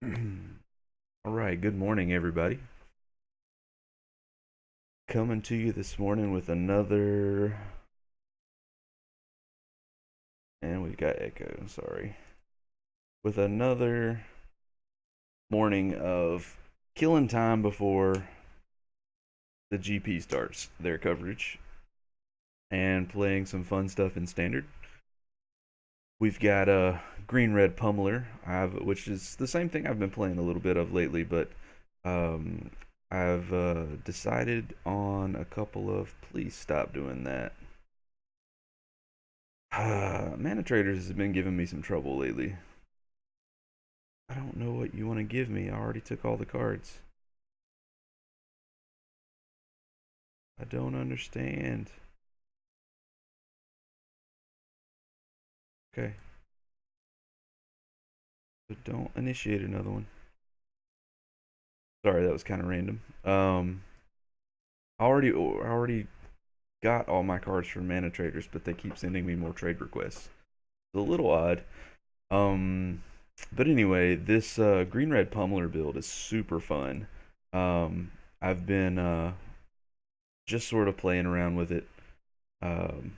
All right, good morning, everybody. Coming to you this morning with another, and we've got echo, sorry, with another morning of killing time before the GP starts their coverage and playing some fun stuff in standard. We've got a green red pummeler, which is the same thing I've been playing a little bit of lately, but um, I've decided on a couple of. Please stop doing that. Mana Traders has been giving me some trouble lately. I don't know what you want to give me. I already took all the cards. I don't understand. Okay. So don't initiate another one. Sorry, that was kind of random. I already got all my cards from Mana Traders, but they keep sending me more trade requests. It's a little odd. Um, but anyway, this green red pummeler build is super fun. I've been just sort of playing around with it um,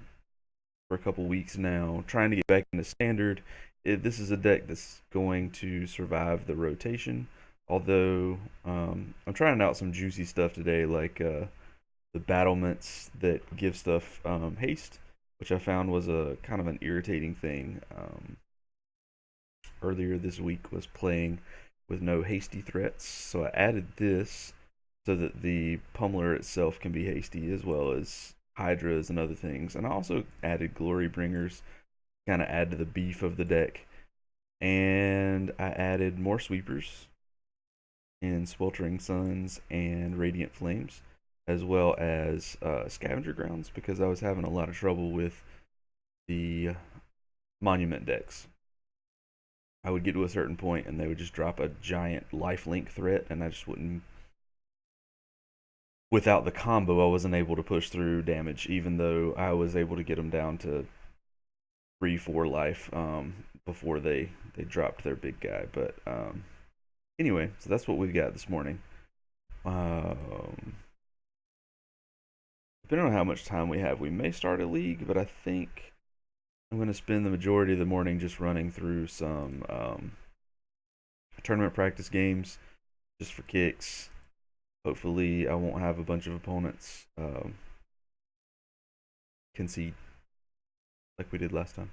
for a couple weeks now, trying to get back into standard. This is a deck that's going to survive the rotation. Although I'm trying out some juicy stuff today, like the battlements that give stuff haste, which I found was a kind of an irritating thing. Earlier this week was playing with no hasty threats, so I added this so that the pummeler itself can be hasty as well as hydras and other things. And I also added glory bringers, kind of add to the beef of the deck. And I added more sweepers in sweltering suns and radiant flames, as well as scavenger grounds, because I was having a lot of trouble with the monument decks. I would get to a certain point and they would just drop a giant lifelink threat, and I just wouldn't. Without the combo, I wasn't able to push through damage, even though I was able to get them down to 3, 4 life before they dropped their big guy. But anyway, so that's what we've got this morning. Um, Depending on how much time we have, we may start a league, but I think I'm going to spend the majority of the morning just running through some tournament practice games just for kicks. Hopefully, I won't have a bunch of opponents concede like we did last time.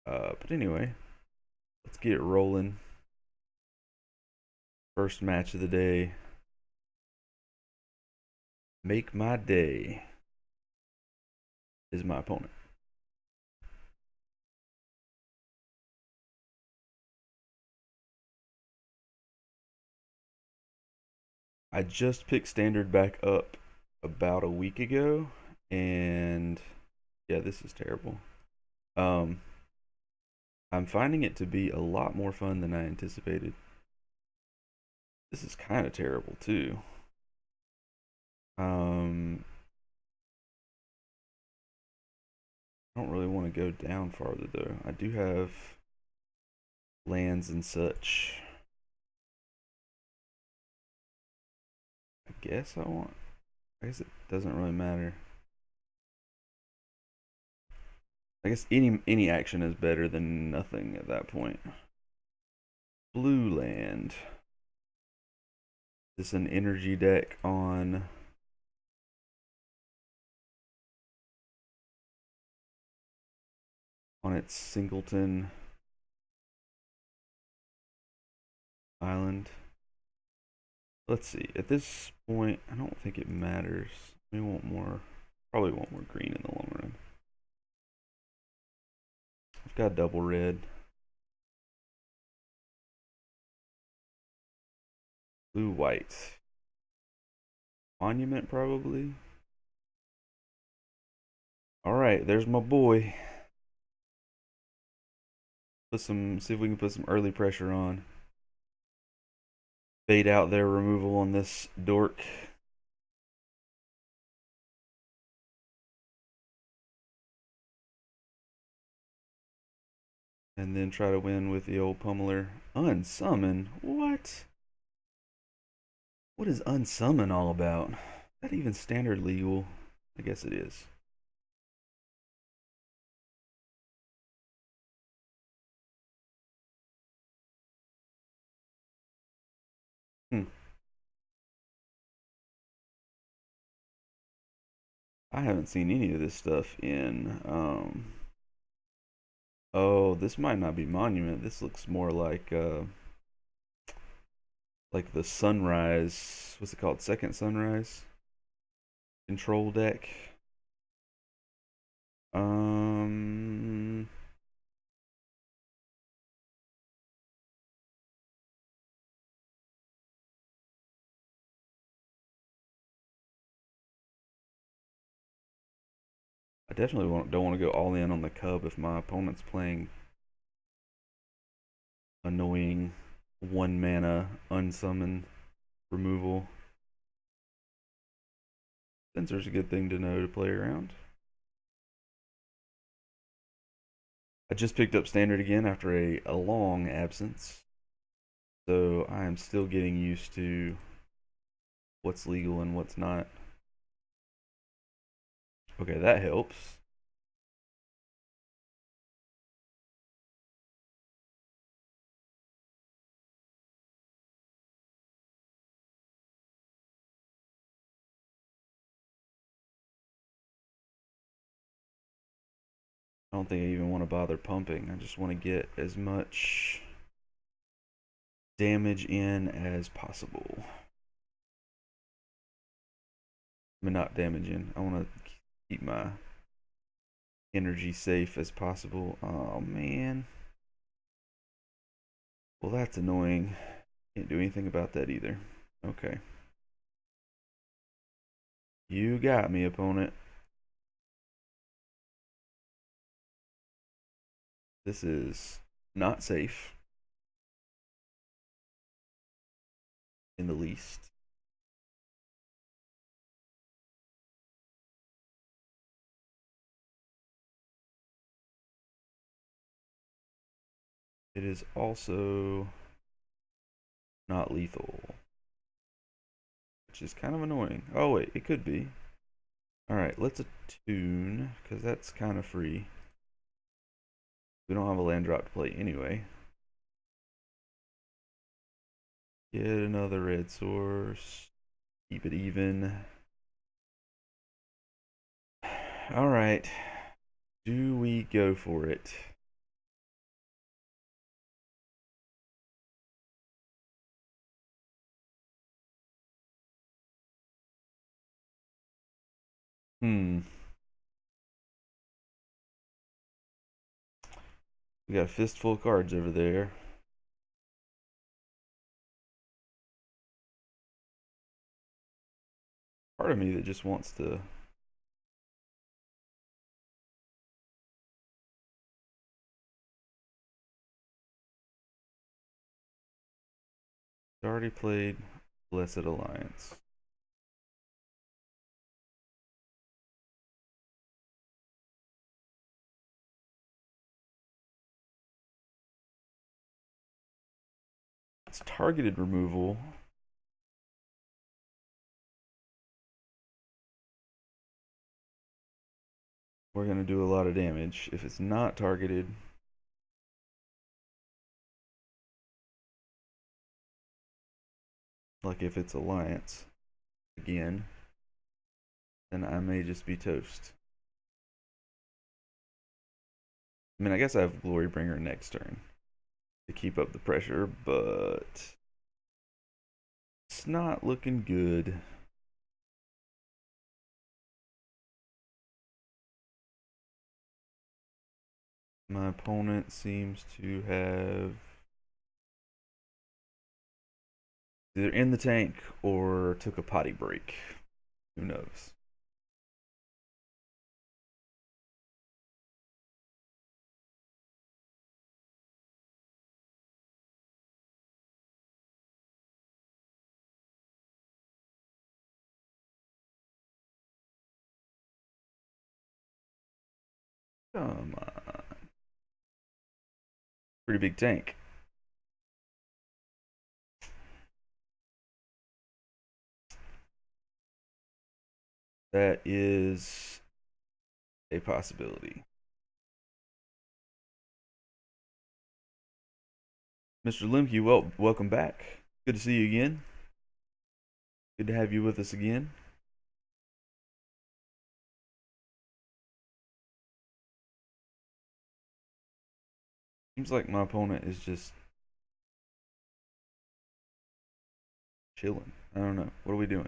But anyway, let's get it rolling. First match of the day. Make my day is my opponent. I just picked standard back up about a week ago, and yeah, this is terrible. Um, I'm finding it to be a lot more fun than I anticipated. This is kind of terrible too. Um, I don't really want to go down farther though. I do have lands and such. I guess I want. I guess it doesn't really matter. I guess any action is better than nothing at that point. Blue land. This is an energy deck on its singleton island. Let's see. At this point, I don't think it matters. We want more. Probably want more green in the long run. I've got double red. Blue white. Monument probably. Alright, there's my boy. See if we can put some early pressure on. Bait out their removal on this dork. And then try to win with the old Pummeler. Unsummon? What? What is unsummon all about? Is that even standard legal? I guess it is. Hmm. I haven't seen any of this stuff in oh, this might not be Monument. This looks more like the Sunrise. What's it called? Second Sunrise control deck. Um, I definitely don't want to go all in on the Cub if my opponent's playing annoying one mana unsummon removal. Sensor's a good thing to know to play around. I just picked up Standard again after a long absence, so I am still getting used to what's legal and what's not. Okay, that helps. I don't think I even want to bother pumping. I just want to get as much damage in as possible. I mean, not damage in. I want to keep my energy safe as possible. Oh, man. Well, that's annoying. Can't do anything about that either. Okay. You got me, opponent. This is not safe in the least. It is also not lethal, which is kind of annoying. Oh, wait, it could be. Alright, let's attune, because that's kind of free. We don't have a land drop to play anyway. Get another red source. Keep it even. Alright. Do we go for it? Hmm. We got a fistful of cards over there. Part of me that just wants to. Already played Blessed Alliance. It's targeted removal. We're going to do a lot of damage. If it's not targeted, like if it's Alliance again, then I may just be toast. I mean, I guess I have Glorybringer next turn to keep up the pressure, but it's not looking good. My opponent seems to have either in the tank or took a potty break. Who knows? Come on. Pretty big tank. That is a possibility. Mr. Limke, welcome back. Good to see you again. Good to have you with us again. Seems like my opponent is just chilling. I don't know. What are we doing?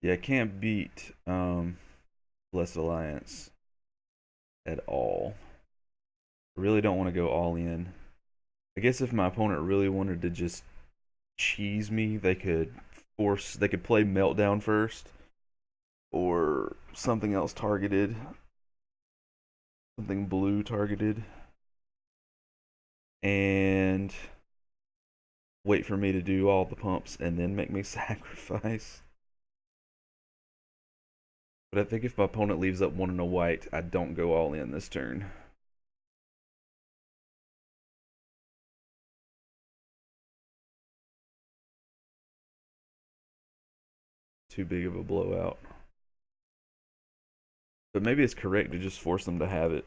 Yeah, I can't beat Blessed Alliance at all. I really don't want to go all in. I guess if my opponent really wanted to just cheese me, they could play Meltdown first or something else targeted, something blue targeted, and wait for me to do all the pumps and then make me sacrifice. But I think if my opponent leaves up one and a white, I don't go all in this turn. Too big of a blowout. But maybe it's correct to just force them to have it.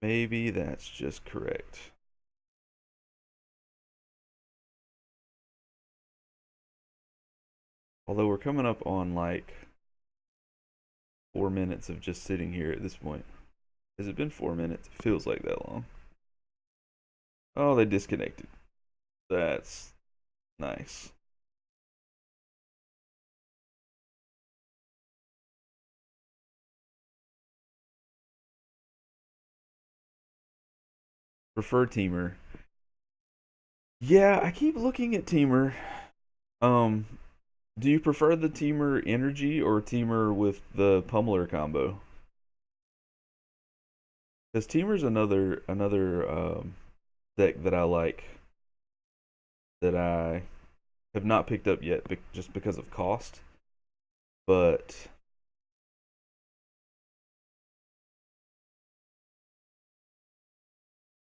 Maybe that's just correct. Although we're coming up on like 4 minutes of just sitting here at this point. Has it been 4 minutes? It feels like that long. Oh, they disconnected. That's nice. Prefer Temur. Yeah, I keep looking at Temur. Um, do you prefer the Temur Energy or Temur with the Pummeler combo? Because Temur's another deck that I like that I have not picked up yet, just because of cost. But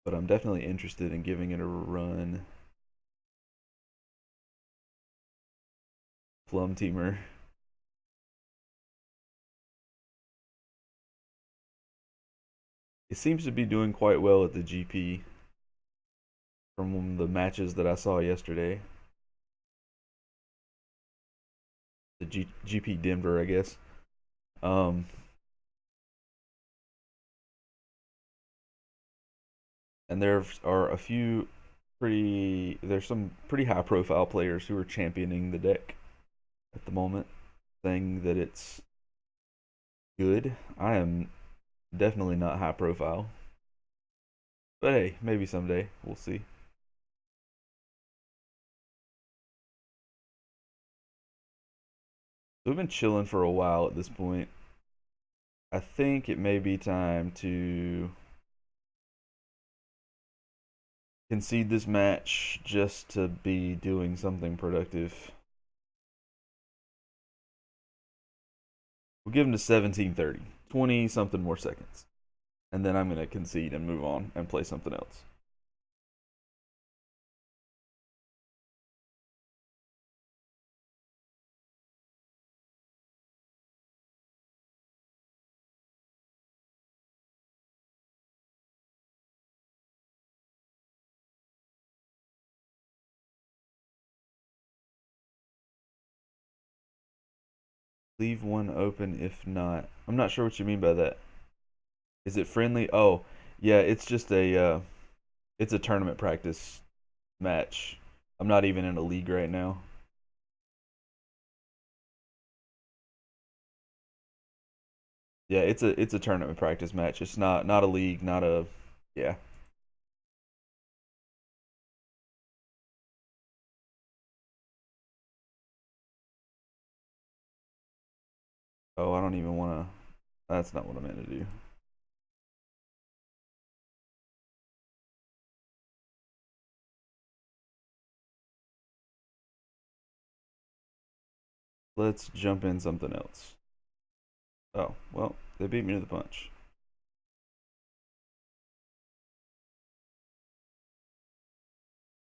I'm definitely interested in giving it a run. Plum Temur. It seems to be doing quite well at the GP from the matches that I saw yesterday. The GP Denver, I guess. Um, and there are a few there's some pretty high profile players who are championing the deck at the moment, saying that it's good. I am definitely not high profile, but hey, maybe someday we'll see. So we've been chilling for a while at this point. I think it may be time to concede this match just to be doing something productive. We'll give him to 17:30, 20 something more seconds, and then I'm gonna concede and move on and play something else. Leave one open if not. I'm not sure what you mean by that. Is it friendly? Oh, yeah, it's a tournament practice match. I'm not even in a league right now. Yeah, it's a tournament practice match. It's not a league, not a yeah. Oh, I don't even want to. That's not what I meant to do. Let's jump in something else. Oh, well, they beat me to the punch.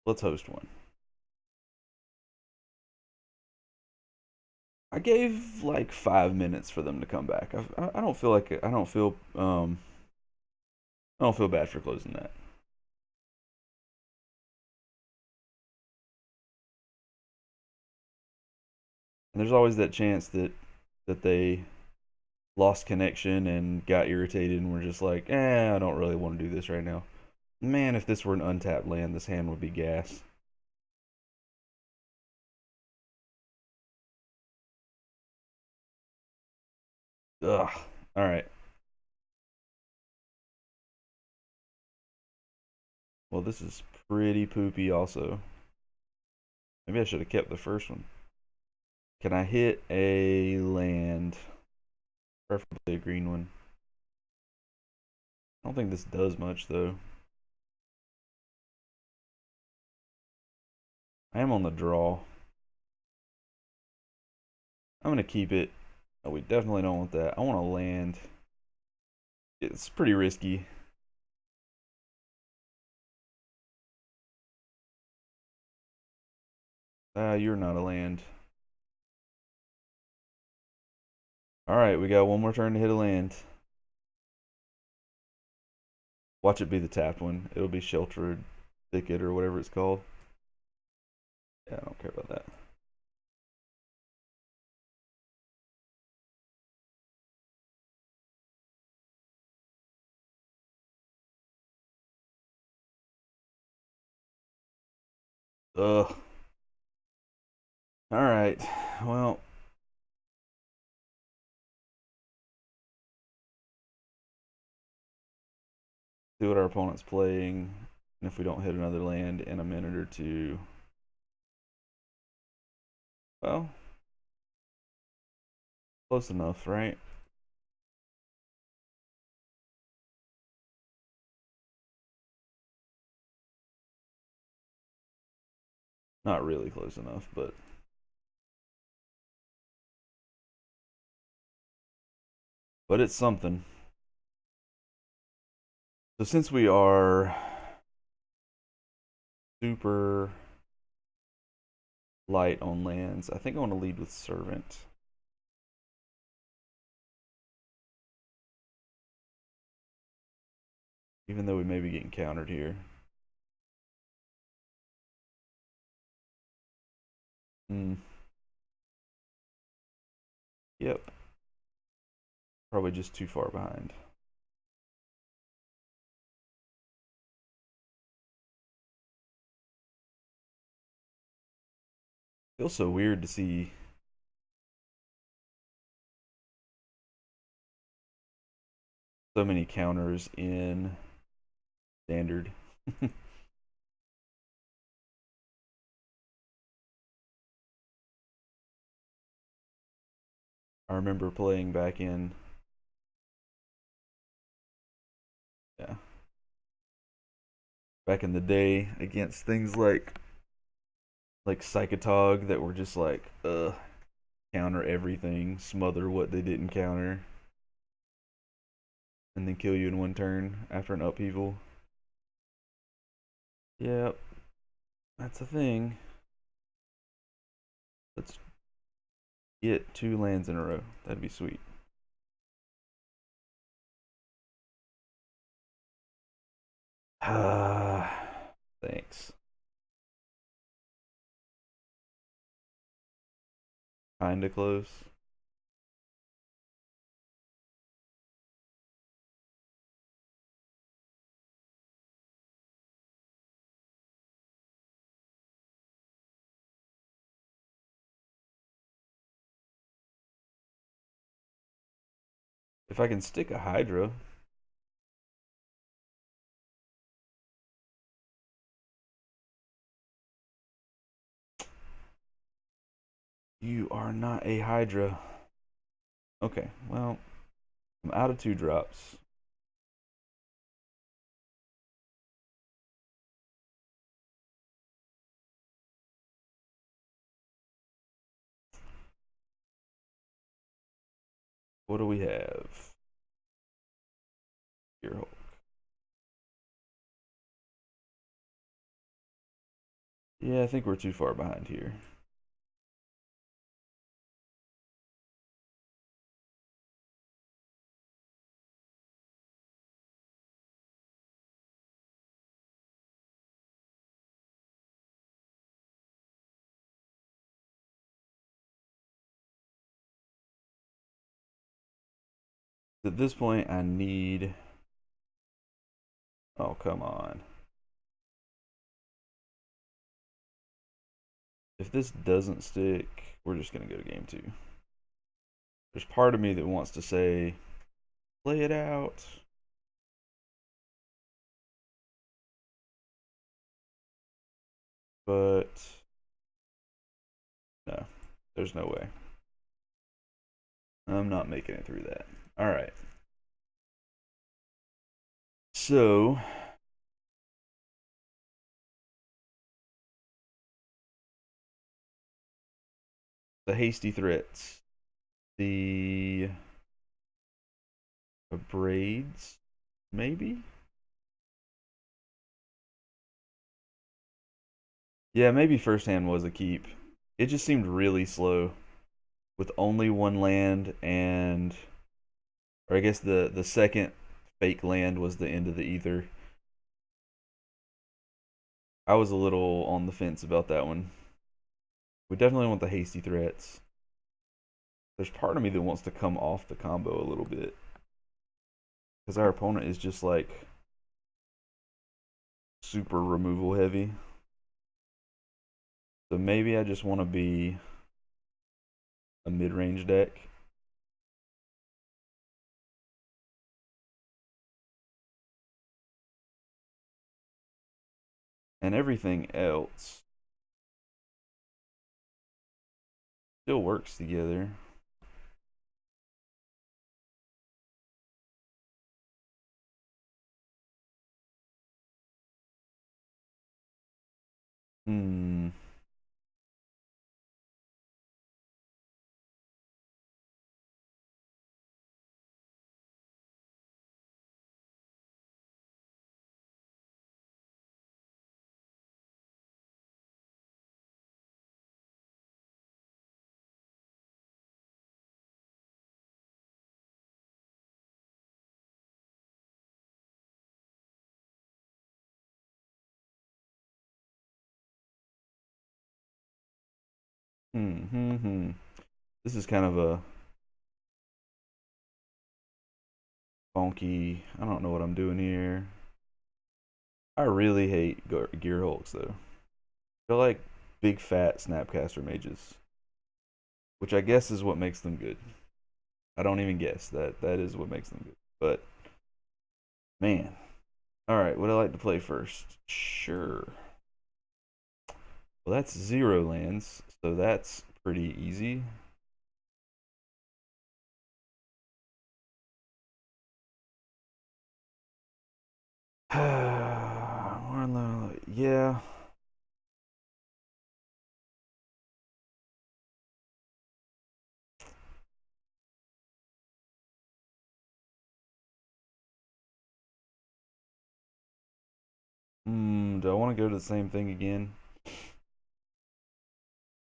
Let's host one. I gave like 5 minutes for them to come back. I don't feel like I don't feel bad for closing that. And there's always that chance that they lost connection and got irritated and were just like, I don't really want to do this right now. Man, if this were an untapped land, this hand would be gas. Ugh. All right. Well, this is pretty poopy also. Maybe I should have kept the first one. Can I hit a land? Preferably a green one. I don't think this does much though. I am on the draw. I'm gonna keep it. Oh, we definitely don't want that. I want to land. It's pretty risky. You're not a land. All right, we got one more turn to hit a land. Watch it be the tapped one. It'll be sheltered thicket or whatever it's called. Yeah, I don't care about that. Ugh. All right. Well, see what our opponent's playing, and if we don't hit another land in a minute or two, well, close enough, right? Not really close enough, but it's something. So since we are super light on lands, I think I want to lead with Servant. Even though we may be getting countered here. Hmm. Yep. Probably just too far behind. Feels so weird to see so many counters in standard. I remember playing back in, yeah, back in the day against things like Psychotog that were just like, counter everything, smother what they didn't counter, and then kill you in one turn after an upheaval. Yep, that's a thing. Let's get 2 lands in a row. That'd be sweet. Thanks. Kinda close. If I can stick a Hydra, you are not a Hydra. Okay, well, I'm out of 2 drops. What do we have? Here, yeah, I think we're too far behind here. At this point, I need. Oh, come on. If this doesn't stick, we're just going to go to game two. There's part of me that wants to say, play it out. But no, there's no way. I'm not making it through that. All right. So, the hasty threats, the braids, maybe? Yeah, maybe first hand was a keep. It just seemed really slow with only one land, and or I guess the second fake land was the end of the ether. I was a little on the fence about that one. We definitely want the hasty threats. There's part of me that wants to come off the combo a little bit because our opponent is just like super removal heavy. So maybe I just want to be a mid-range deck. And everything else still works together. Hmm. This is kind of a funky. I don't know what I'm doing here. I really hate Gear Hulks though. They're like big fat Snapcaster mages, which I guess is what makes them good. I don't even guess that is what makes them good. But man, all right, would I like to play first? Sure. Well, that's 0 lands, so that's pretty easy. Yeah. Do I want to go to the same thing again?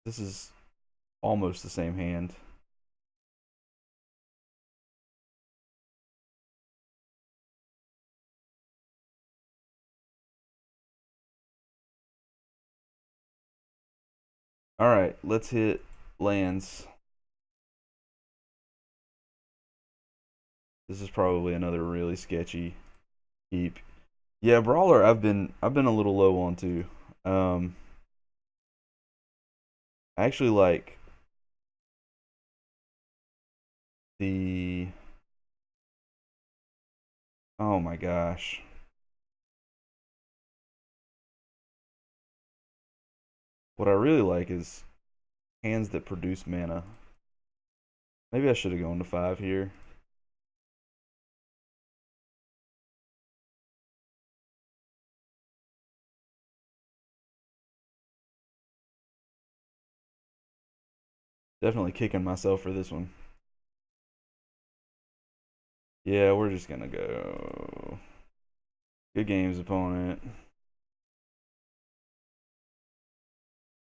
This is almost the same hand. All right, let's hit lands. This is probably another really sketchy keep. Yeah, Brawler I've been a little low on too. Um I actually like the oh my gosh. What I really like is hands that produce mana. Maybe I should have gone to 5 here. Definitely kicking myself for this one. Yeah, we're just gonna go. Good games, opponent.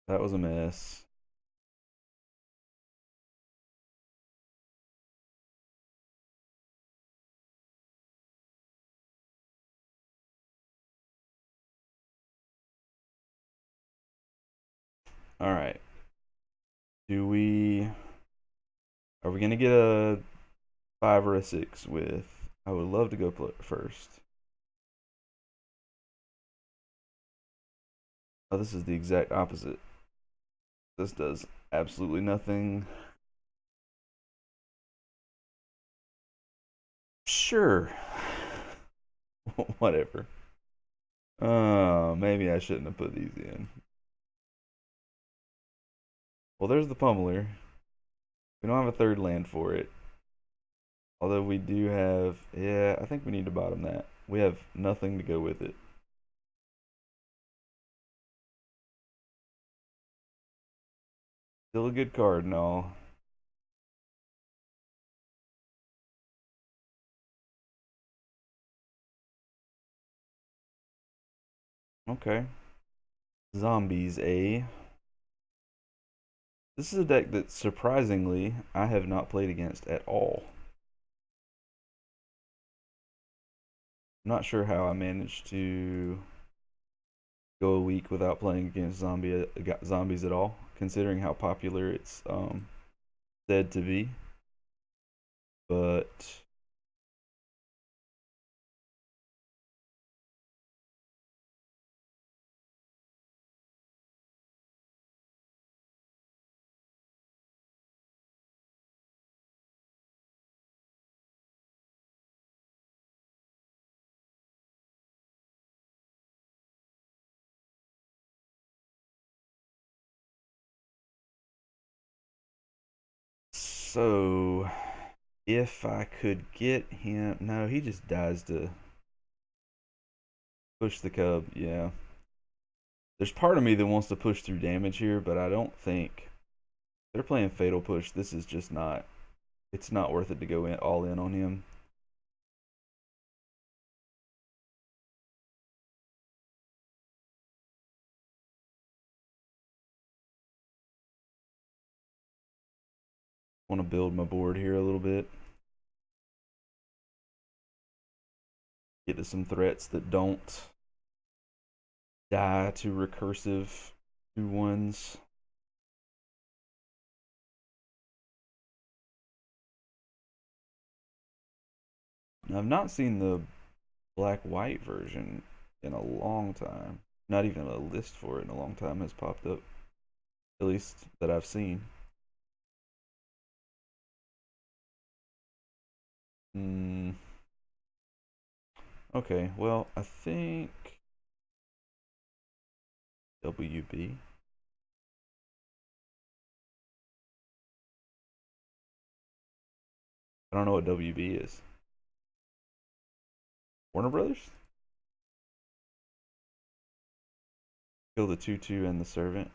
That was a mess. All right. Do we? Are we gonna get a 5 or a 6 with? I would love to go first. Oh, this is the exact opposite. This does absolutely nothing. Sure. Whatever. Maybe I shouldn't have put these in. Well, there's the Pummeler. We don't have a third land for it. Although we do have, yeah, I think we need to bottom that. We have nothing to go with it. Still a good card and all. Okay. Zombies, A. This is a deck that surprisingly I have not played against at all. I'm not sure how I managed to go a week without playing against zombies at all, considering how popular it's said to be. But so if I could get him, no, he just dies to push the cub. Yeah, there's part of me that wants to push through damage here, but I don't think they're playing fatal push. This is just not. It's not worth it to go in all in on him. Want to build my board here a little bit. Get to some threats that don't die to recursive 2/1s. I've not seen the black white version in a long time. Not even a list for it in a long time has popped up, at least that I've seen. Hmm. Okay, well, I think WB. I don't know what WB is. Warner Brothers? Kill the 2/2 and the servant.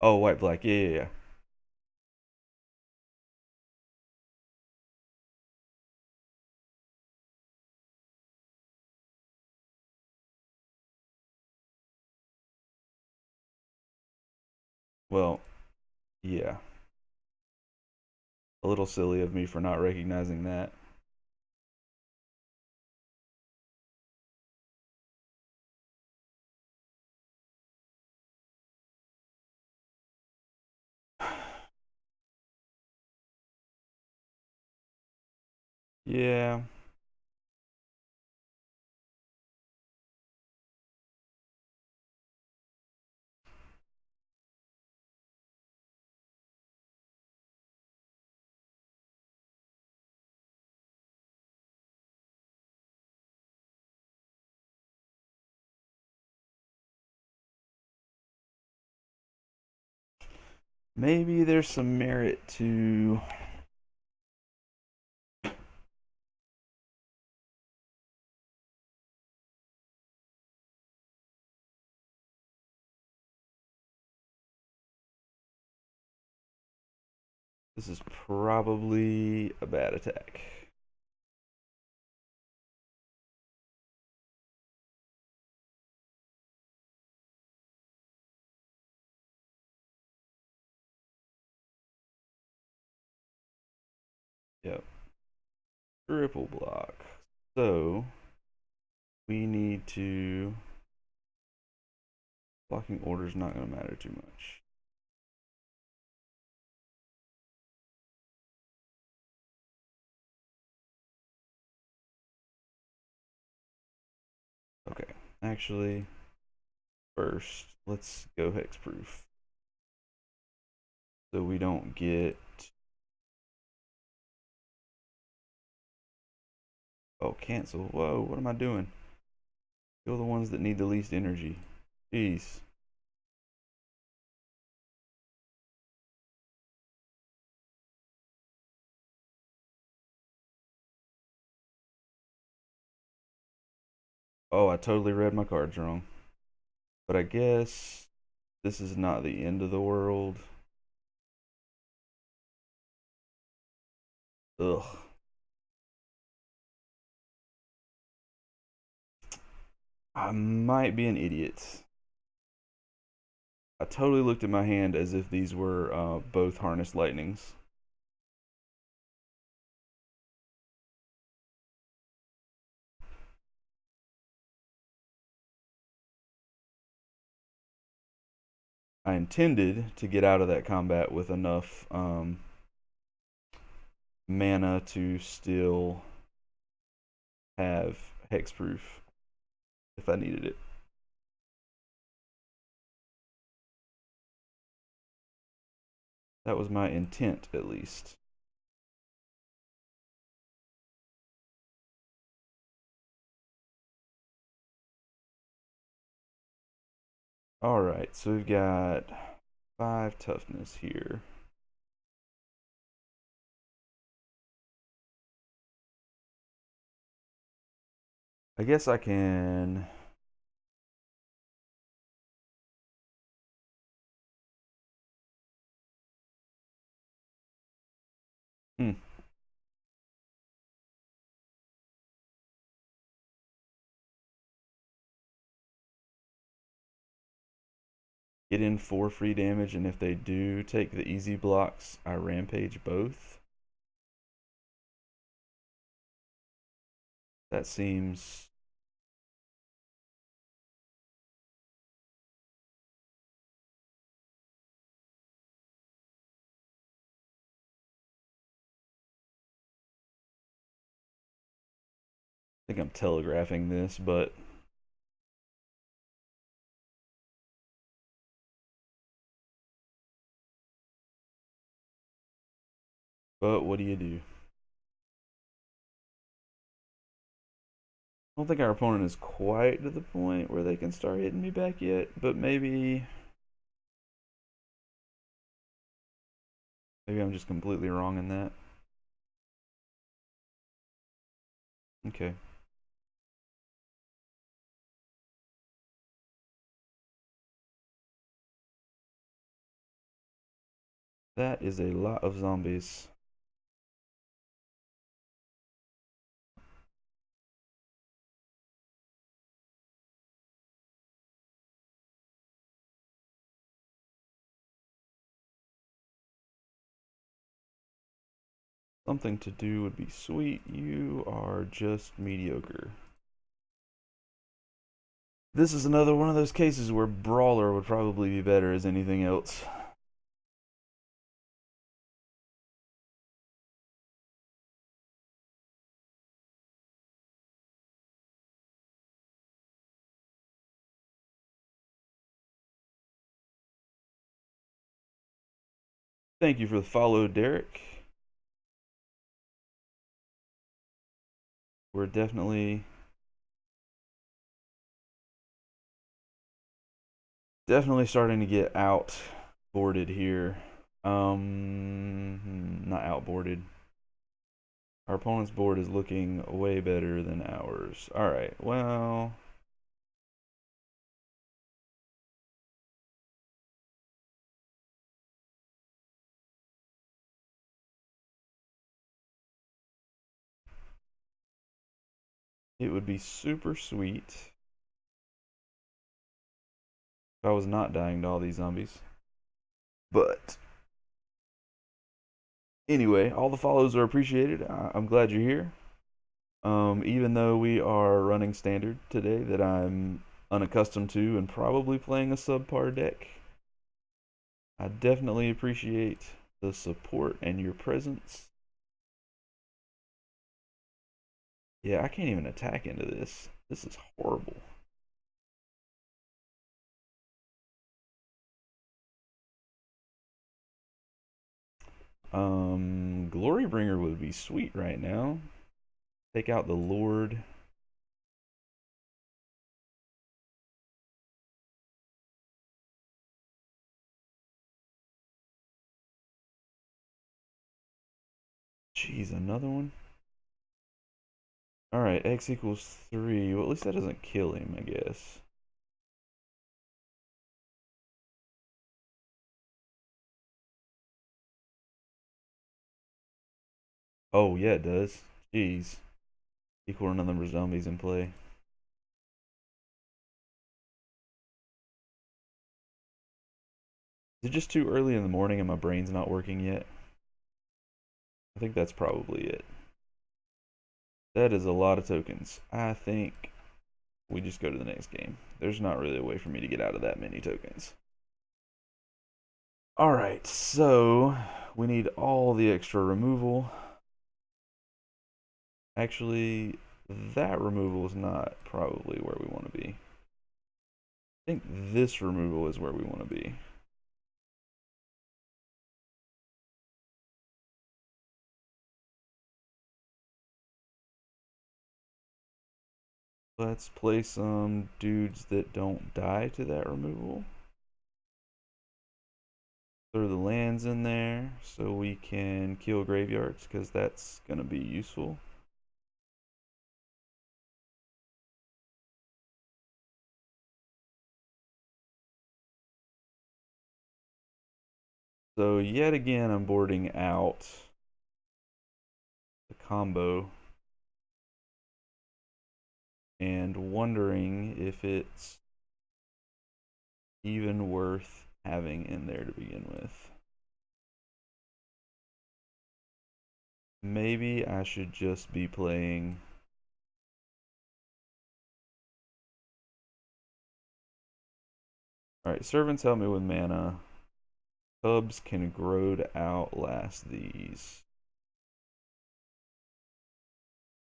Oh, white black. Yeah, yeah, yeah. Well, yeah. A little silly of me for not recognizing that. Yeah. Maybe there's some merit to This is probably a bad attack. Yep. Triple block. So we need to. Blocking order is not going to matter too much. Okay. Actually, first, let's go hexproof. So we don't get. Oh, cancel. Whoa, what am I doing? Kill the ones that need the least energy. Jeez. Oh, I totally read my cards wrong. But I guess this is not the end of the world. Ugh. I might be an idiot. I totally looked at my hand as if these were both harnessed lightnings. I intended to get out of that combat with enough mana to still have hexproof if I needed it. That was my intent, at least. Alright, so we've got 5 toughness here. I guess I can. Hmm. Get in 4 free damage, and if they do take the easy blocks, I rampage both. That seems. I think I'm telegraphing this, but. But what do you do? I don't think our opponent is quite to the point where they can start hitting me back yet, but maybe. Maybe I'm just completely wrong in that. Okay. That is a lot of zombies. Something to do would be sweet. You are just mediocre. This is another one of those cases where Brawler would probably be better as anything else. Thank you for the follow, Derek. We're definitely starting to get outboarded here. Not outboarded. Our opponent's board is looking way better than ours. All right. Well, It would be super sweet if I was not dying to all these zombies. But anyway, all the follows are appreciated. I'm glad you're here. Even though we are running standard today that I'm unaccustomed to and probably playing a subpar deck, I definitely appreciate the support and your presence. Yeah, I can't even attack into this. This is horrible. Glorybringer would be sweet right now. Take out the Lord. Jeez, another one. Alright, X equals 3. Well, at least that doesn't kill him, I guess. Oh, yeah, it does. Jeez. Equal to number of zombies in play. Is it just too early in the morning and my brain's not working yet? I think that's probably it. That is a lot of tokens. I think we just go to the next game. There's not really a way for me to get out of that many tokens. Alright, so we need all the extra removal. Actually, that removal is not probably where we want to be. I think this removal is where we want to be. Let's play some dudes that don't die to that removal. Throw the lands in there so we can kill graveyards because that's going to be useful. So yet again, I'm boarding out the combo and wondering if it's even worth having in there to begin with. Maybe I should just be playing Alright, servants help me with mana. Cubs can grow to outlast these.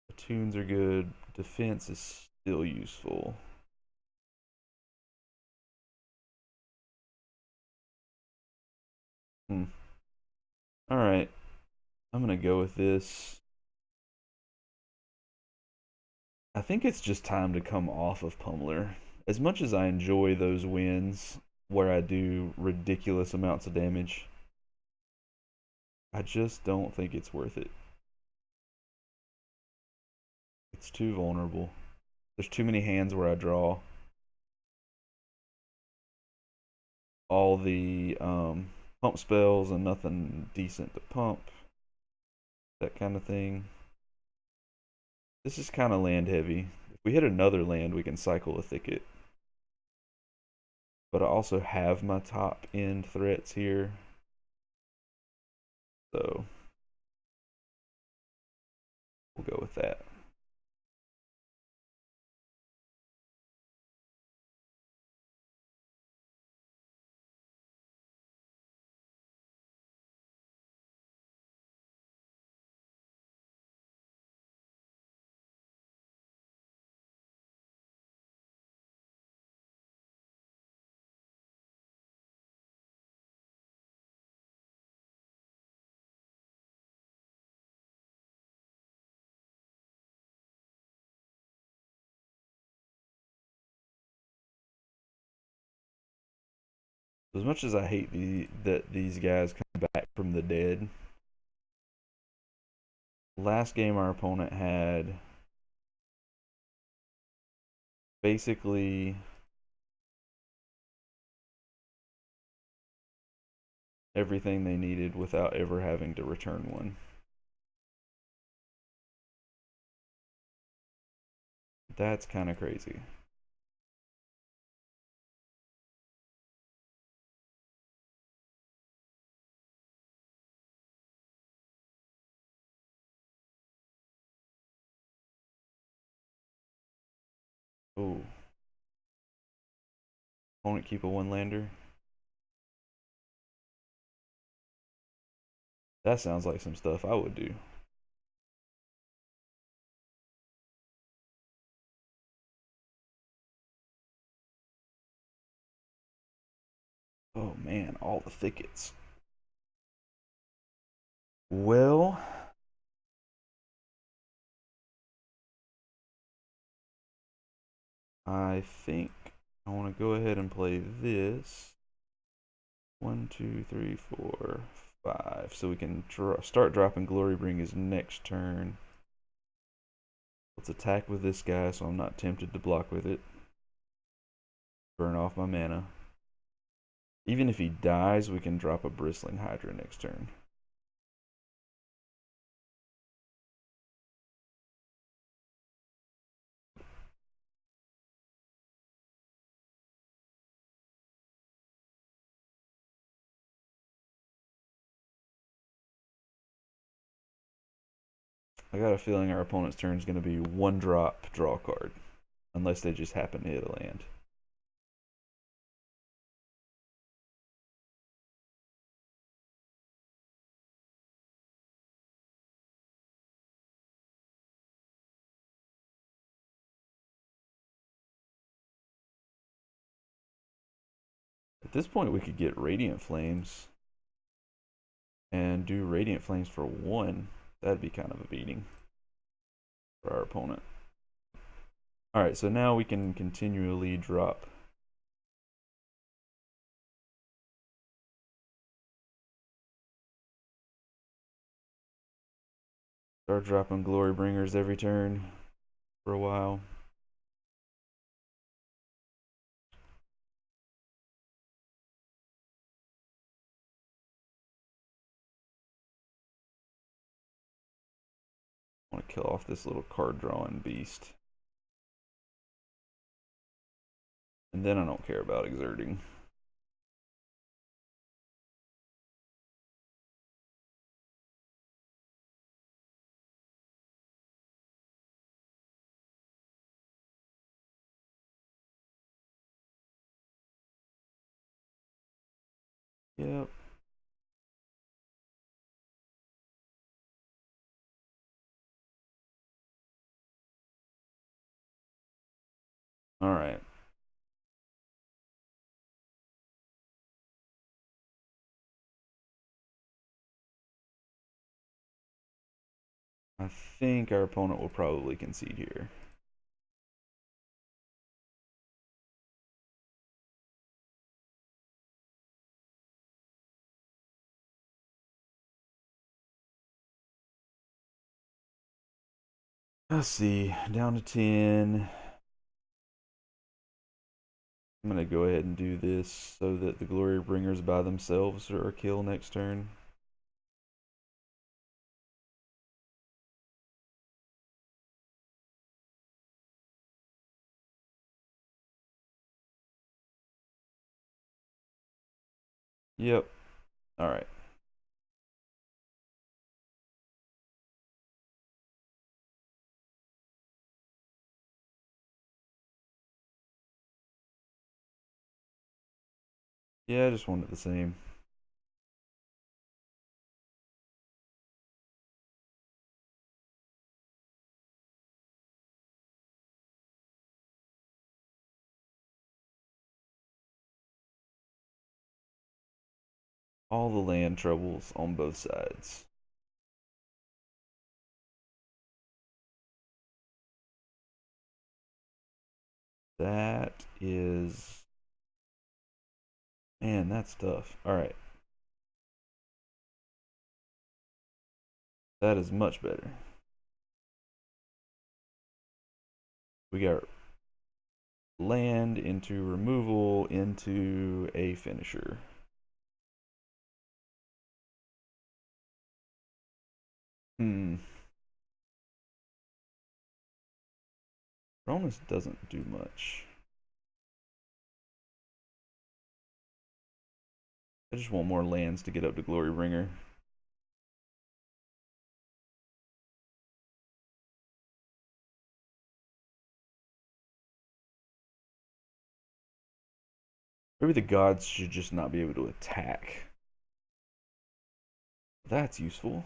Platoons are good. Defense is still useful. Alright. I'm gonna go with this. I think it's just time to come off of Pummeler. As much as I enjoy those wins where I do ridiculous amounts of damage, I just don't think it's worth it. It's too vulnerable. There's too many hands where I draw all the pump spells and nothing decent to pump. That kind of thing. This is kind of land heavy. If we hit another land, we can cycle a thicket. But I also have my top end threats here. So we'll go with that. As much as I hate that these guys come back from the dead, last game our opponent had basically everything they needed without ever having to return one. That's kind of crazy. Oh, opponent keep a one lander. That sounds like some stuff I would do. Oh man, all the thickets. Well, I think I want to go ahead and play this. 1, 2, 3, 4, 5. So we can start dropping Glory Bring his next turn. Let's attack with this guy so I'm not tempted to block with it. Burn off my mana. Even if he dies, we can drop a Bristling Hydra next turn. I got a feeling our opponent's turn is going to be one drop, draw a card. Unless they just happen to hit a land. At this point, we could get Radiant Flames and do Radiant Flames for one. That'd be kind of a beating for our opponent. Alright, so now we can continually drop. Start dropping Glory Bringers every turn for a while. I want to kill off this little card drawing beast. And then I don't care about exerting. Yep. Alright. I think our opponent will probably concede here. Let's see, down to 10. I'm going to go ahead and do this so that the Glory Bringers by themselves are a kill next turn. Yep. Alright. Yeah, I just wanted the same. All the land troubles on both sides. That is... Man, that's tough. Alright. That is much better. We got land into removal into a finisher. Hmm. Cronus doesn't do much. I just want more lands to get up to Glorybringer. Maybe the gods should just not be able to attack. That's useful.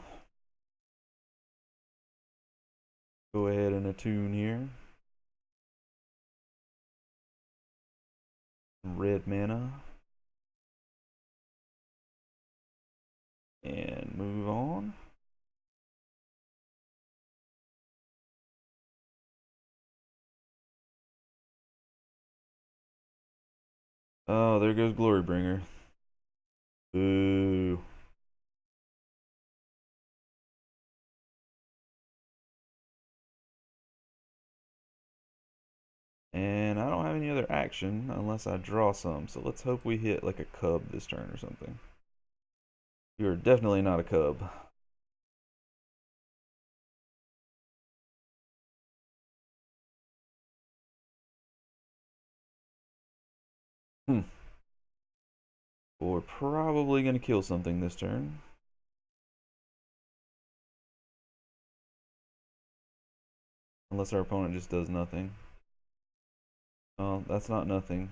Go ahead and attune here. Red mana. And move on. Oh, there goes Glorybringer. Boo. And I don't have any other action unless I draw some. So let's hope we hit like a cub this turn or something. You're definitely not a cub. Hmm. We're probably going to kill something this turn. Unless our opponent just does nothing. Oh, that's not nothing.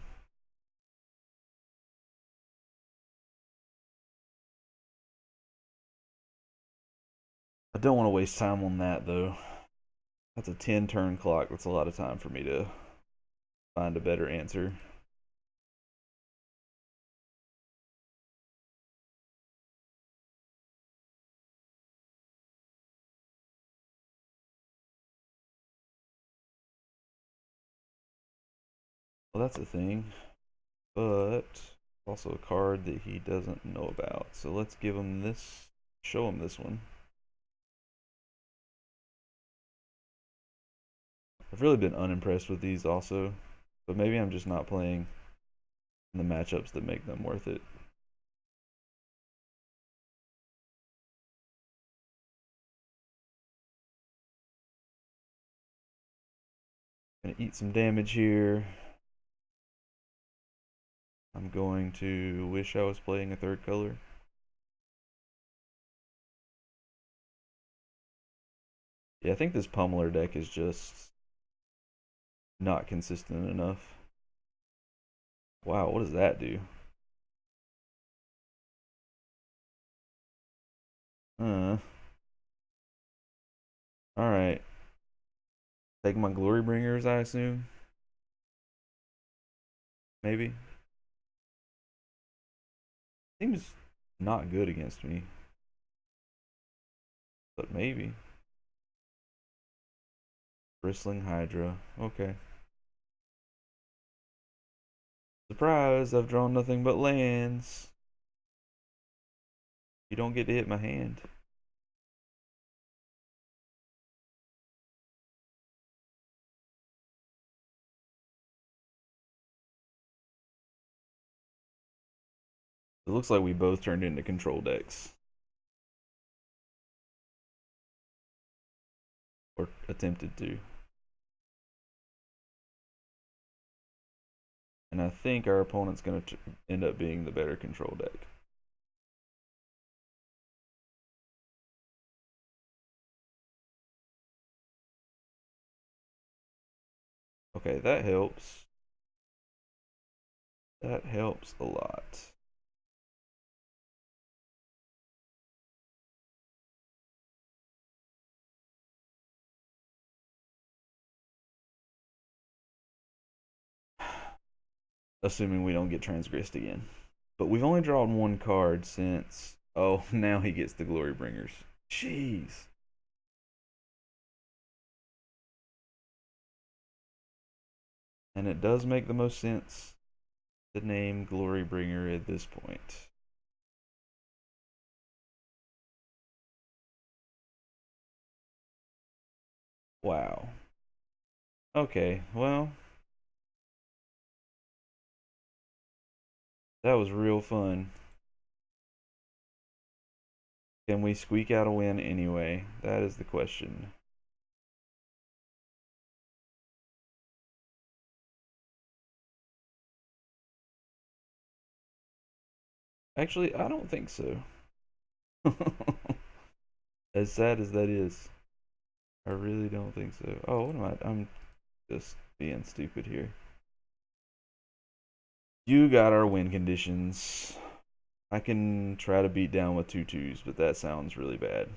I don't want to waste time on that though. That's a 10 turn clock. That's a lot of time for me to find a better answer. Well, that's a thing. But also a card that he doesn't know about. So let's give him this, show him this one. I've really been unimpressed with these also, but maybe I'm just not playing in the matchups that make them worth it. Gonna eat some damage here. I'm going to wish I was playing a third color. Yeah, I think this Pummeler deck is just not consistent enough. Wow, what does that do? Alright. Take my Glorybringers, I assume? Maybe? Seems not good against me. But maybe. Bristling Hydra. Okay. Surprise, I've drawn nothing but lands. You don't get to hit my hand. It looks like we both turned into control decks. Or attempted to. And I think our opponent's going to end up being the better control deck. Okay, that helps. That helps a lot. Assuming we don't get transgressed again. But we've only drawn one card since... Oh, now he gets the Glorybringers. Jeez. And it does make the most sense to name Glorybringer at this point. Wow. Okay, well... That was real fun. Can we squeak out a win anyway? That is the question. Actually, I don't think so. As sad as that is, I really don't think so. Oh, what am I? I'm just being stupid here. You got our win conditions. I can try to beat down with two twos, but that sounds really bad.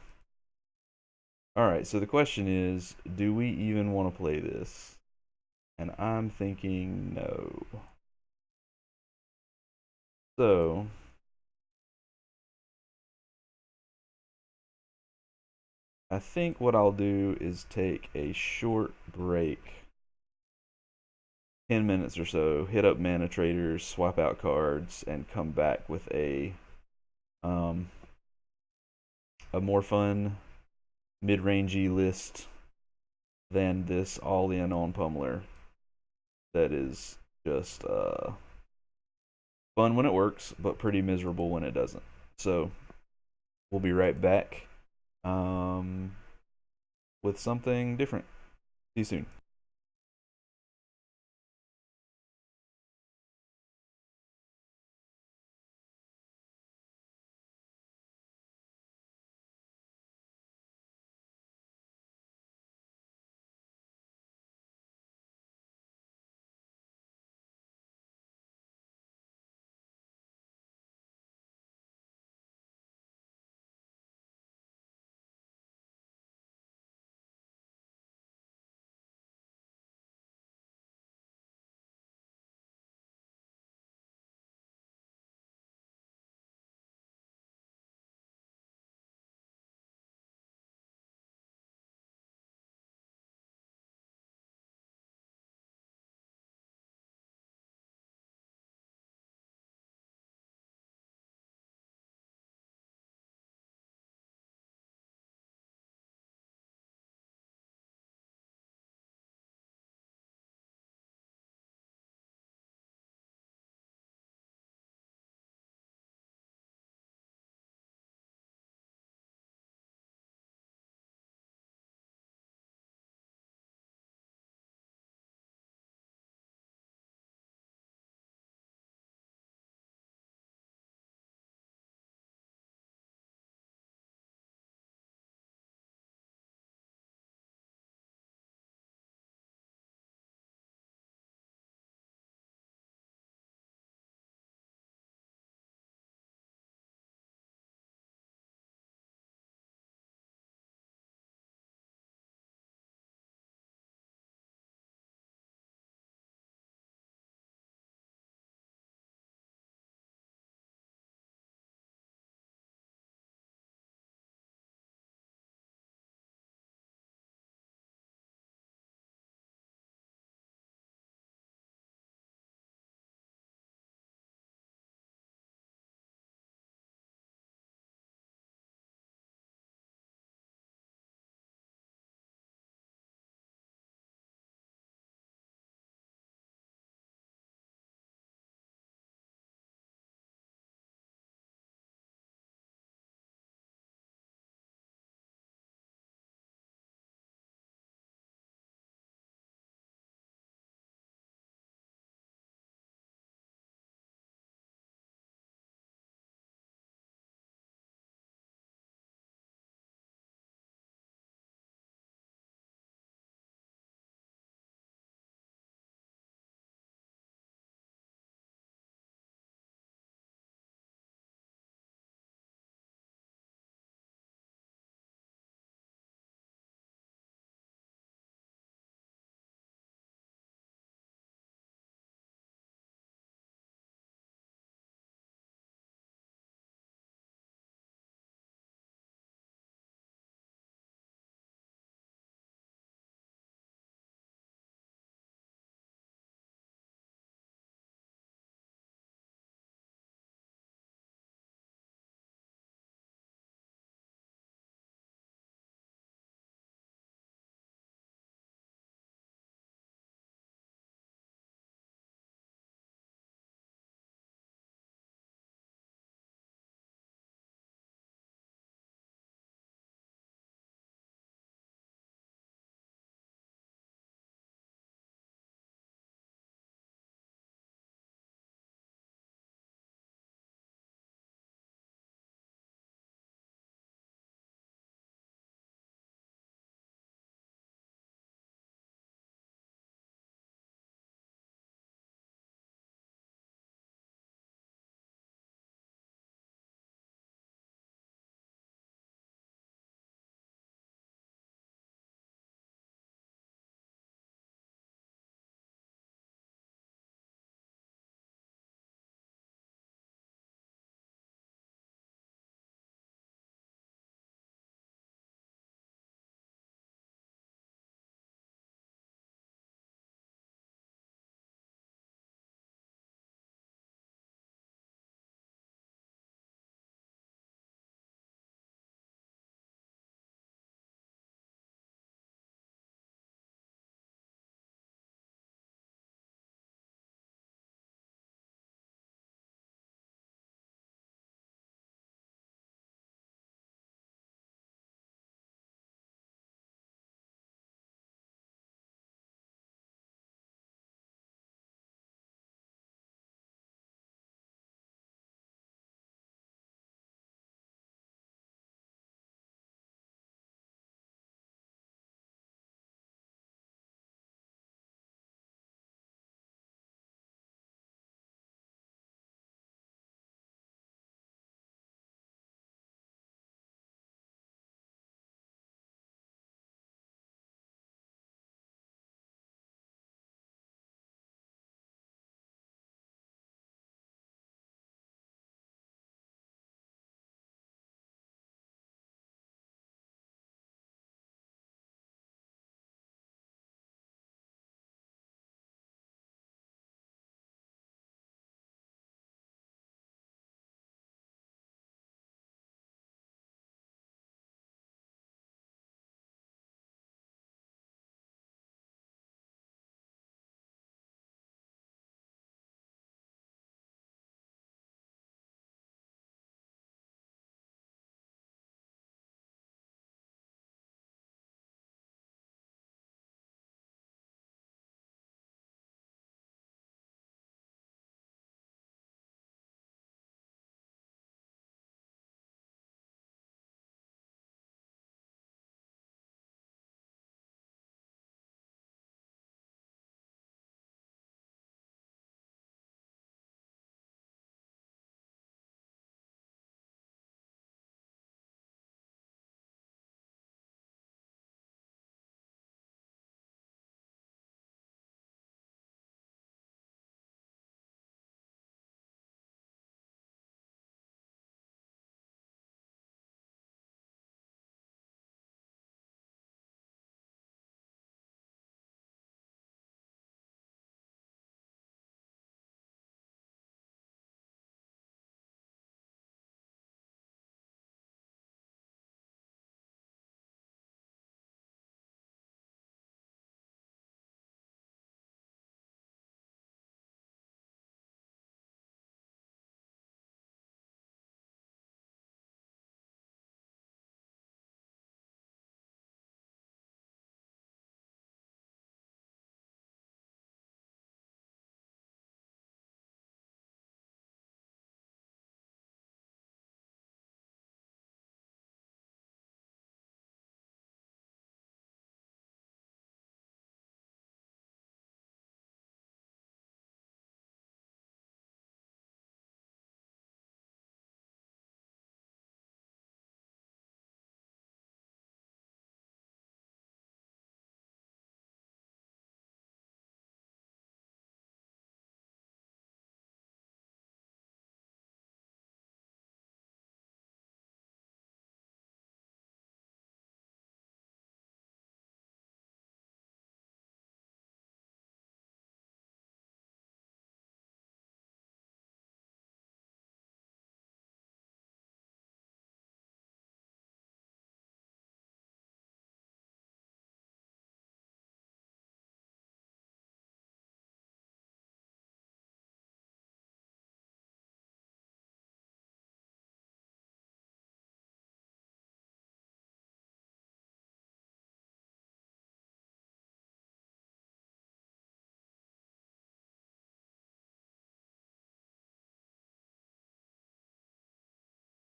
Alright, so the question is, do we even want to play this? And I'm thinking no. So, I think what I'll do is take a short break, 10 minutes or so, hit up mana traders, swap out cards, and come back with um a more fun mid-rangey list than this all-in on Pummeler that is just fun when it works, but pretty miserable when it doesn't. So we'll be right back um, with something different. See you soon.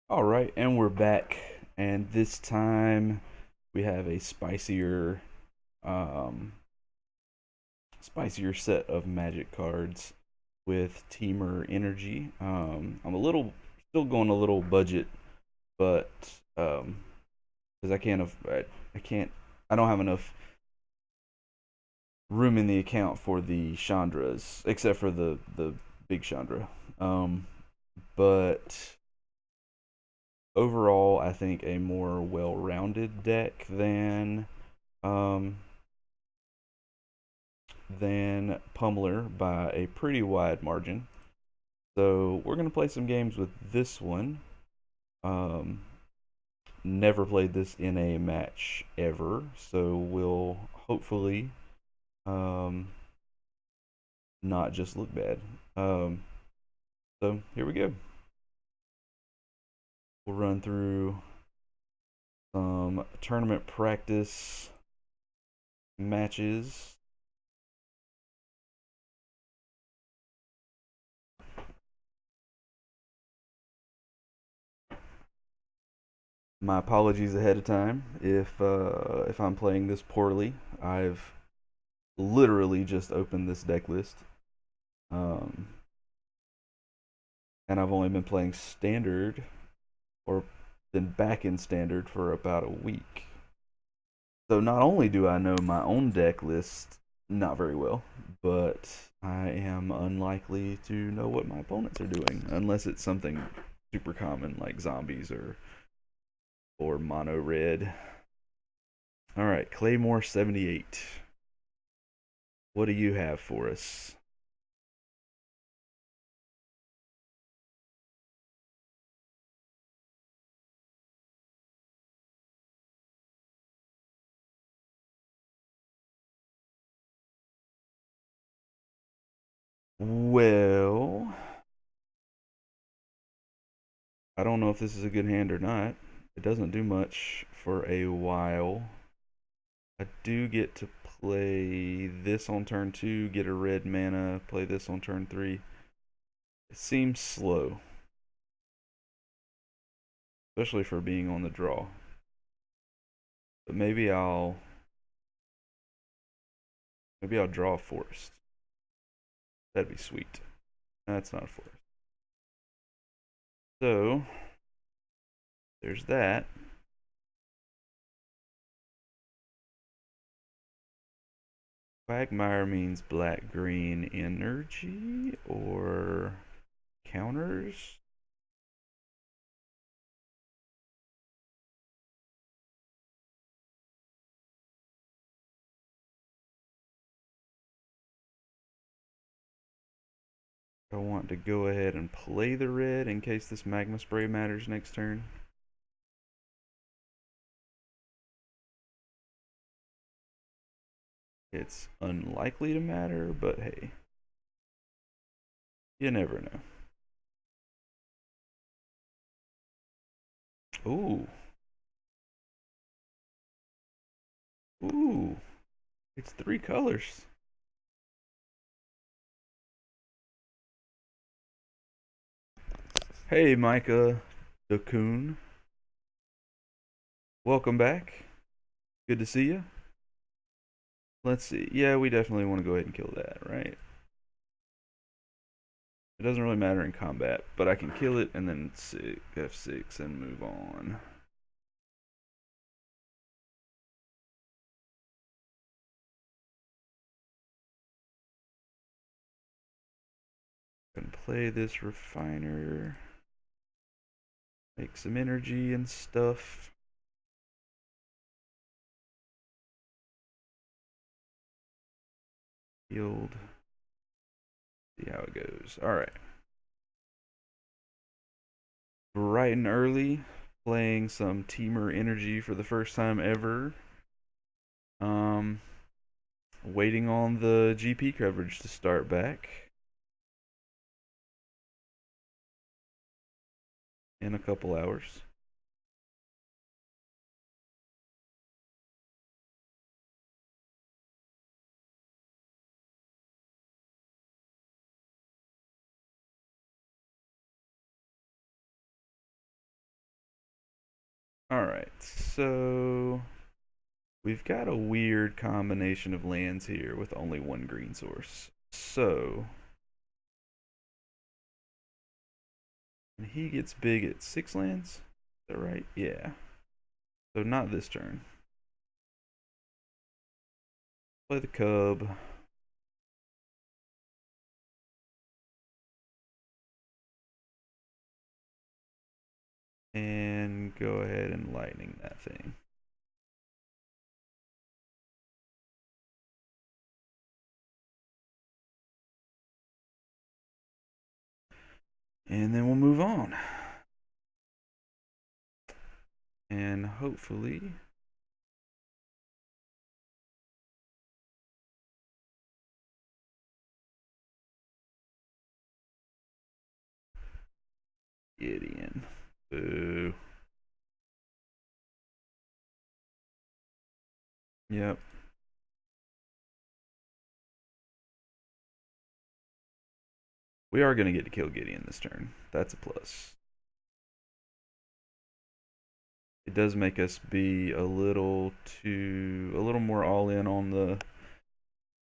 All right, and we're back. And this time we have a um, spicier set of Magic cards with Temur Energy. I'm still going a little budget, but because I can't, I don't have enough room in the account for the Chandras, except for the big Chandra. Um, but overall, I think a more well-rounded deck um, than Pummeler by a pretty wide margin. So we're gonna play some games with this one. Um, Never played this in a match ever, so we'll hopefully um, not just look bad. Um, so here we go. We'll run through some tournament practice matches. My apologies ahead of time if I'm playing this poorly. I've literally just opened this deck list, um, and I've only been playing standard or been back in standard for about a week. So not only do I know my own deck list not very well, but I am unlikely to know what my opponents are doing unless it's something super common like zombies or mono red. All right, Claymore 78. What do you have for us? Well, I don't know if this is a good hand or not. It doesn't do much for a while. I do get to play this on turn 2, get a red mana, play this on turn 3. It seems slow, especially for being on the draw. But maybe I'll draw a forest. That'd be sweet. That's not a forest. So, there's that. Quagmire means black green energy or counters. I want to go ahead and play the red in case this magma spray matters next turn. It's unlikely to matter, but hey, you never know. Ooh. Ooh. It's 3 colors. Hey, Micah Dakun. Welcome back. Good to see you. Let's see. Yeah, we definitely want to go ahead and kill that, right? It doesn't really matter in combat, but I can kill it and then F6 and move on. And play this refiner. Make some energy and stuff. Yield. See how it goes. Alright. Bright and early. Playing some Temur Energy for the first time ever. Um, Waiting on the GP coverage to start back in a couple hours. Alright, so we've got a weird combination of lands here with only one green source. So he gets big at 6 lands. Is that right? Yeah. So not this turn. Play the cub. And go ahead and lightning that thing. And then we'll move on. And hopefully Gideon. Boo. Yep. We are going to get to kill Gideon this turn. That's a plus. It does make us be a little more all in on the.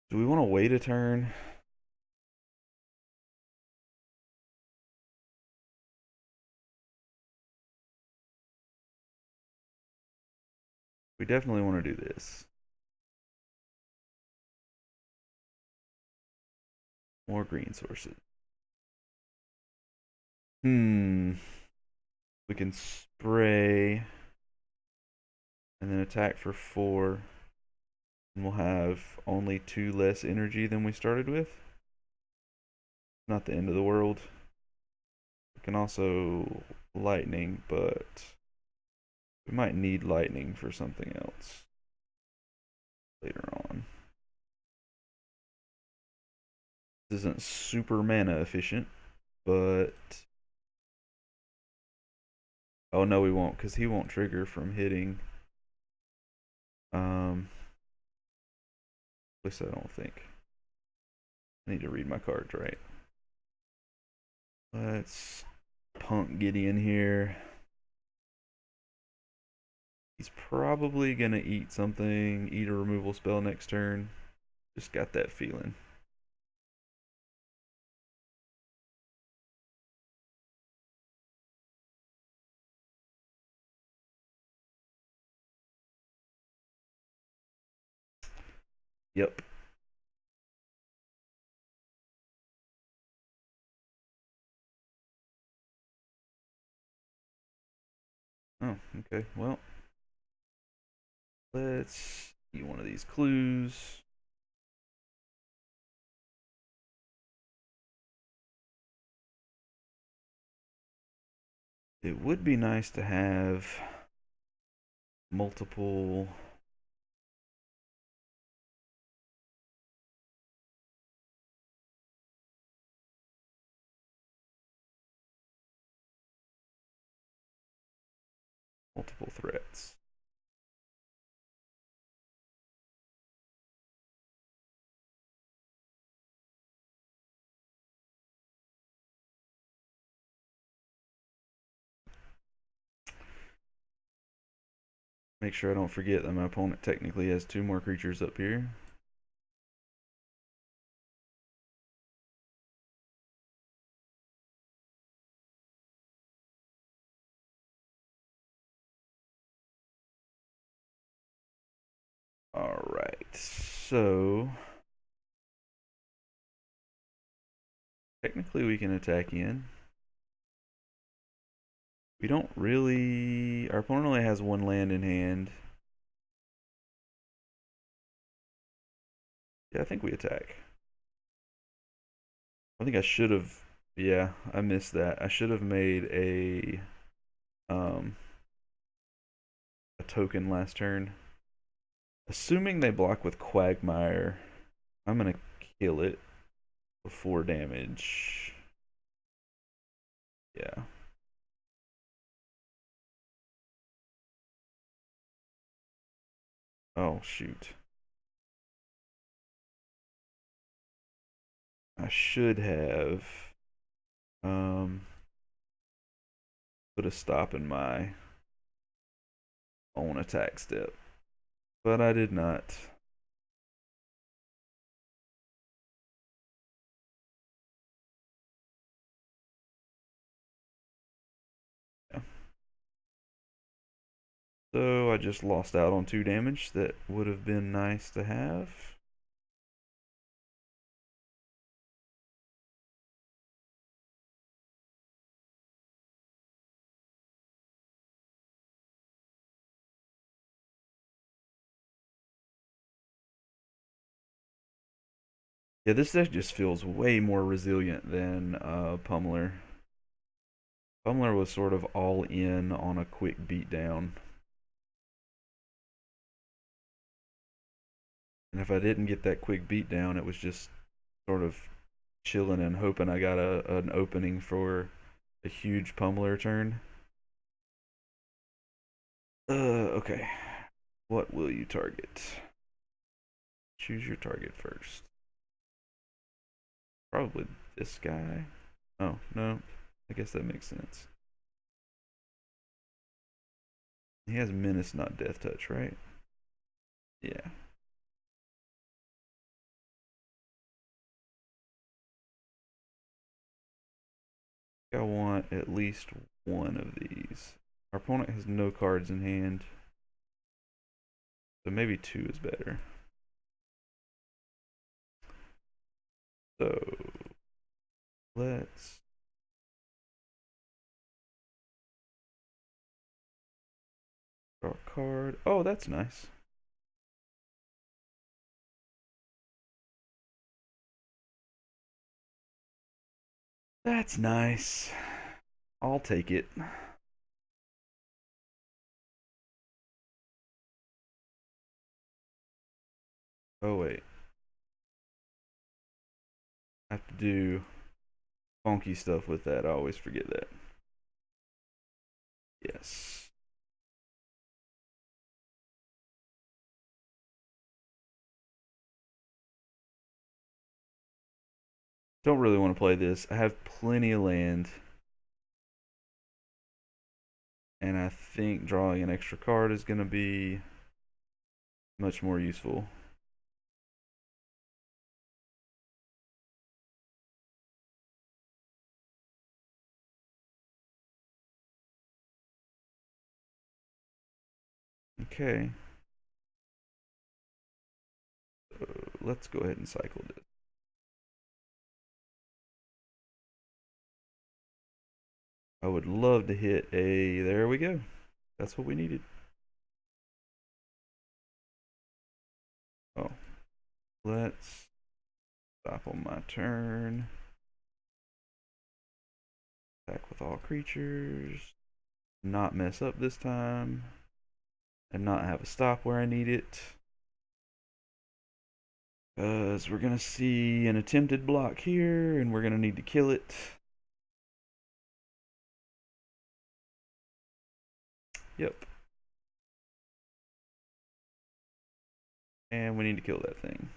Do we want to wait a turn? We definitely want to do this. More green sources. We can spray and then attack for 4. And we'll have only 2 less energy than we started with. Not the end of the world. We can also lightning, but we might need lightning for something else later on. This isn't super mana efficient, but oh no, we won't, because he won't trigger from hitting. At least I don't think. I need to read my cards right. Let's punk Gideon here. He's probably gonna eat something, eat a removal spell next turn. Just got that feeling. Yep. Oh, okay. Well, let's see one of these clues. It would be nice to have multiple threats. Make sure I don't forget that my opponent technically has 2 more creatures up here. Alright, so technically we can attack in. We don't really. Our opponent only has 1 land in hand. Yeah, I think we attack. I think I should have. Yeah, I missed that. I should have made um a token last turn. Assuming they block with Quagmire, I'm gonna kill it for 4 damage. Yeah. Oh shoot. I should have um put a stop in my on attack step, but I did not. Yeah. So I just lost out on 2 damage that would have been nice to have. Yeah, this deck just feels way more resilient than Pummeler. Pummeler was sort of all in on a quick beatdown. And if I didn't get that quick beatdown, it was just sort of chilling and hoping I got an opening for a huge Pummeler turn. Okay. What will you target? Choose your target first. Probably this guy. Oh, no. I guess that makes sense. He has Menace, not Death Touch, right? Yeah. I want at least one of these. Our opponent has no cards in hand, so maybe 2 is better. So let's draw a card. Oh, that's nice. That's nice. I'll take it. Oh, wait. I have to do funky stuff with that. I always forget that. Yes. Don't really want to play this. I have plenty of land. And I think drawing an extra card is going to be much more useful. Okay. So let's go ahead and cycle this. I would love to hit a... There we go. That's what we needed. Oh. Let's stop on my turn. Attack with all creatures. Not mess up this time. And not have a stop where I need it. Because we're going to see an attempted block here, and we're going to need to kill it. Yep. And we need to kill that thing.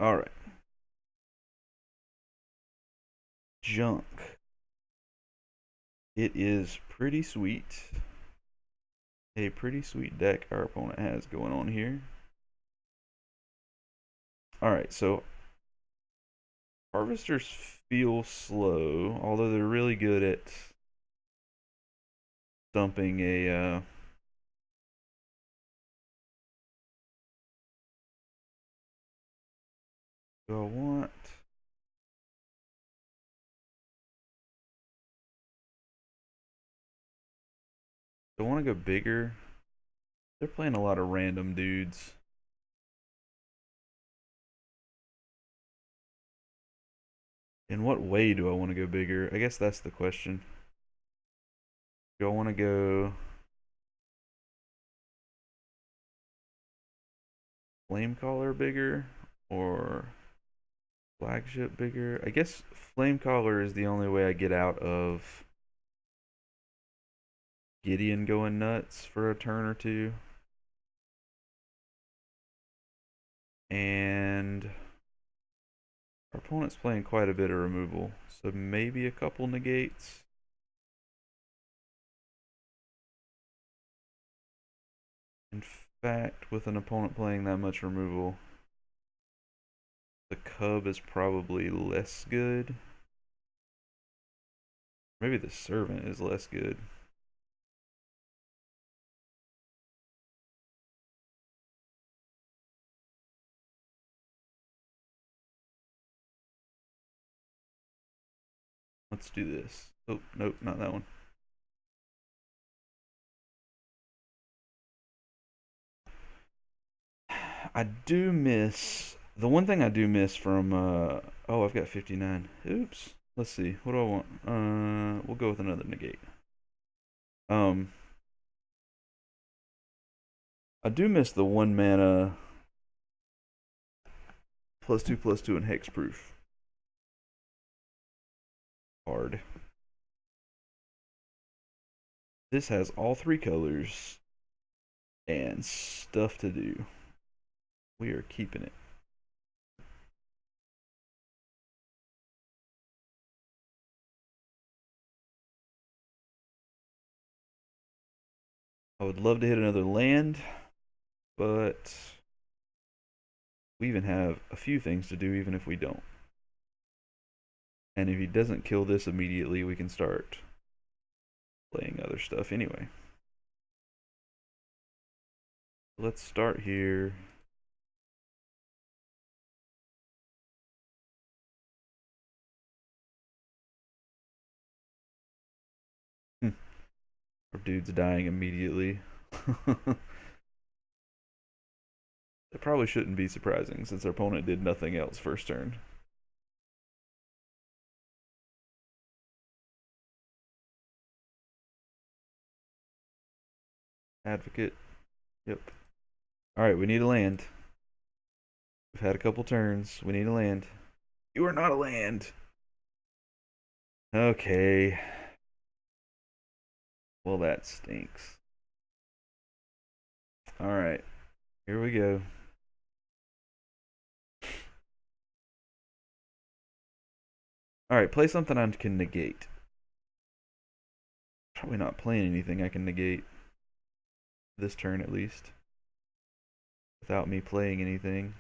Alright. Junk. It is pretty sweet. A pretty sweet deck our opponent has going on here. Alright, so Harvesters feel slow, although they're really good at dumping a do I want do I want to go bigger? They're playing a lot of random dudes. In what way do I want to go bigger? I guess that's the question. Do I want to go Flamecaller bigger or Flagship bigger? I guess Flamecaller is the only way I get out of Gideon going nuts for a turn or two. And our opponent's playing quite a bit of removal, so maybe a couple negates. In fact, with an opponent playing that much removal, the Cub is probably less good. Maybe the Servant is less good. Let's do this. Oh, nope, not that one. I do miss the one thing I do miss from oh, I've got 59. Oops. Let's see. What do I want? We'll go with another negate. Um I do miss the 1 mana +2/+2 and hexproof card. This has all 3 colors and stuff to do. We are keeping it. I would love to hit another land, but we even have a few things to do even if we don't. And if he doesn't kill this immediately, we can start playing other stuff anyway. Let's start here. Our dude's dying immediately. It probably shouldn't be surprising since our opponent did nothing else first turn. Advocate. Yep. Alright, we need a land. We've had a couple turns. We need a land. You are not a land. Okay. Well, that stinks. Alright. Here we go. Alright, play something I can negate. Probably not playing anything I can negate. This turn at least. Without me playing anything.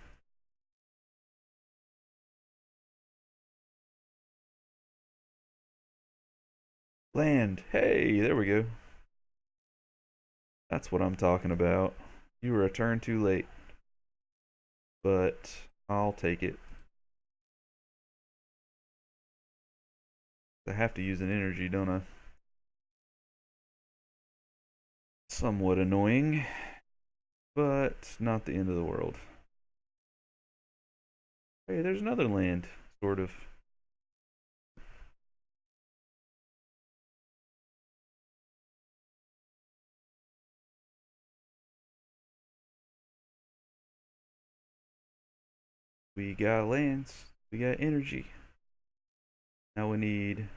Land. Hey, there we go. That's what I'm talking about. You were a turn too late. But I'll take it. I have to use an energy, don't I? Somewhat annoying, but not the end of the world. Hey, there's another land, sort of. We got lands. We got energy. Now we need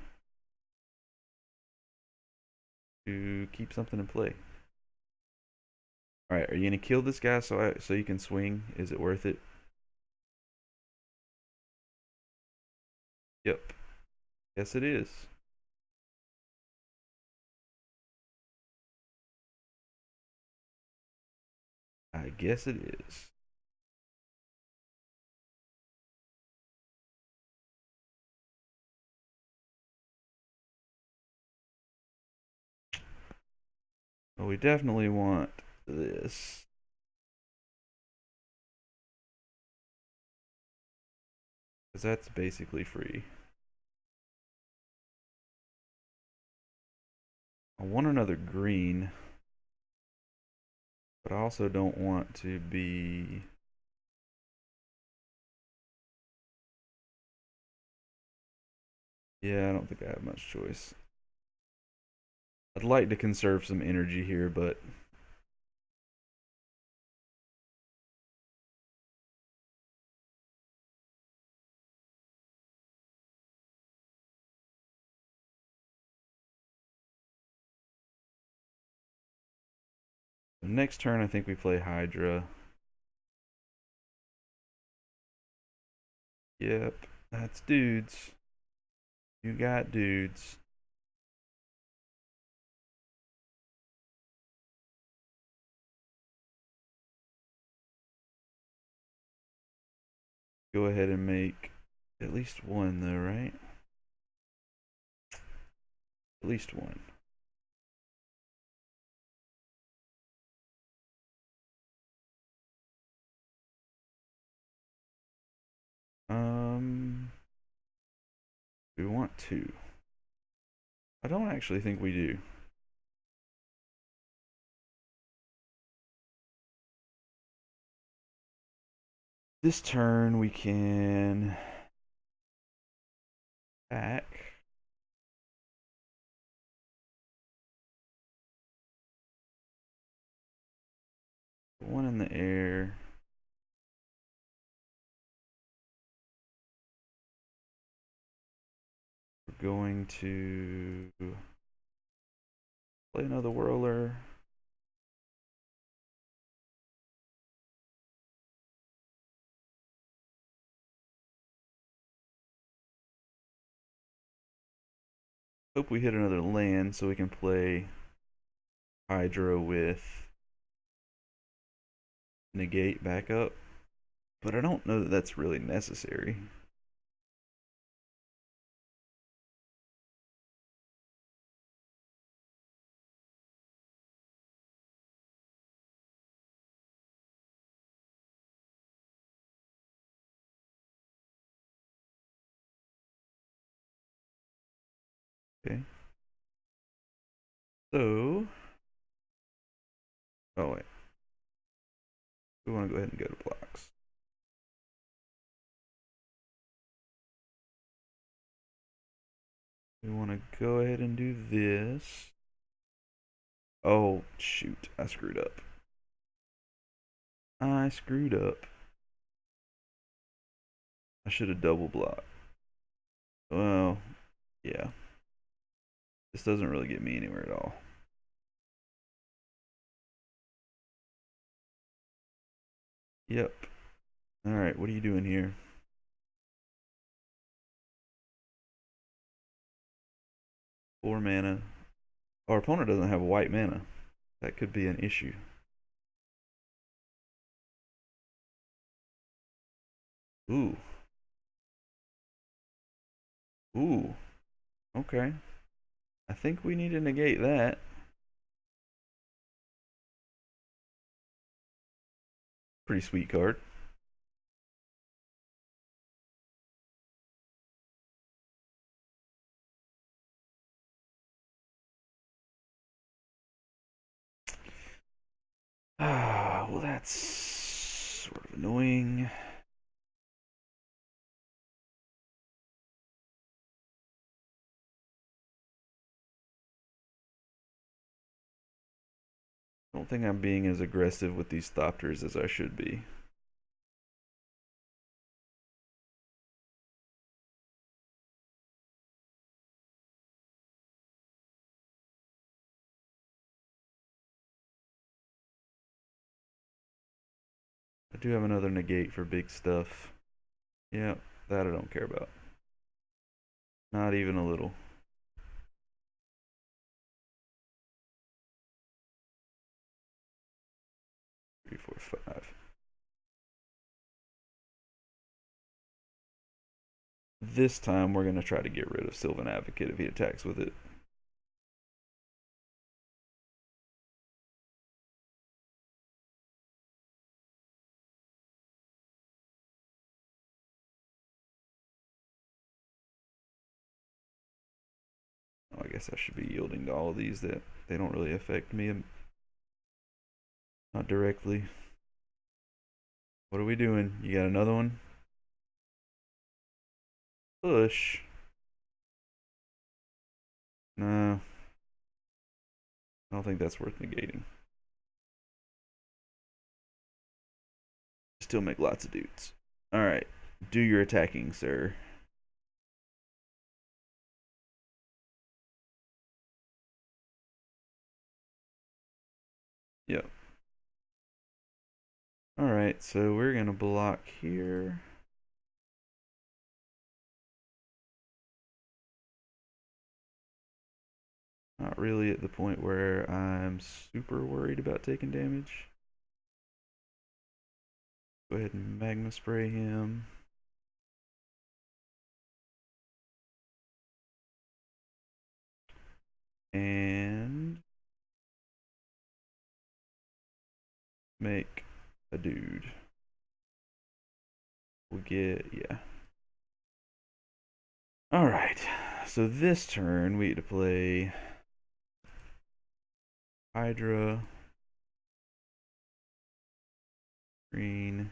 to keep something in play. All right, are you gonna kill this guy so you can swing? Is it worth it? Yep. Yes, it is. I guess it is. Well, we definitely want this. Because that's basically free. I want another green. But I also don't want to be... Yeah, I don't think I have much choice. I'd like to conserve some energy here, but... The next turn, I think we play Hydra. Yep. That's dudes. You got dudes. Go ahead and make at least one though, right? At least one. We want two. I don't actually think we do. This turn we can attack. One in the air. We're going to play another whirler. Hope we hit another land so we can play Hydra with negate back up. But I don't know that that's really necessary. Okay. So, oh wait, we want to go ahead and go to blocks. We want to go ahead and do this. Oh, shoot, I screwed up. I screwed up. I should have double blocked. Well, yeah. This doesn't really get me anywhere at all. Yep. Alright, what are you doing here? 4 mana. Our opponent doesn't have white mana. That could be an issue. Ooh. Ooh. Okay. I think we need to negate that. Pretty sweet card. Ah, well, that's sort of annoying. I don't think I'm being as aggressive with these Thopters as I should be. I do have another negate for big stuff. Yeah, that I don't care about. Not even a little. 3, 4, 5. This time we're going to try to get rid of Sylvan Advocate if he attacks with it. Oh, I guess I should be yielding to all of these that they don't really affect me. Not directly. What are we doing? You got another one? Push. No. I don't think that's worth negating. Still make lots of dudes. Alright. Do your attacking, sir. Yep. Alright, so we're gonna block here. not really at the point where I'm super worried about taking damage. Go ahead and magma spray him. And make a dude. We'll get, yeah. Alright, so this turn we get to play Hydra, green,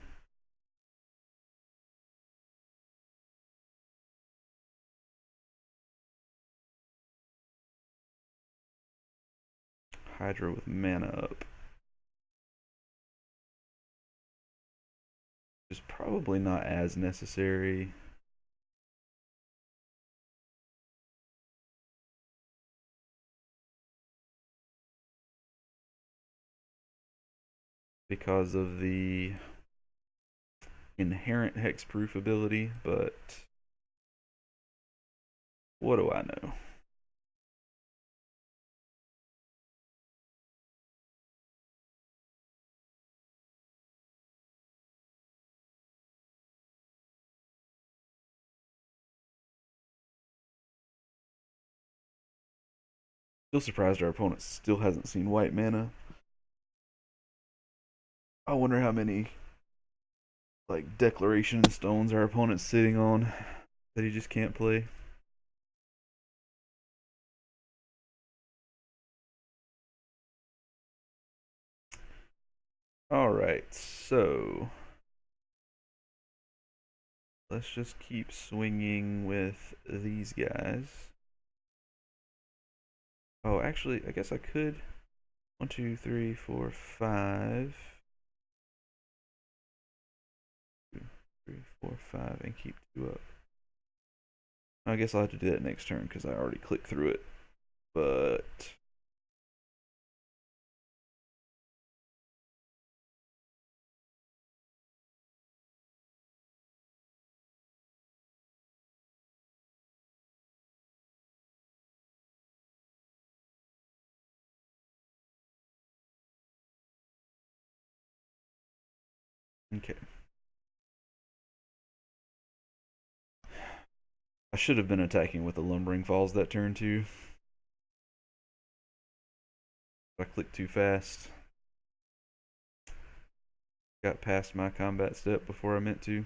Hydra with mana up. Which is probably not as necessary. Because of the inherent hexproof ability, but what do I know? Still surprised our opponent still hasn't seen white mana. I wonder how many like declaration stones our opponent's sitting on that he just can't play. Alright, so let's just keep swinging with these guys. Oh, actually, I guess I could. 1, 2, 3, 4, 5. 2, 3, 4, 5, and keep 2 up. I guess I'll have to do that next turn because I already clicked through it. But okay. I should have been attacking with the Lumbering Falls that turn too. I clicked too fast. Got past my combat step before I meant to.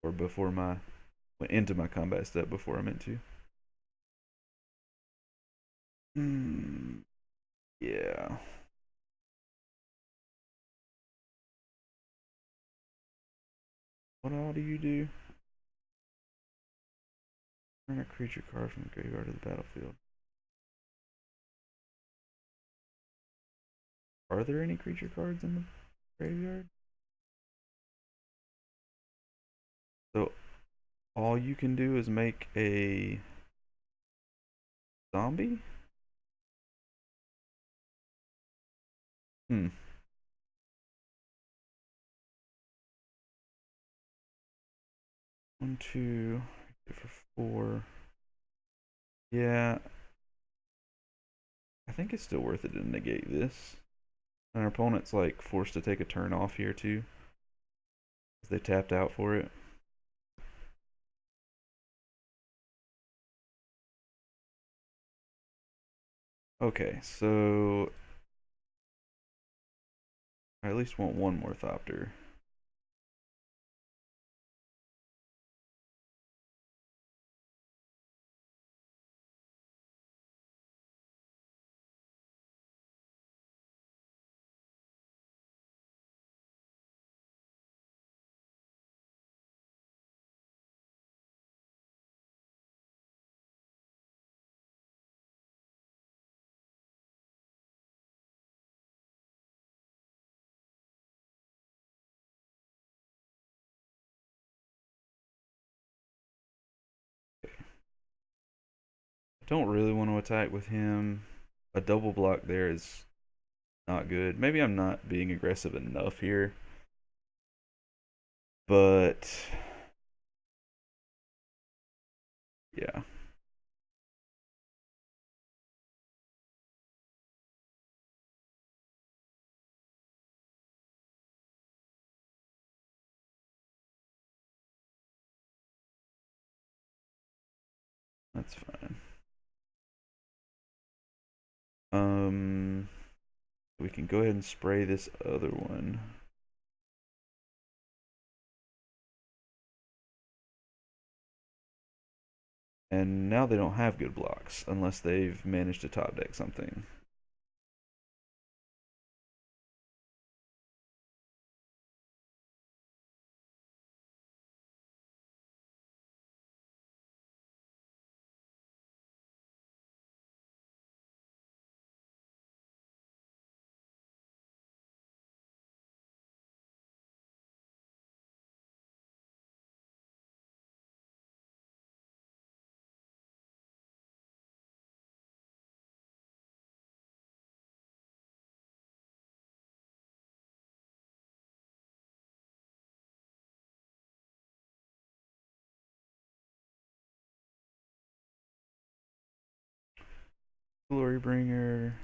Or before my went into my combat step before I meant to. Yeah. What all do you do? Turn a creature card from the graveyard to the battlefield. Are there any creature cards in the graveyard? So all you can do is make a zombie? Hmm. 1, 2, for 4. Yeah. I think it's still worth it to negate this. And our opponent's like forced to take a turn off here too. Because they tapped out for it. Okay, so I at least want one more Thopter. I don't really want to attack with him. A double block there is not good. Maybe I'm not being aggressive enough here. But yeah. That's fine. Um, we can go ahead and spray this other one. And now they don't have good blocks unless they've managed to top deck something. Glorybringer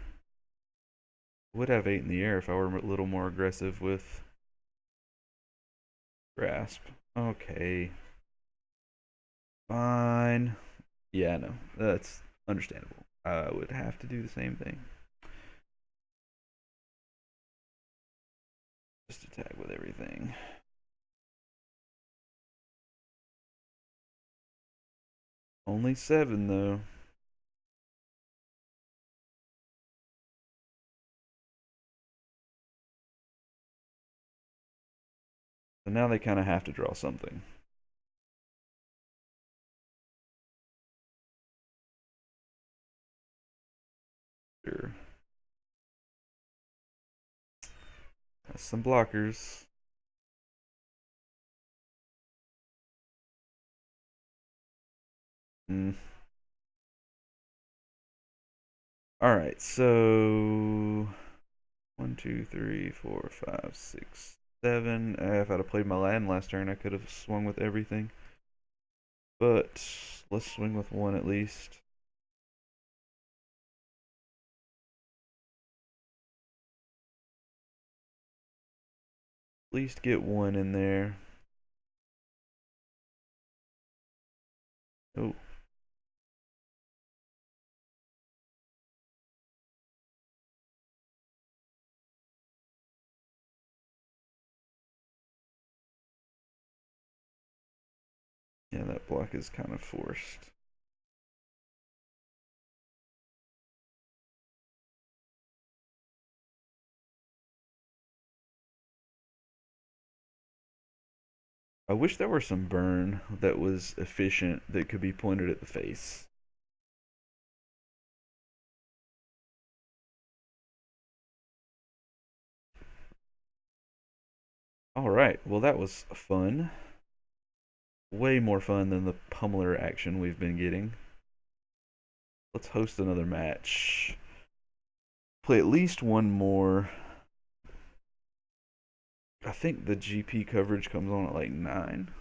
would have 8 in the air if I were a little more aggressive with grasp. Okay. Fine. Yeah, no. That's understandable. I would have to do the same thing. Just attack with everything. Only 7 though. So now they kind of have to draw something. Sure. That's some blockers. Mm. Alright, so 1, 2, 3, 4, 5, 6, 7. If I'd have played my land last turn, I could have swung with everything. But let's swing with one at least. At least get one in there. Oh. Yeah, that block is kind of forced. I wish there were some burn that was efficient that could be pointed at the face. Alright, well that was fun. Way more fun than the Pummeler action we've been getting. Let's host another match. Play at least one more. I think the GP coverage comes on at like 9.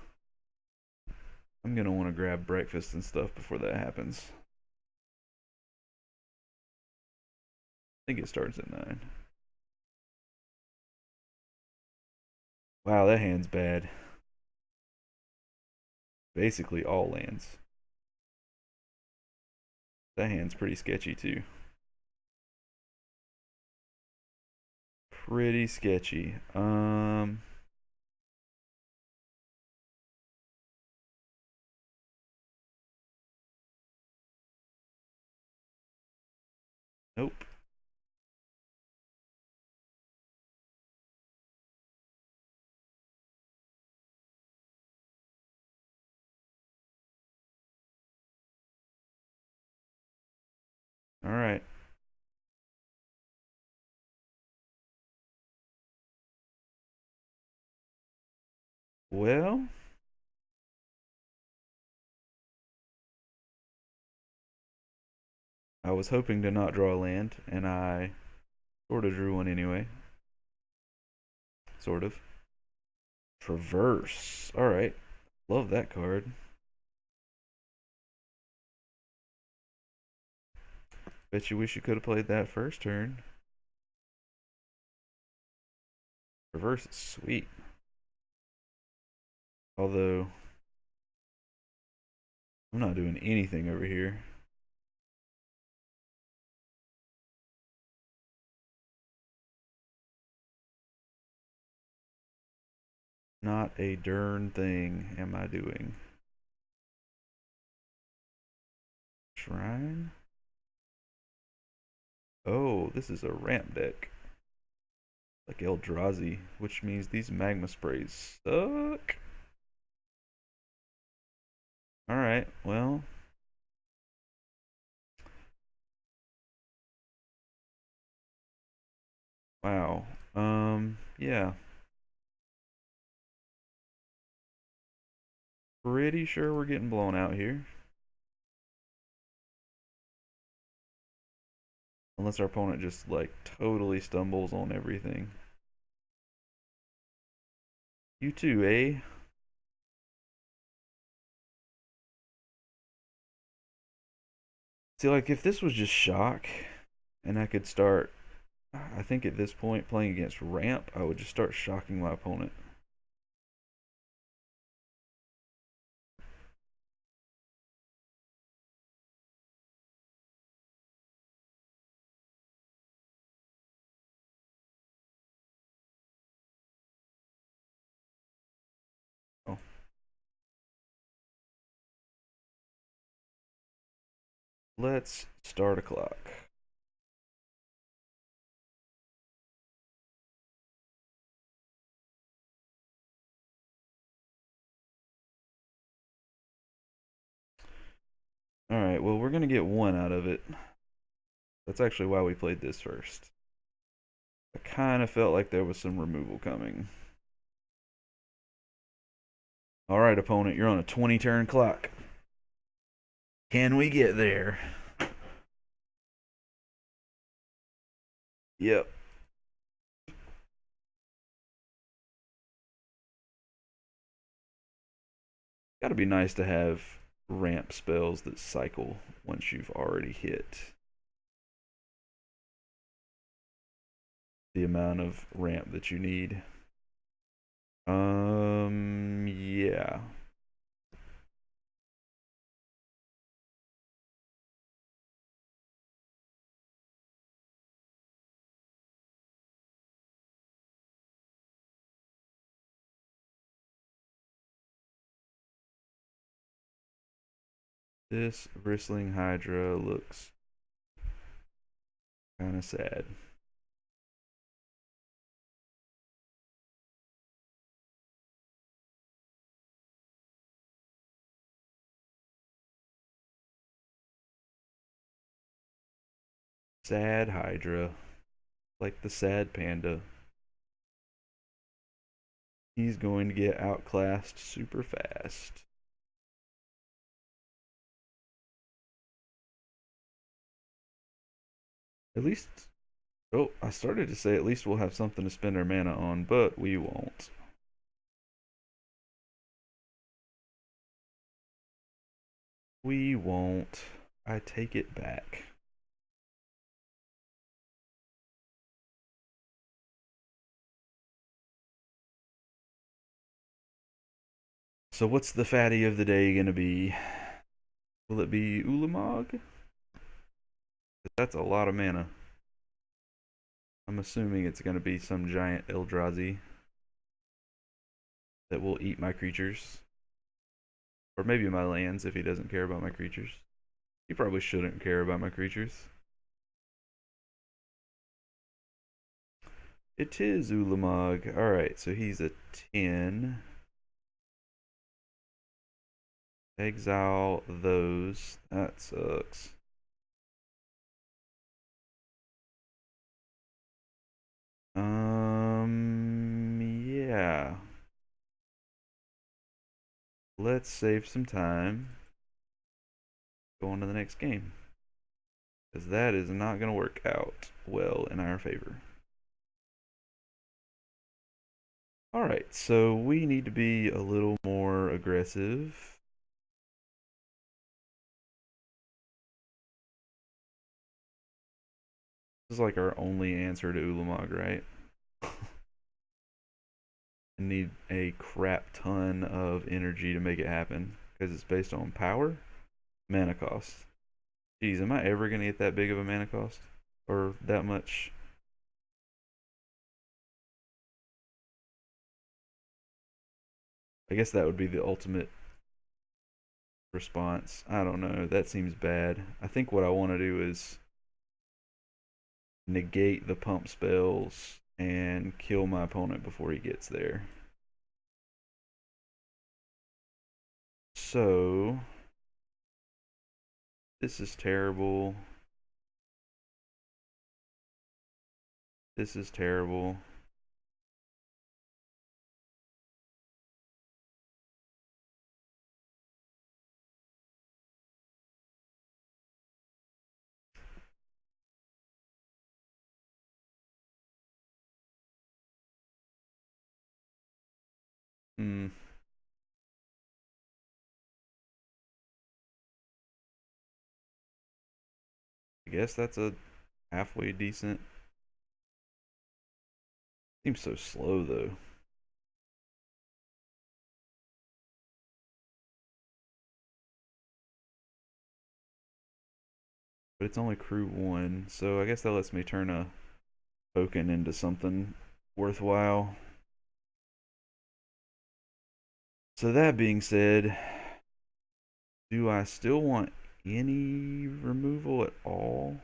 I'm gonna want to grab breakfast and stuff before that happens. I think it starts at 9. Wow, that hand's bad. Basically all lands. That hand's pretty sketchy too. Pretty sketchy. Nope. All right. Well, I was hoping to not draw a land, and I sort of drew one anyway. Sort of. Traverse. All right. Love that card. Bet you wish you could have played that first turn. Traverse is sweet. Although I'm not doing anything over here. Not a darn thing am I doing. Shrine? Oh, this is a ramp deck. Like Eldrazi, which means these magma sprays suck. Alright, well. Wow. Yeah. Pretty sure we're getting blown out here. Unless our opponent just, like, totally stumbles on everything. You too, eh? See, like, if this was just shock, and I could start, I think at this point, playing against ramp, I would just start shocking my opponent. Oh. Let's start a clock. Alright, well, we're going to get one out of it. That's actually why we played this first. I kind of felt like there was some removal coming. Alright, opponent, you're on a 20 turn clock. Can we get there? Yep. Gotta be nice to have ramp spells that cycle once you've already hit the amount of ramp that you need. Yeah. This bristling hydra looks kind of sad. Sad hydra. Like the sad panda. He's going to get outclassed super fast. At least, oh, I started to say at least we'll have something to spend our mana on, but we won't. We won't. I take it back. So what's the fatty of the day gonna be? Will it be Ulamog? That's a lot of mana. I'm assuming it's gonna be some giant Eldrazi that will eat my creatures. Or maybe my lands if he doesn't care about my creatures. He probably shouldn't care about my creatures. It is Ulamog. Alright, so he's a 10. Exile those. That sucks. Yeah. Let's save some time. Go on to the next game. Because that is not going to work out well in our favor. Alright, so we need to be a little more aggressive. This is like our only answer to Ulamog, right? Need a crap ton of energy to make it happen because it's based on power. Mana cost. Jeez, am I ever gonna get that big of a mana cost? Or that much? I guess that would be the ultimate response. I don't know. That seems bad. I think what I want to do is negate the pump spells and kill my opponent before he gets there. So, this is terrible. This is terrible. Hmm. I guess that's a halfway decent. Seems so slow though. But it's only crew one, so I guess that lets me turn a token into something worthwhile. So that being said, do I still want any removal at all? Is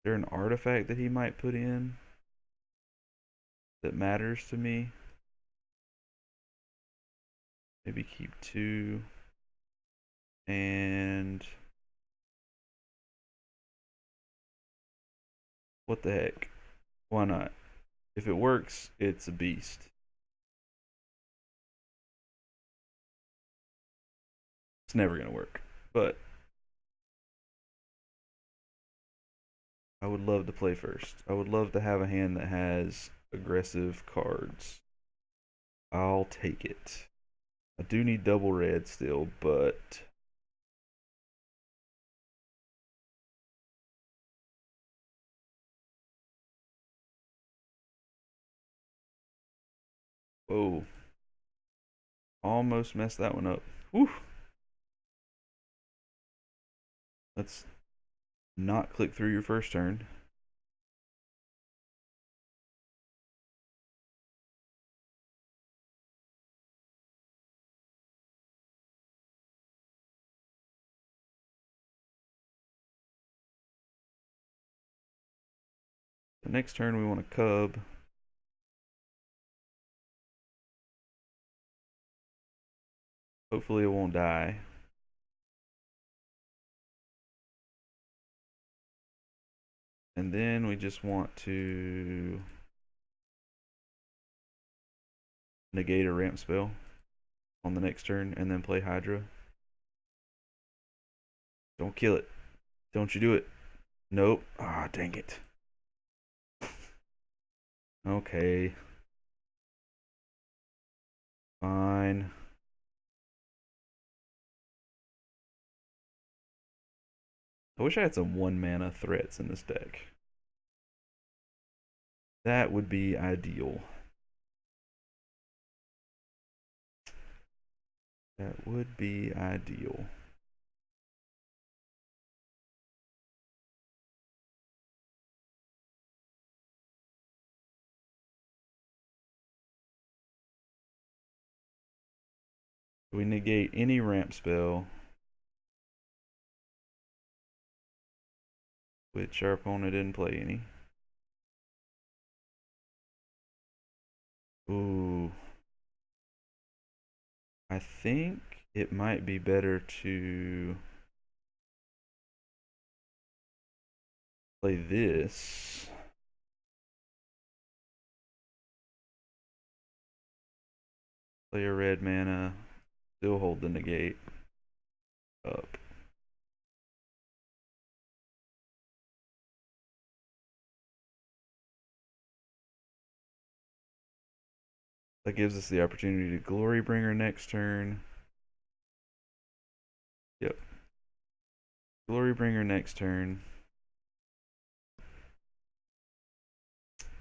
there an artifact that he might put in that matters to me? Maybe keep two. And what the heck? Why not? If it works, it's a beast. It's never gonna work. But I would love to play first. I would love to have a hand that has aggressive cards. I'll take it. I do need double red still, but whoa, almost messed that one up. Whew. Let's not click through your first turn. The next turn we want a cub. Hopefully it won't die. And then we just want to negate a ramp spell on the next turn and then play Hydra. Don't kill it. Don't you do it. Nope. Ah, dang it. Okay. Fine. I wish I had some 1 mana threats in this deck. That would be ideal. That would be ideal. We negate any ramp spell, which our opponent didn't play any. Ooh. I think it might be better to play this. Play a red mana, still hold the negate up. That gives us the opportunity to Glorybringer next turn. Yep. Glorybringer next turn.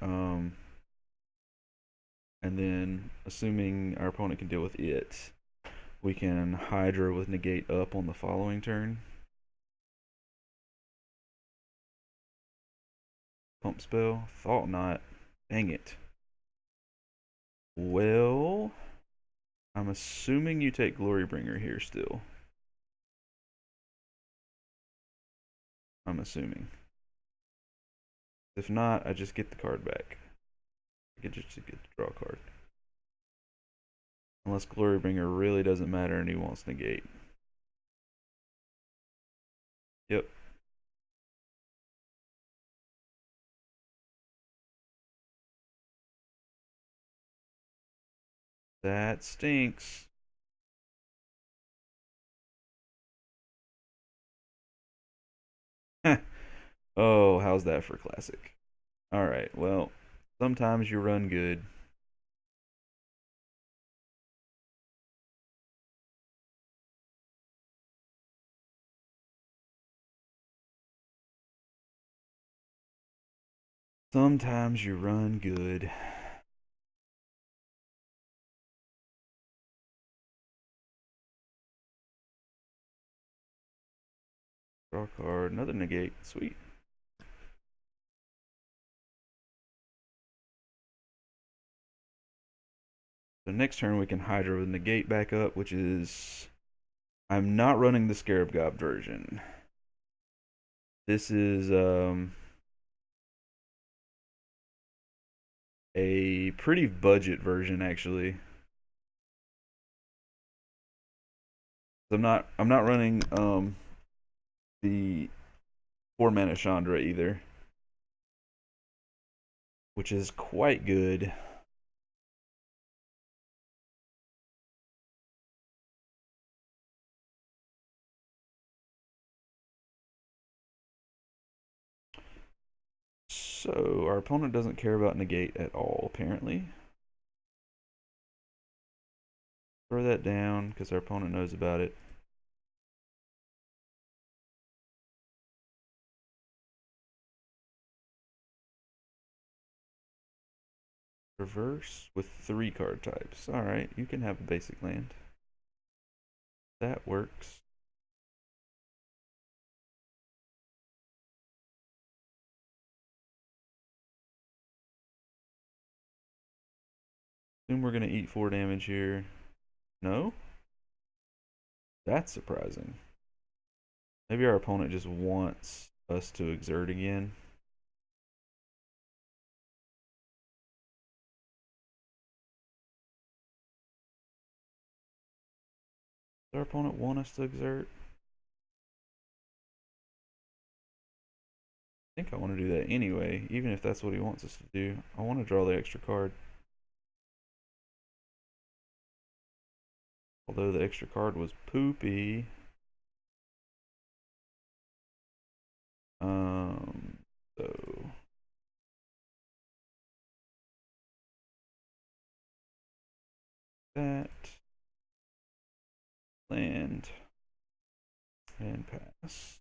And then, assuming our opponent can deal with it, We can Hydra with negate up on the following turn. Pump spell? Thought not. Dang it. Well, I'm assuming you take Glorybringer here still. I'm assuming. If not, I just get the card back. I get just to get the draw card. Unless Glorybringer really doesn't matter and he wants negate. Yep. That stinks. Oh, how's that for classic? Alright, well, sometimes you run good. Sometimes you run good. Draw card, another negate. Sweet. So next turn we can Hydra with negate back up, which is... I'm not running the Scarab Gob version. This is a pretty budget version actually. I'm not running the 4-mana Chandra either, which is quite good. So our opponent doesn't care about negate at all, apparently. Throw that down because our opponent knows about it. Reverse with 3 card types. Alright, you can have a basic land. That works. Assume we're gonna eat 4 damage here. No? That's surprising. Maybe our opponent just wants us to exert again. Does our opponent want us to exert? I think I want to do that anyway, even if that's what he wants us to do. I want to draw the extra card. Although the extra card was poopy. So that land and pass.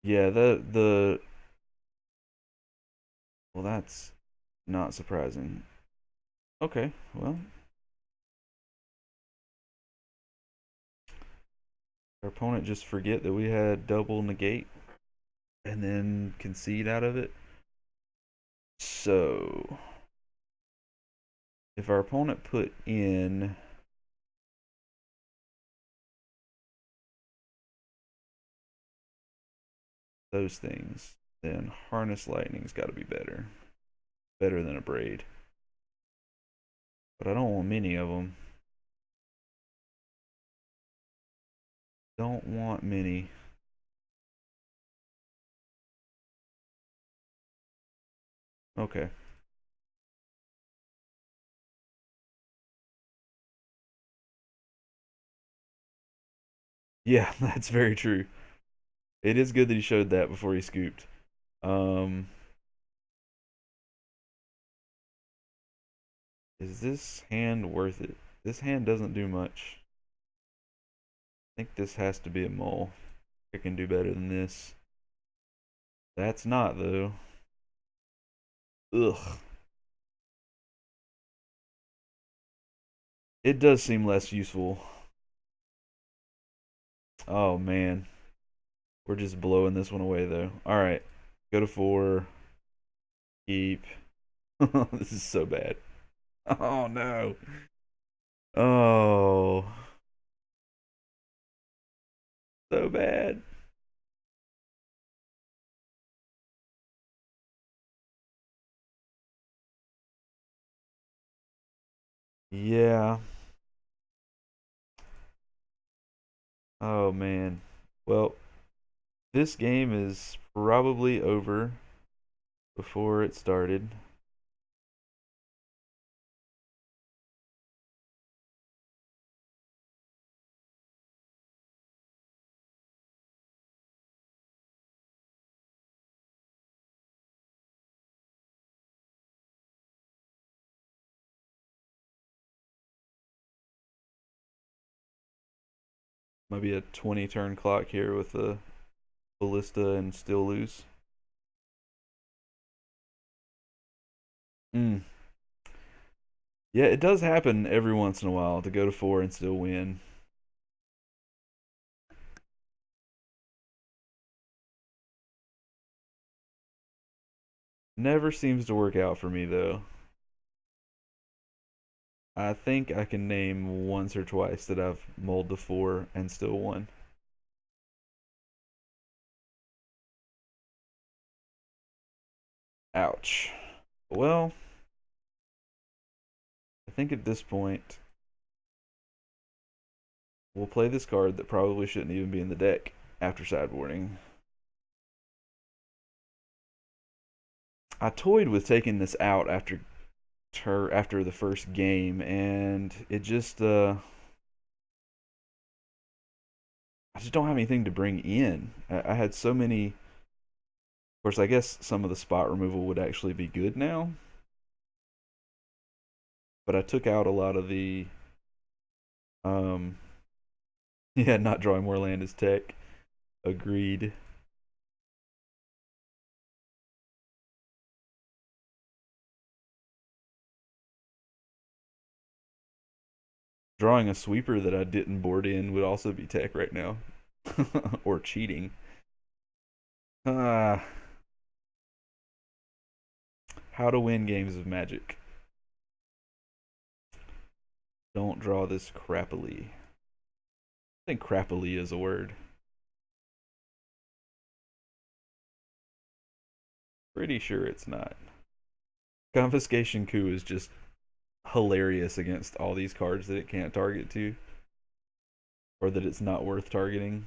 Yeah, the well, that's not surprising. Okay, well, our opponent just forget that we had double negate and then concede out of it. So if our opponent put in those things, then Harness Lightning's got to be better. Better than a Braid. But I don't want many of them. Don't want many. Okay. Yeah, that's very true. It is good that he showed that before he scooped. Is this hand worth it? This hand doesn't do much. I think this has to be a mole. I can do better than this. That's not, though. Ugh. It does seem less useful. Oh man. We're just blowing this one away though. Alright. Go to 4. Keep. This is so bad. Oh no. Oh. So bad. Yeah. Oh man. Well, this game is probably over before it started. Might be a 20 turn clock here with the ballista and still lose. Mm. Yeah, it does happen every once in a while to go to 4 and still win. Never seems to work out for me though. I think I can name once or twice that I've mulled to 4 and still won. Ouch. Well, I think at this point we'll play this card that probably shouldn't even be in the deck after sideboarding. I toyed with taking this out after the first game, and it just I just don't have anything to bring in. I had so many. Of course, I guess some of the spot removal would actually be good now, but I took out a lot of the um yeah, not drawing more land is tech. Agreed. Drawing a sweeper that I didn't board in would also be tech right now. Or cheating. Ah, how to win games of Magic. Don't draw this crappily. I think crappily is a word. Pretty sure it's not. Confiscation Coup is just hilarious against all these cards that it can't target to, or that it's not worth targeting.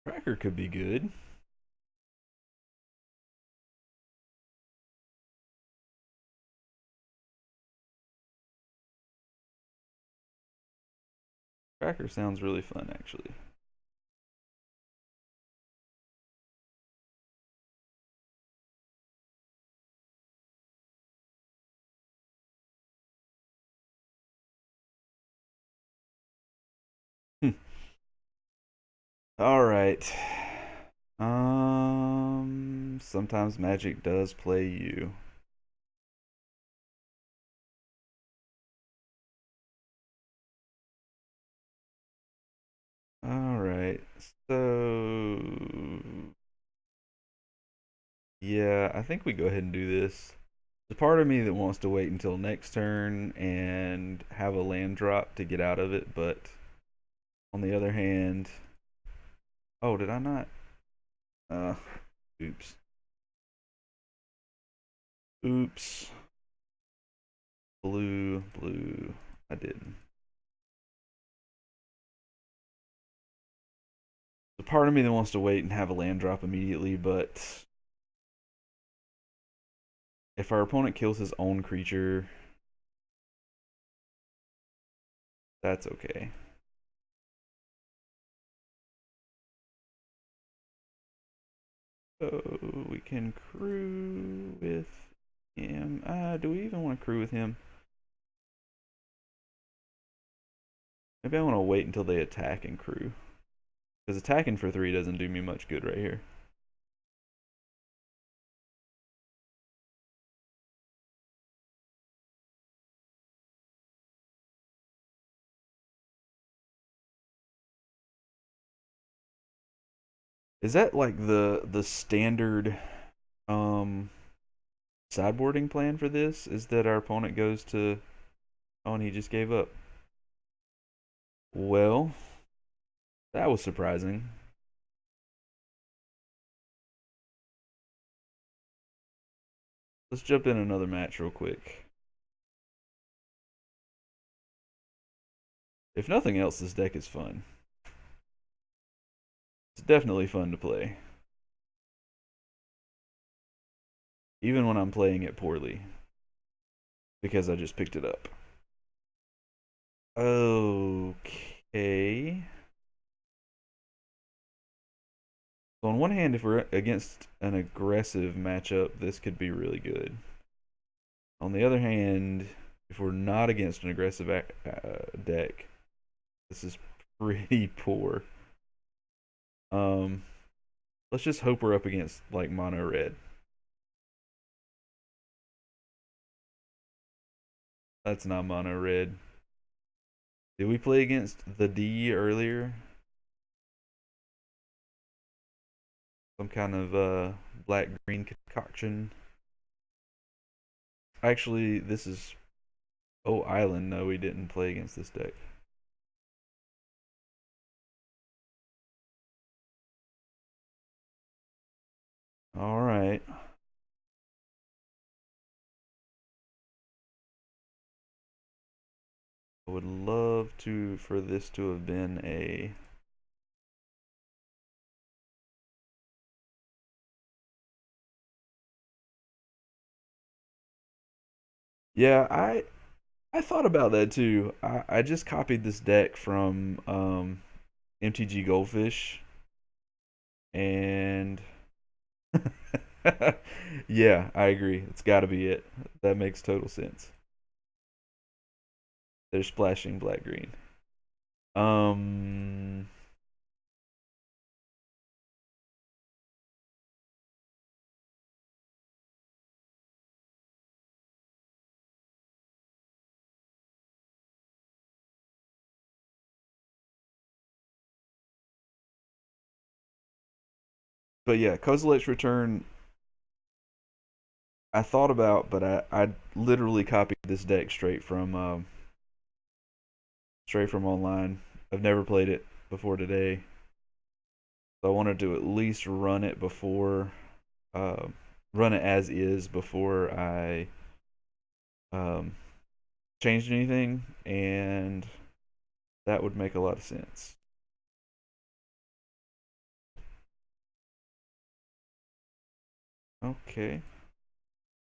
Tracker could be good. Tracker sounds really fun, actually. All right. Sometimes Magic does play you. All right. So, yeah, I think we go ahead and do this. There's a part of me that wants to wait until next turn and have a land drop to get out of it, but on the other hand, oh, did I not? Uh, oops. Oops. Blue, blue. I didn't. The part of me that wants to wait and have a land drop immediately, but if our opponent kills his own creature, that's okay. So we can crew with him. Do we even want to crew with him? Maybe I want to wait until they attack and crew. Because attacking for 3 doesn't do me much good right here. Is that like the standard um sideboarding plan for this? Is that our opponent goes to, oh, and he just gave up. Well, that was surprising. Let's jump in another match real quick. If nothing else, this deck is fun. It's definitely fun to play. Even when I'm playing it poorly. Because I just picked it up. Okay. So on one hand, if we're against an aggressive matchup, this could be really good. On the other hand, if we're not against an aggressive deck, this is pretty poor. Um, let's just hope we're up against like mono red. That's not mono red. Did we play against the D earlier? Some kind of black green concoction. Actually, this is, oh, Island. No, we didn't play against this deck. All right. I would love to for this to have been a, yeah, I thought about that too. I just copied this deck from MTG Goldfish, and yeah, I agree. It's got to be it. That makes total sense. They're splashing black green. Um, but yeah, Kozilek's Return. I thought about, but I literally copied this deck straight from online. I've never played it before today, so I wanted to at least uh, run it as is before I um, changed anything, and that would make a lot of sense. Okay,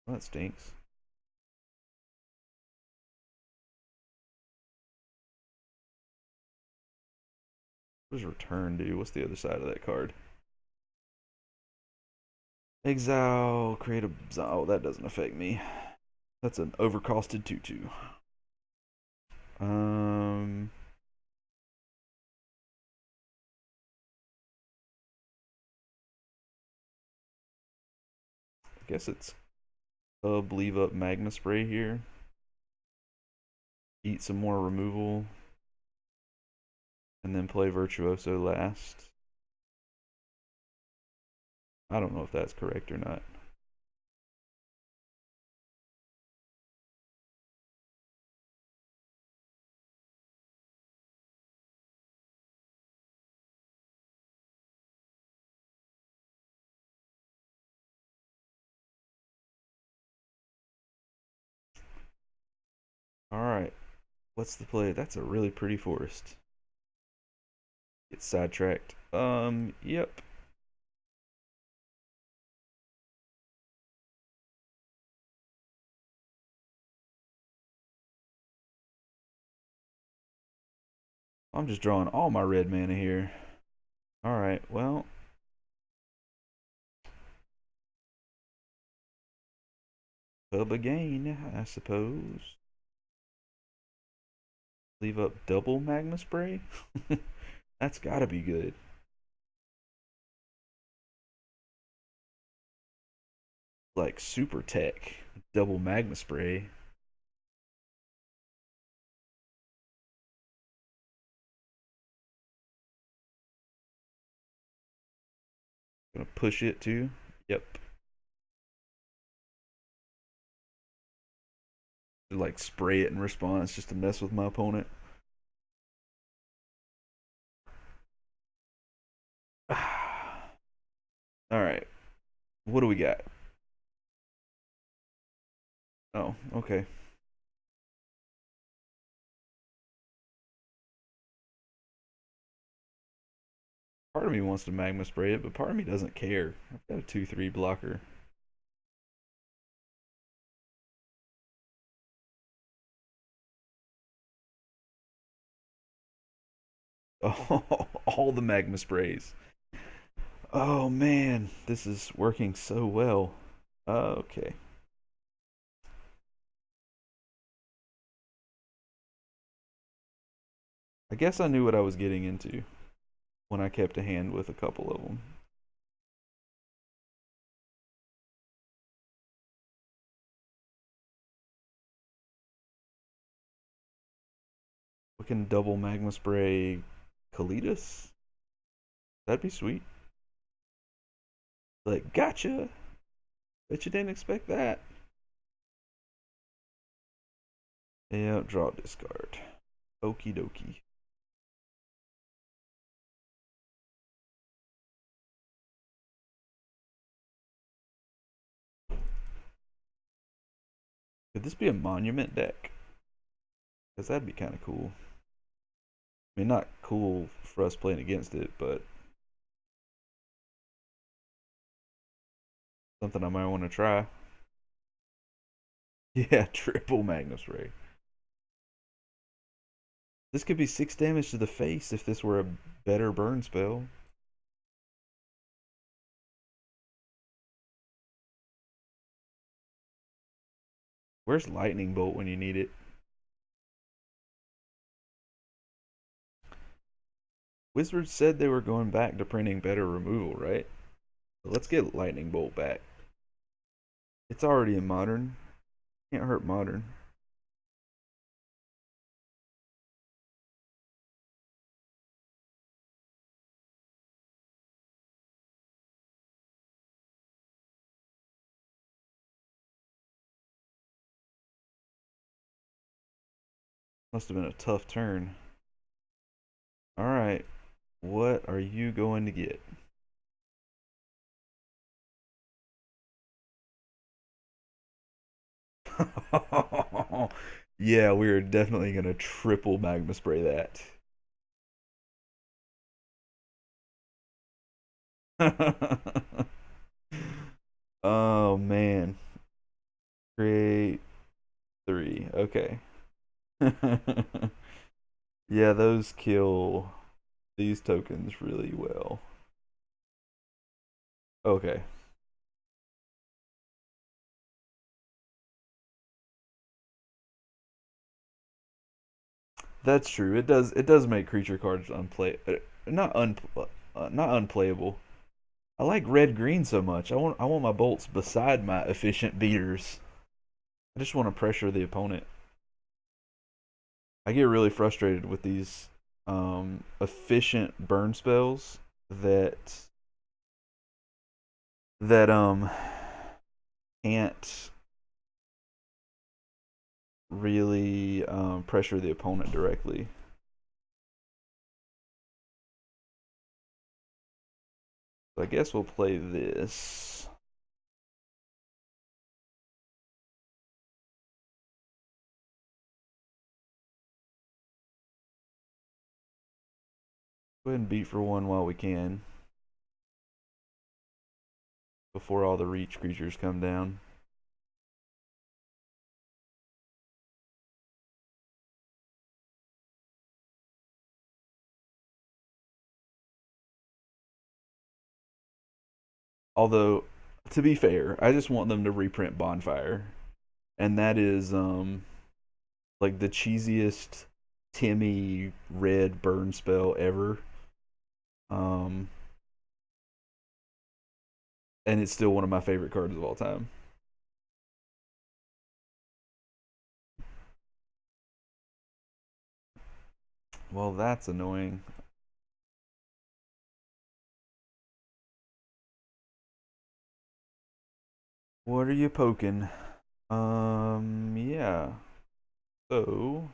well, that stinks. What does return do? What's the other side of that card? Exile, create a. Oh, that doesn't affect me. That's an overcosted 2/2. Um, I guess it's leave up Magma Spray here. Eat some more removal. And then play Virtuoso last. I don't know if that's correct or not. Alright. What's the play? That's a really pretty forest. Get sidetracked. Yep. I'm just drawing all my red mana here. Alright, well. Hub again, I suppose. Leave up double magma spray? That's gotta be good. Like super tech. Double magma spray. Gonna push it too. Yep. Like spray it in response just to mess with my opponent. Alright. What do we got? Oh, okay. Part of me wants to magma spray it, but part of me doesn't care. I've got a 2-3 blocker. Oh, all the magma sprays. Oh man, this is working so well. Okay. I guess I knew what I was getting into when I kept a hand with a couple of them. We can double magma spray Kalidas. That'd be sweet. Like, gotcha. Bet you didn't expect that. Yeah, draw discard. Okie dokie. Could this be a monument deck? Because that'd be kind of cool. I mean, not cool for us playing against it, but something I might want to try. Yeah, triple Magnus Ray. This could be 6 damage to the face if this were a better burn spell. Where's Lightning Bolt when you need it? Wizards said they were going back to printing better removal, right? But let's get Lightning Bolt back. It's already in Modern. Can't hurt Modern. Must have been a tough turn. Alright. What are you going to get? Yeah, we are definitely going to triple Magma Spray that. Oh, man. Create 3. Okay. Yeah, those kill these tokens really well. Okay. That's true. It does make creature cards unplay not un not unplayable. I like red green so much. I want my bolts beside my efficient beaters. I just want to pressure the opponent. I get really frustrated with these efficient burn spells that can't really pressure the opponent directly. So I guess we'll play this. Go ahead and beat for 1 while we can. Before all the reach creatures come down. Although, to be fair, I just want them to reprint Bonfire. And that is like the cheesiest Timmy red burn spell ever. Um, and it's still one of my favorite cards of all time. Well, that's annoying. What are you poking? Yeah. So,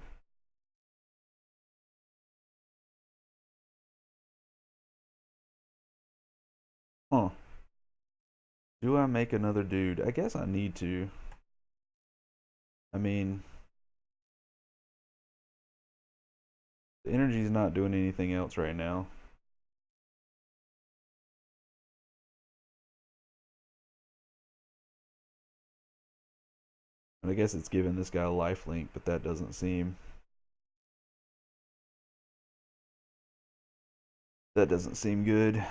huh. Do I make another dude? I guess I need to. I mean, the energy's not doing anything else right now. And I guess it's giving this guy a life link, but that doesn't seem good.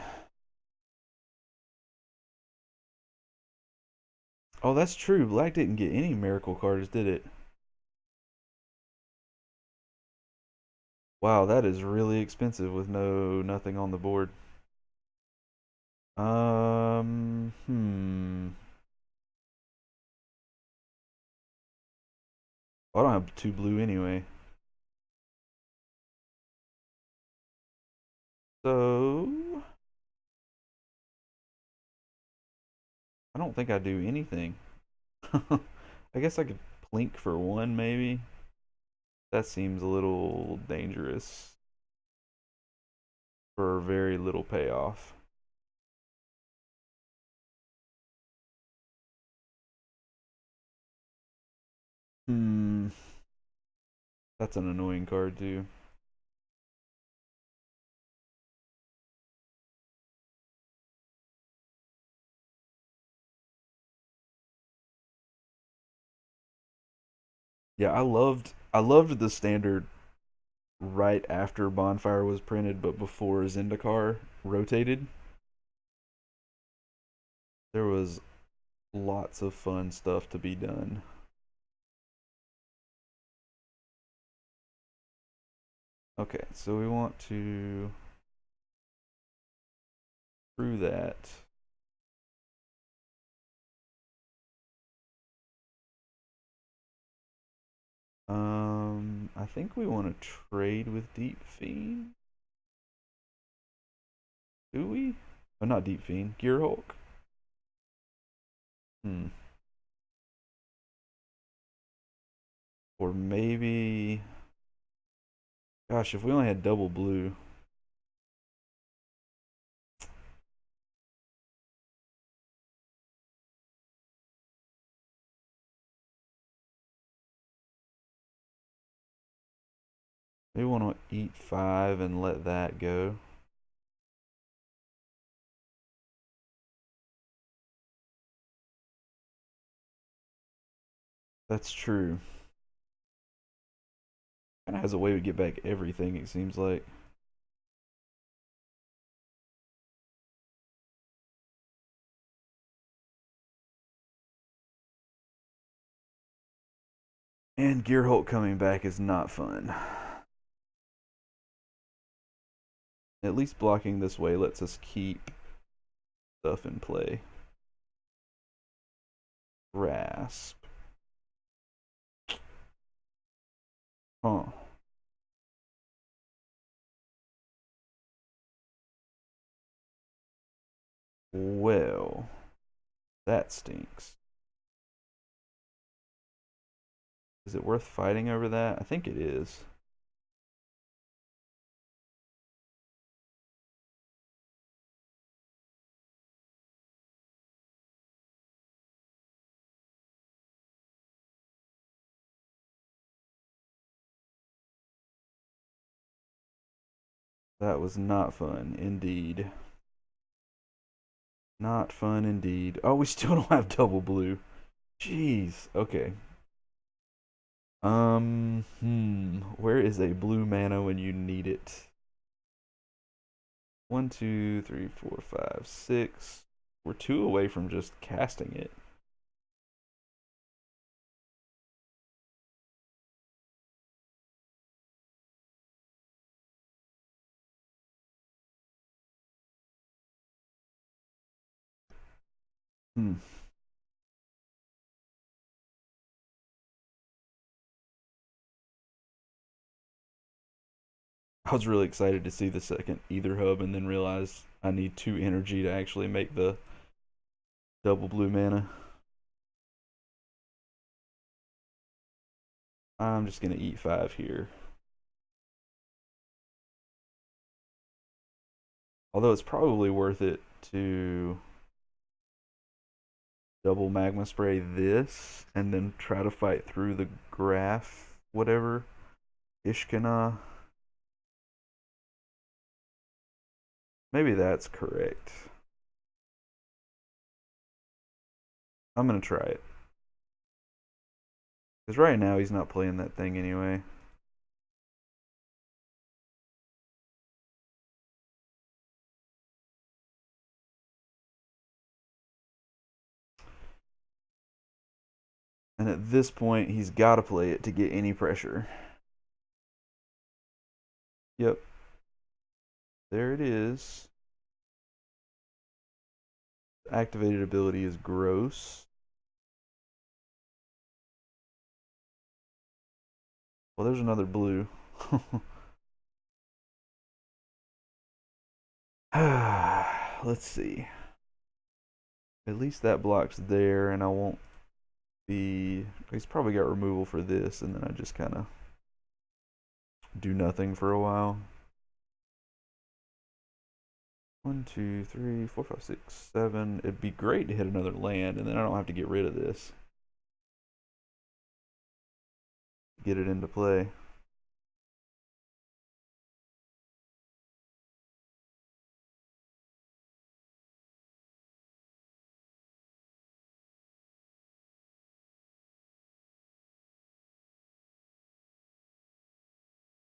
Oh, that's true. Black didn't get any miracle cards, did it? Wow, that is really expensive with nothing on the board. Hmm. Well, I don't have two blue anyway. So, I don't think I do anything. I guess I could plink for one, maybe. That seems a little dangerous for very little payoff. Hmm. That's an annoying card, too. Yeah, I loved the standard right after Bonfire was printed, but before Zendikar rotated. There was lots of fun stuff to be done. Okay, so we want to through that. I think we want to trade with Deep Fiend. Do we? Oh, not Deep Fiend. Gear Hulk. Hmm. Or maybe. Gosh, if we only had double blue. Maybe we want to eat five and let that go. That's true. Kind of has a way to get back everything, it seems like. And Gear Hulk coming back is not fun. At least blocking this way lets us keep stuff in play. Grasp. Huh. Well, that stinks. Is it worth fighting over that? I think it is. That was not fun, indeed. Not fun indeed. Oh, we still don't have double blue. Jeez. Okay. Where is a blue mana when you need it? One, two, three, four, five, six. We're two away from just casting it. Hmm. I was really excited to see the second Ether Hub and then realized I need 2 energy to actually make the double blue mana. I'm just gonna eat 5 here. Although it's probably worth it to double magma spray this and then try to fight through the graph, whatever. Ishkana. Maybe that's correct. I'm gonna try it. Because right now he's not playing that thing anyway. And at this point, he's got to play it to get any pressure. Yep. There it is. Activated ability is gross. Well, there's another blue. Let's see. At least that block's there, and I won't be. He's probably got removal for this, and then I just kind of do nothing for a while. 1, 2, 3, 4, 5, 6, 7. It'd be great to hit another land, and then I don't have to get rid of this. Get it into play.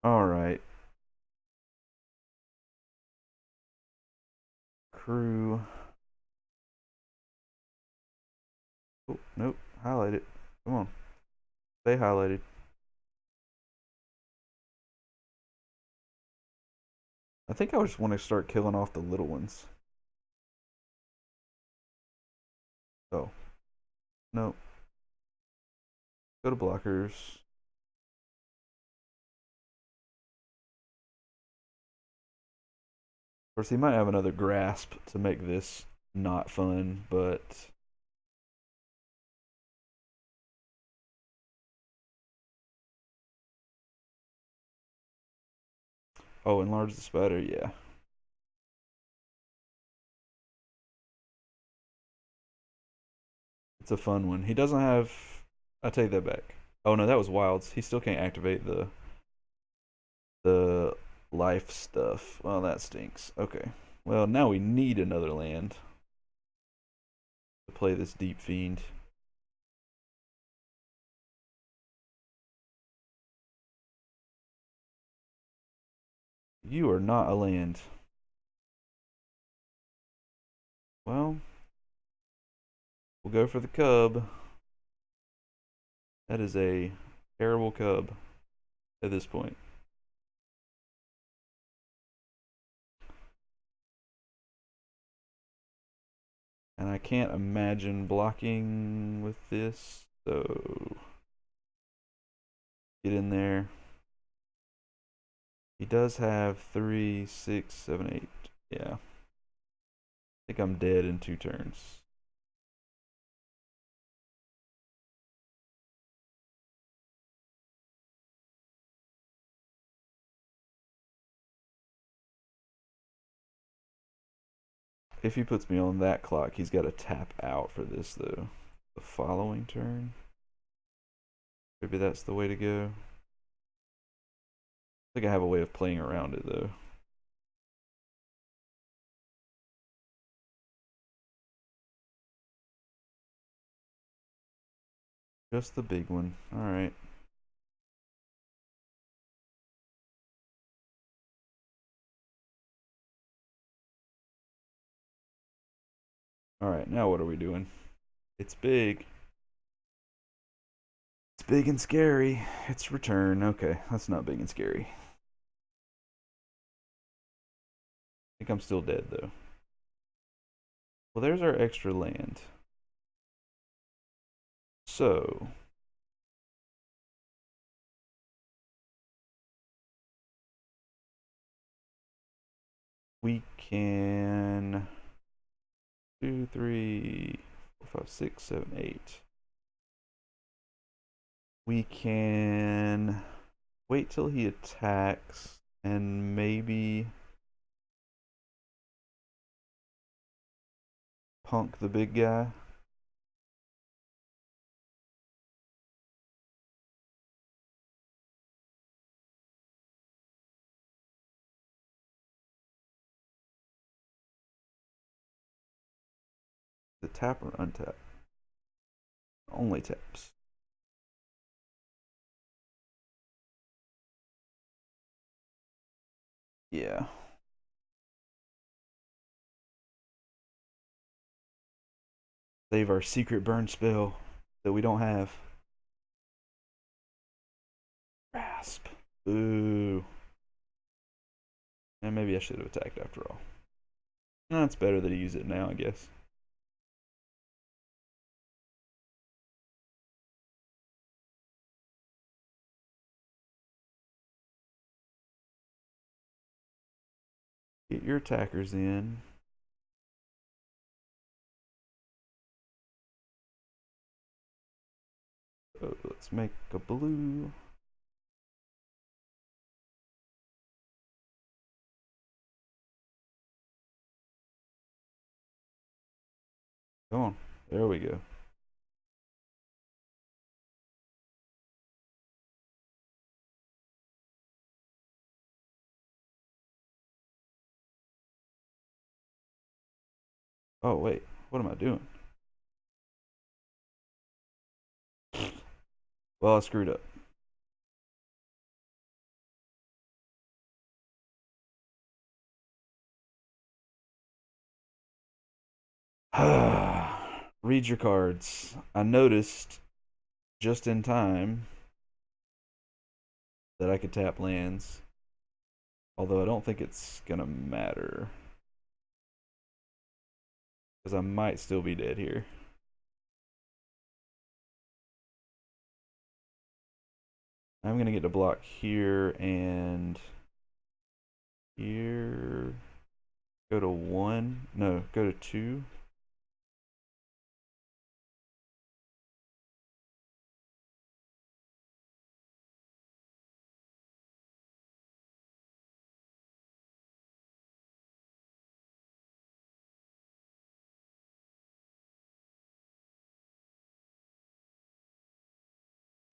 All right. Crew. Oh, nope. Highlight it. Come on. Stay highlighted. I think I just want to start killing off the little ones. Oh. Nope. Go to blockers. Of course, he might have another grasp to make this not fun, but oh, enlarge the spider, yeah. It's a fun one. He doesn't have. I take that back. Oh no, that was wilds. He still can't activate the life stuff. Well, that stinks. Okay. Well, now we need another land to play this deep fiend. You are not a land. Well, we'll go for the cub. That is a terrible cub at this point. And I can't imagine blocking with this, so get in there. He does have 3, 6, 7, 8. Yeah. I think I'm dead in 2 turns. If he puts me on that clock, he's got to tap out for this, though. The following turn? Maybe that's the way to go. I think I have a way of playing around it, though. Just the big one. Alright. Alright, now what are we doing? It's big. It's big and scary. It's return. Okay, that's not big and scary. I think I'm still dead, though. Well, there's our extra land. So we can 2, 3, 4, 5, 6, 7, 8. We can wait till he attacks and maybe punk the big guy. The tap or untap? Only taps. Yeah. Save our secret burn spell that we don't have. Grasp. Ooh. And maybe I should have attacked after all. No, it's better that he use it now, I guess. Get your attackers in. So let's make a blue. Come on. There we go. Oh, wait. What am I doing? Well, I screwed up. Read your cards. I noticed just in time that I could tap lands. Although I don't think it's gonna matter. Because I might still be dead here. I'm gonna get to block here and here. Go to 1. No, go to 2.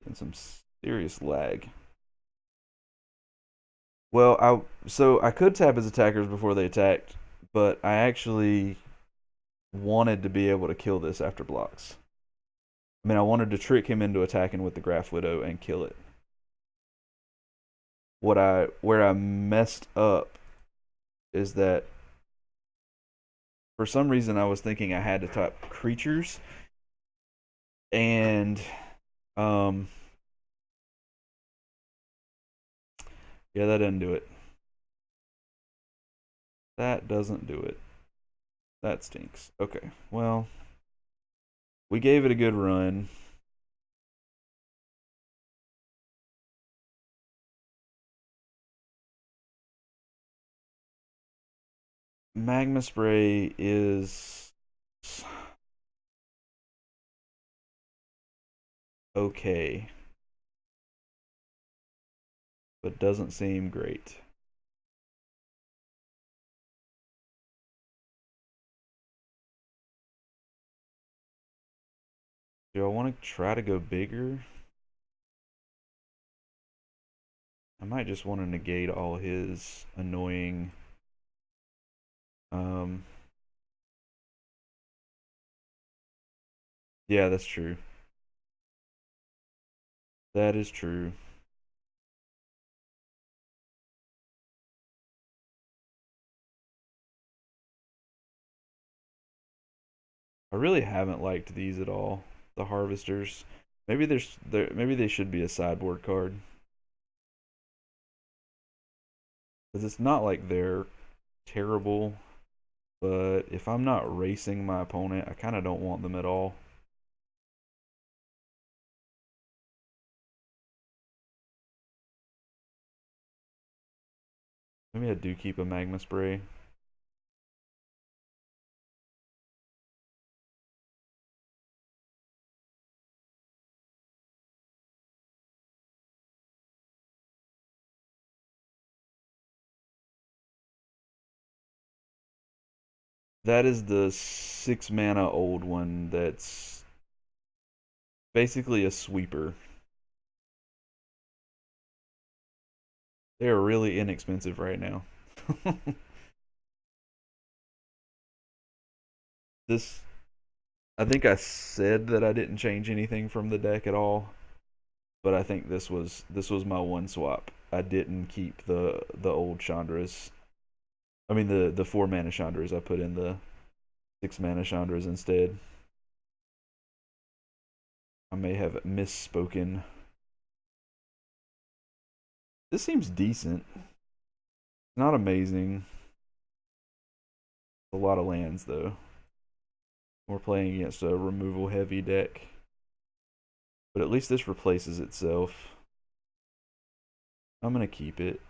And some serious lag. Well, I could tap his attackers before they attacked, but I actually wanted to be able to kill this after blocks. I mean, I wanted to trick him into attacking with the Graph Widow and kill it. Where I messed up is that for some reason I was thinking I had to type creatures, and um yeah, that didn't do it. That doesn't do it. That stinks. Okay, well, we gave it a good run. Magma Spray is okay, but doesn't seem great. Do I want to try to go bigger? I might just want to negate all his annoying um yeah, that's true. That is true. I really haven't liked these at all. The harvesters. Maybe they should be a sideboard card. Because it's not like they're terrible, but if I'm not racing my opponent, I kind of don't want them at all. Maybe I do keep a magma spray. That is the 6 mana old one that's basically a sweeper. They are really inexpensive right now. This, I think I said that I didn't change anything from the deck at all, but I think this was my one swap. I didn't keep the old Chandras. I mean the 4 mana Chandras. I put in the 6 mana Chandras instead. I may have misspoken. This seems decent. Not amazing. A lot of lands though. We're playing against a removal heavy deck. But at least this replaces itself. I'm gonna keep it.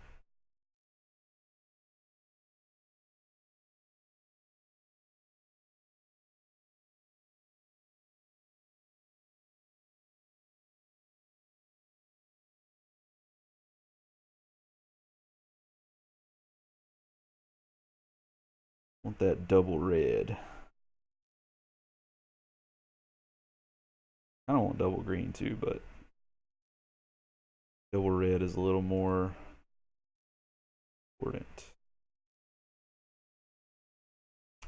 Want that double red. I don't want double green too, but double red is a little more important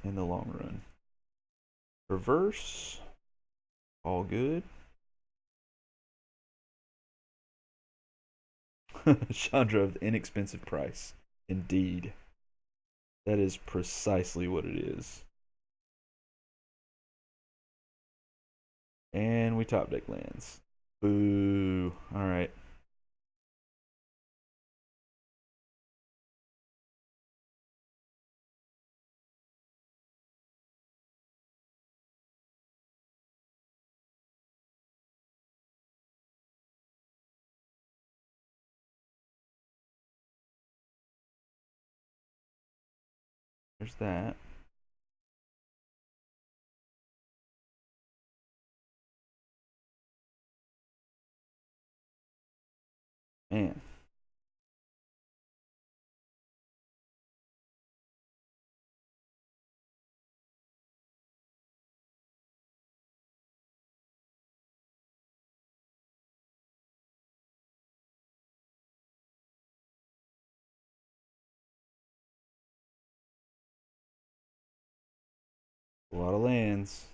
in the long run. Reverse. All good. Chandra of the inexpensive price. Indeed. That is precisely what it is. And we top deck lands. Boo. Alright. There's that. Man. A lot of lands.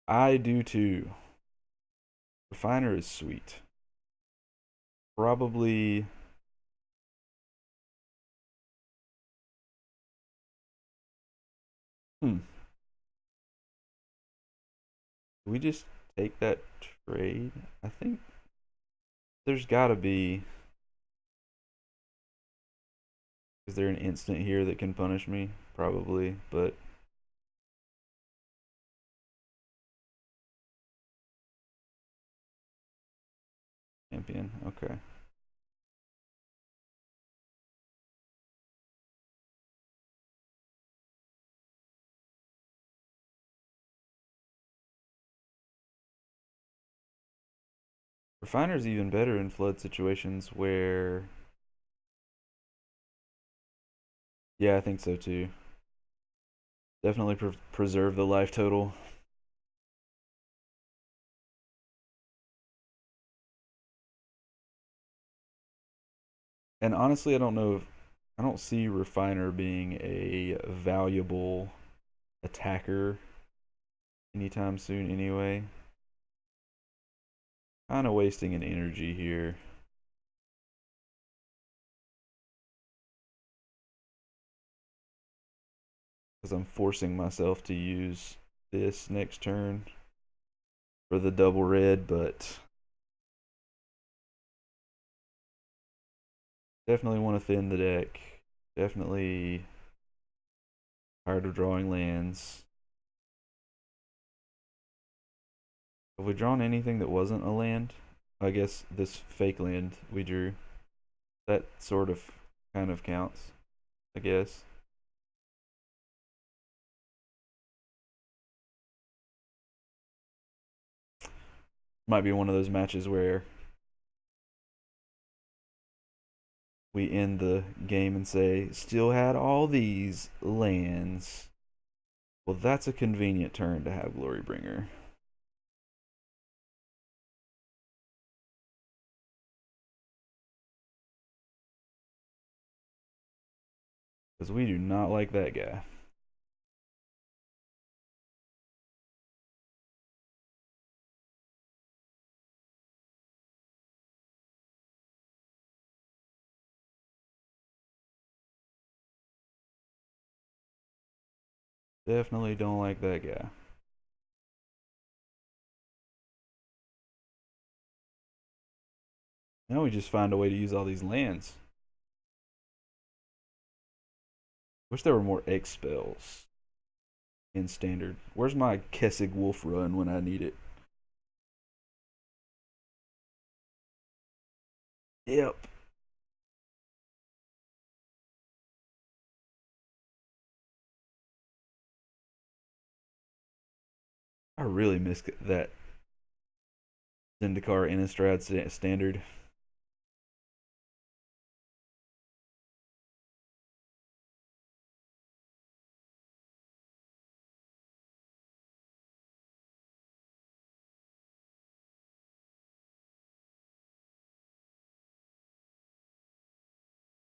I do too. Refiner is sweet. Probably. Hmm. Do we just take that trade? I think there's gotta be. Is there an instant here that can punish me? Probably, but champion. Okay. Refiner's even better in flood situations where. Yeah, I think so too. Definitely preserve the life total. And honestly, I don't know if I don't see Refiner being a valuable attacker anytime soon anyway. Kind of wasting an energy here. Because I'm forcing myself to use this next turn for the double red, but definitely want to thin the deck. Definitely tired of drawing lands. Have we drawn anything that wasn't a land? I guess this fake land we drew, that sort of kind of counts, I guess. Might be one of those matches where we end the game and say, still had all these lands. Well, that's a convenient turn to have Glorybringer. Because we do not like that guy. Definitely don't like that guy. Now we just find a way to use all these lands. Wish there were more X spells in standard. Where's my Kessig Wolf run when I need it? Yep. I really miss that Zendikar Innistrad standard.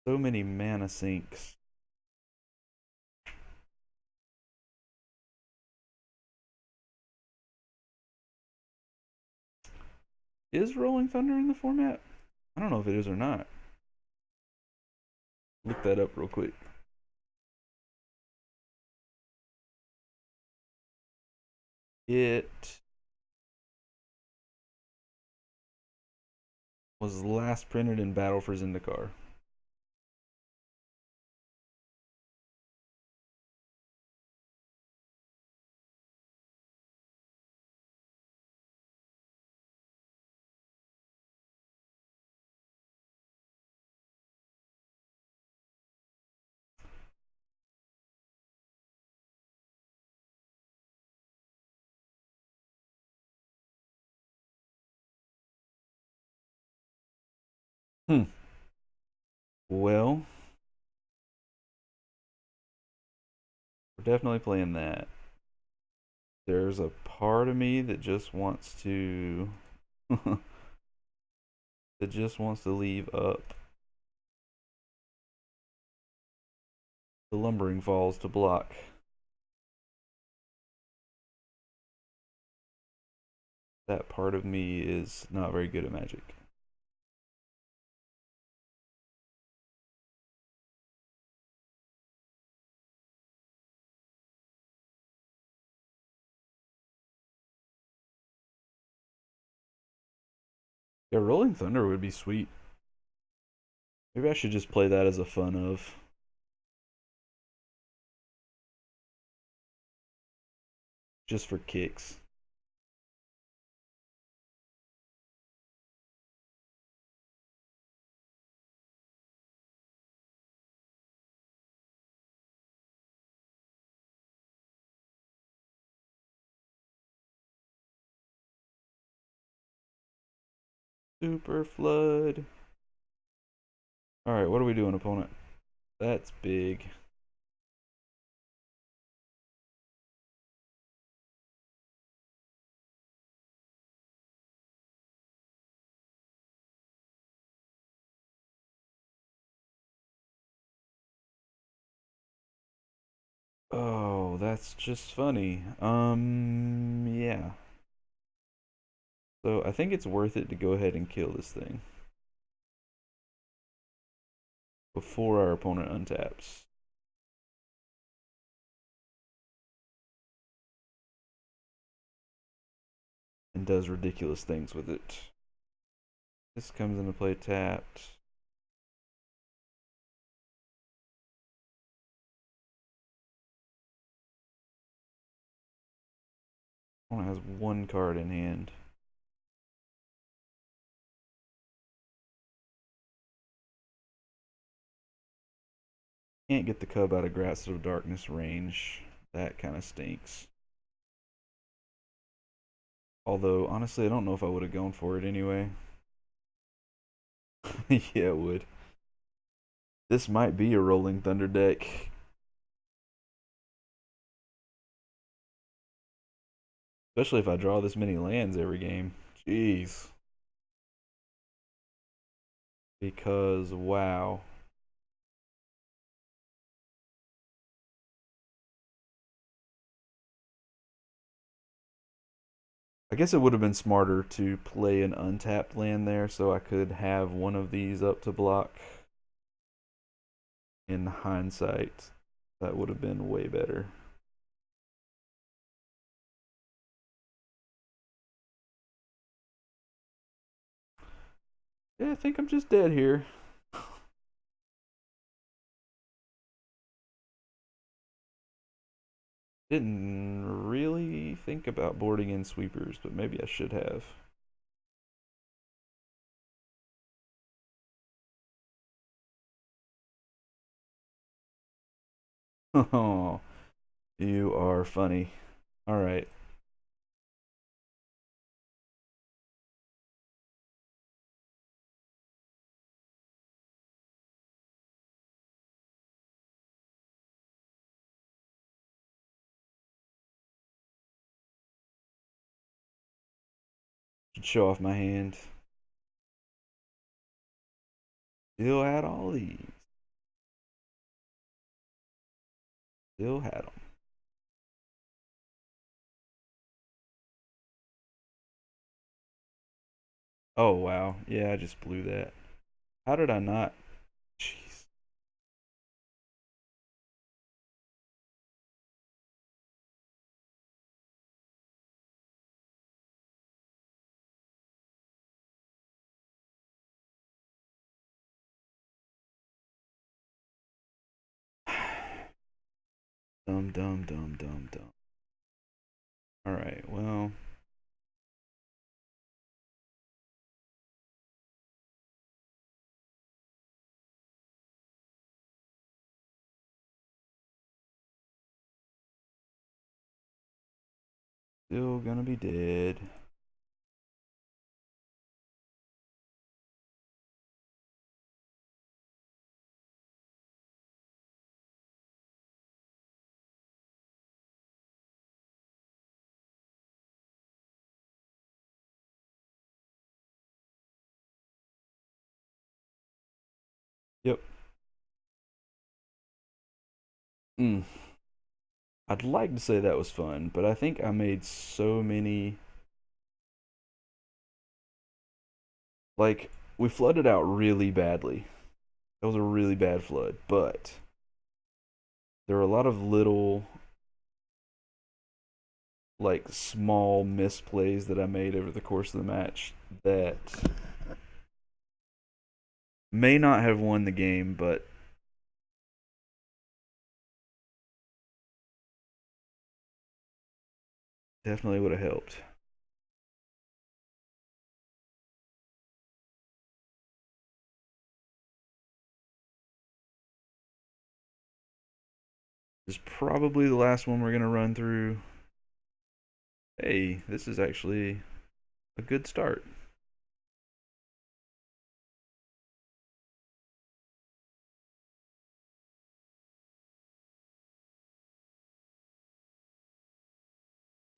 So many mana sinks. Is Rolling Thunder in the format? I don't know if it is or not. Look that up real quick. It was last printed in Battle for Zendikar. Hmm. Well, we're definitely playing that. There's a part of me that just wants to that just wants to leave up the Lumbering Falls to block. That part of me is not very good at Magic. Yeah, Rolling Thunder would be sweet. Maybe I should just play that as a fun of. Just for kicks. Super Flood. Alright, what are we doing, opponent? That's big. Oh, that's just funny. Yeah. So I think it's worth it to go ahead and kill this thing before our opponent untaps and does ridiculous things with it. This comes into play tapped. Opponent has one card in hand. Can't get the cub out of Grasp of Darkness range. That kind of stinks. Although, honestly, I don't know if I would have gone for it anyway. Yeah, it would. This might be a Rolling Thunder deck. Especially if I draw this many lands every game. Jeez. Because, wow. I guess it would have been smarter to play an untapped land there so I could have one of these up to block. In hindsight, that would have been way better. Yeah, I think I'm just dead here. Didn't really think about boarding in sweepers, but maybe I should have. Oh, you are funny. All right. Should show off my hand. Still had all these. Still had them. Oh, wow. Yeah, I just blew that. How did I not? Jeez. Dumb, dumb, dumb, dumb, dumb. All right, well, still gonna be dead. Yep. Mm. I'd like to say that was fun, but I think I made so many. Like, we flooded out really badly. That was a really bad flood, but there were a lot of little, like, small misplays that I made over the course of the match that may not have won the game, but definitely would have helped. This is probably the last one we're going to run through. Hey, this is actually a good start.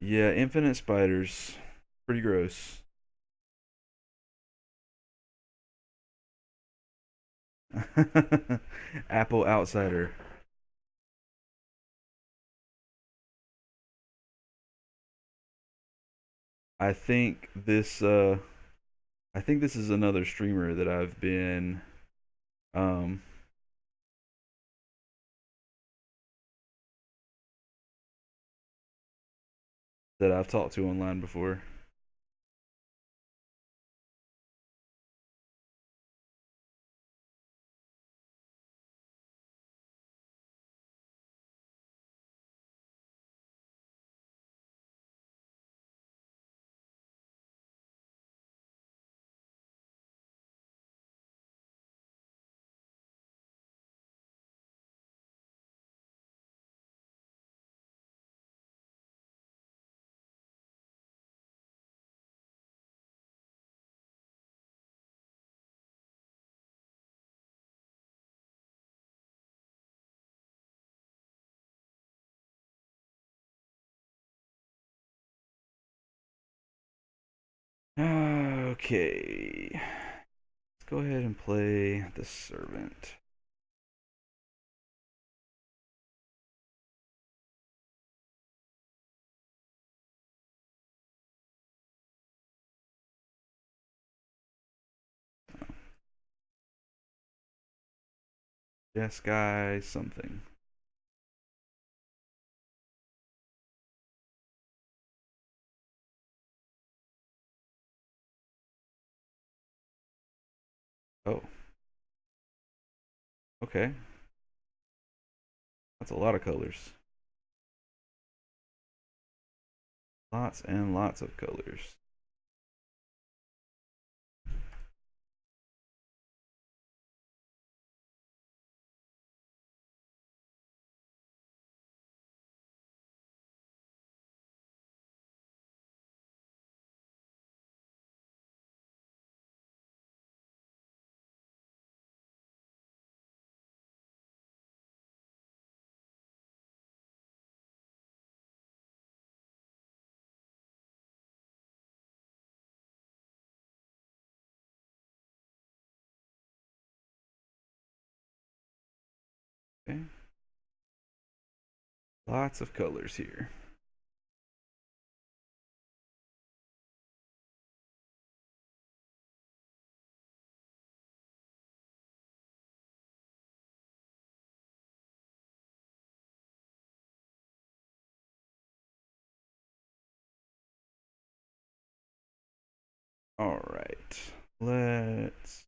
Yeah, infinite spiders. Pretty gross. Apple Outsider. I think this I think this is another streamer that I've been um that I've talked to online before. Okay. Let's go ahead and play the servant. Yes, guy, something. Oh, okay. That's a lot of colors. Lots and lots of colors. Okay. Lots of colors here. All right. Let's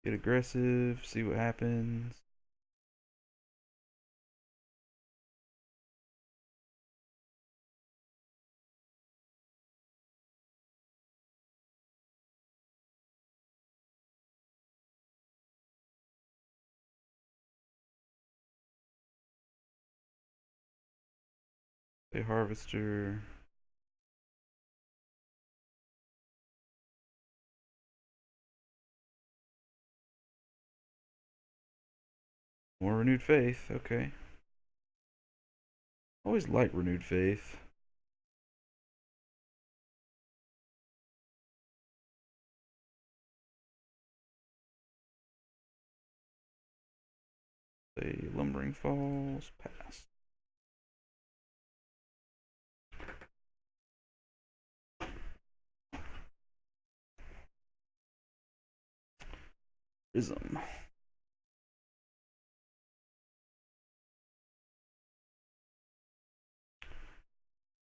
get aggressive, see what happens. A harvester. More renewed faith. Okay. Always like renewed faith. A lumbering falls. Pass. Prism.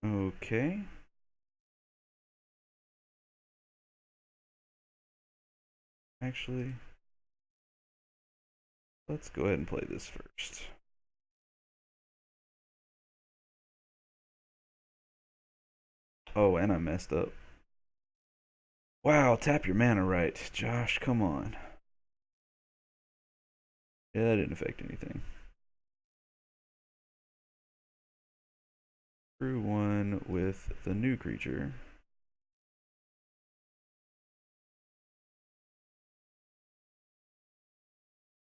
Okay. Actually, let's go ahead and play this first. Oh, and I messed up. Wow, tap your mana right. Josh, come on. Yeah, that didn't affect anything. Drew one with the new creature.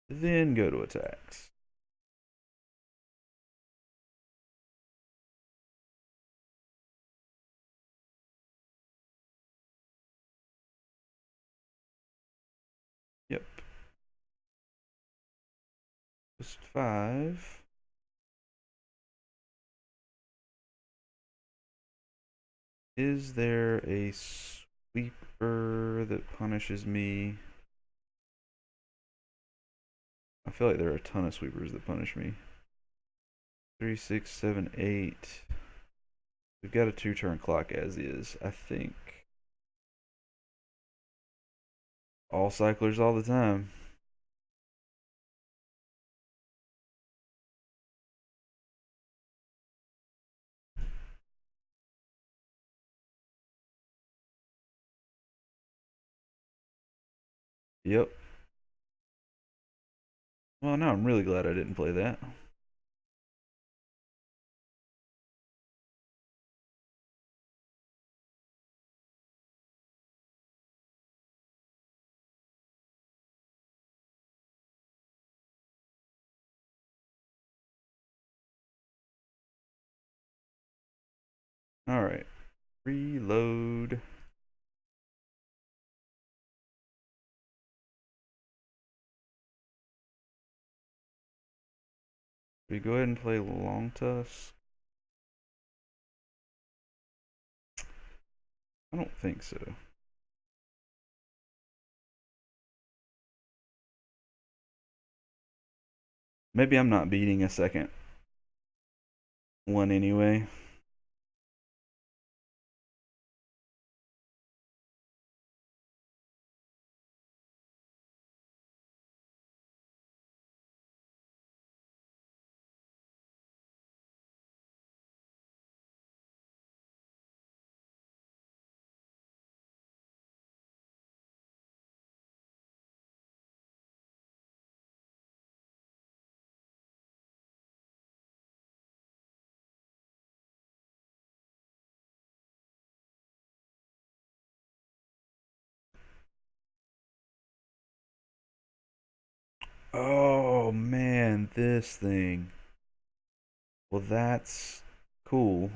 Then go to attacks. Yep. Just 5. Is there a sweeper that punishes me? I feel like there are a ton of sweepers that punish me. 3, 6, 7, 8. We've got a 2-turn clock as is, I think. All cyclers all the time. Yep. Well, now I'm really glad I didn't play that. All right. Reload. We go ahead and play Long Tusk. I don't think so. Maybe I'm not beating a second one anyway. Oh man, this thing. Well, that's cool.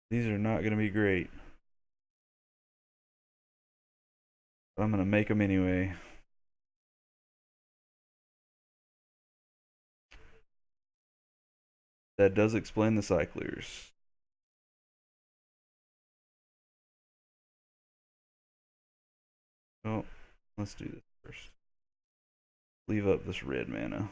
These are not going to be great. But I'm going to make them anyway. That does explain the cyclers. Oh, let's do this first. Leave up this red mana.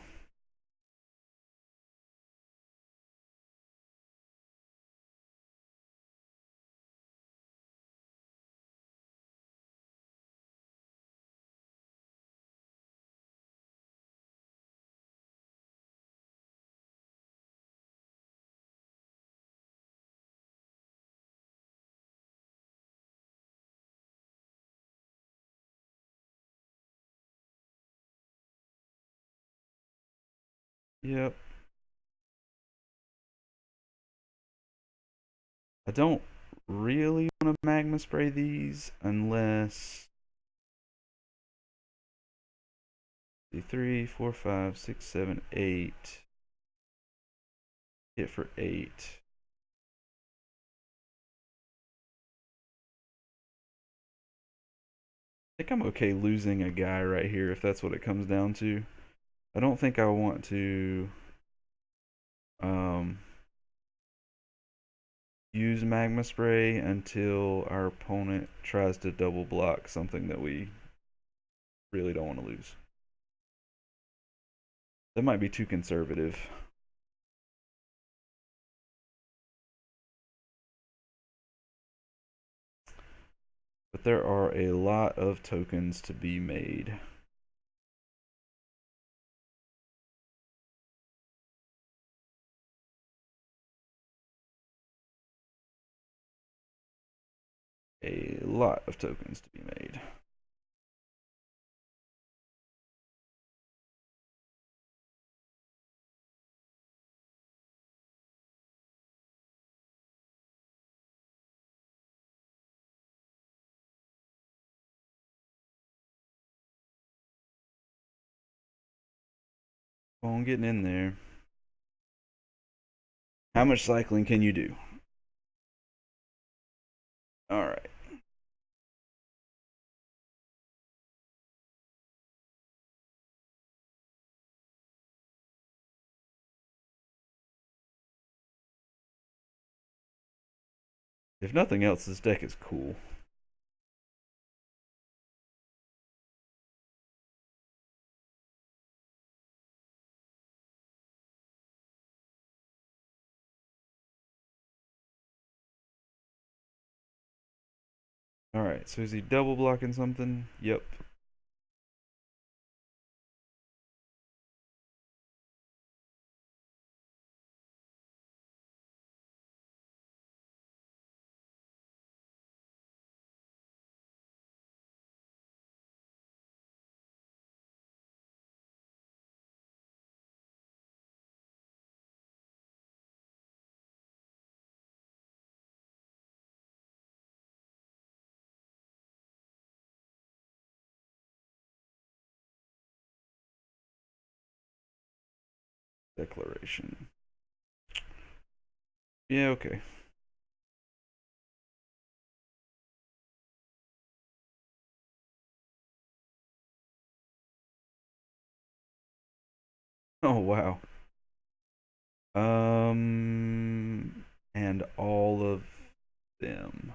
Yep. I don't really want to magma spray these unless 3, 4, 5, 6, 7, 8. Hit for 8. I think I'm okay losing a guy right here if that's what it comes down to. I don't think I want to um, use magma spray until our opponent tries to double block something that we really don't want to lose. That might be too conservative. But there are a lot of tokens to be made. A lot of tokens to be made. Well, I'm getting in there. How much cycling can you do? Alright. If nothing else, this deck is cool. Alright, so is he double blocking something? Yep. Declaration. Yeah, okay. Oh wow. And all of them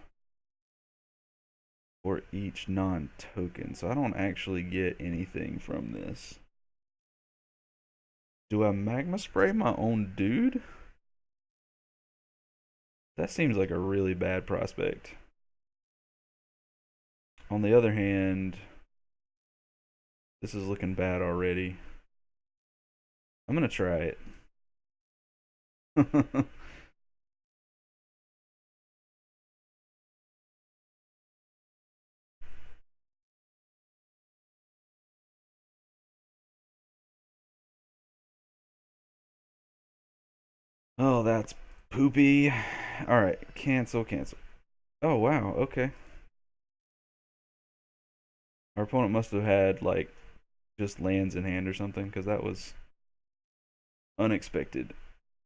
for each non-token. So I don't actually get anything from this. Do I magma spray my own dude? That seems like a really bad prospect. On the other hand, this is looking bad already. I'm gonna try it. Oh, that's poopy. Alright, cancel, cancel. Oh, wow, okay. Our opponent must have had, like, just lands in hand or something, because that was unexpected.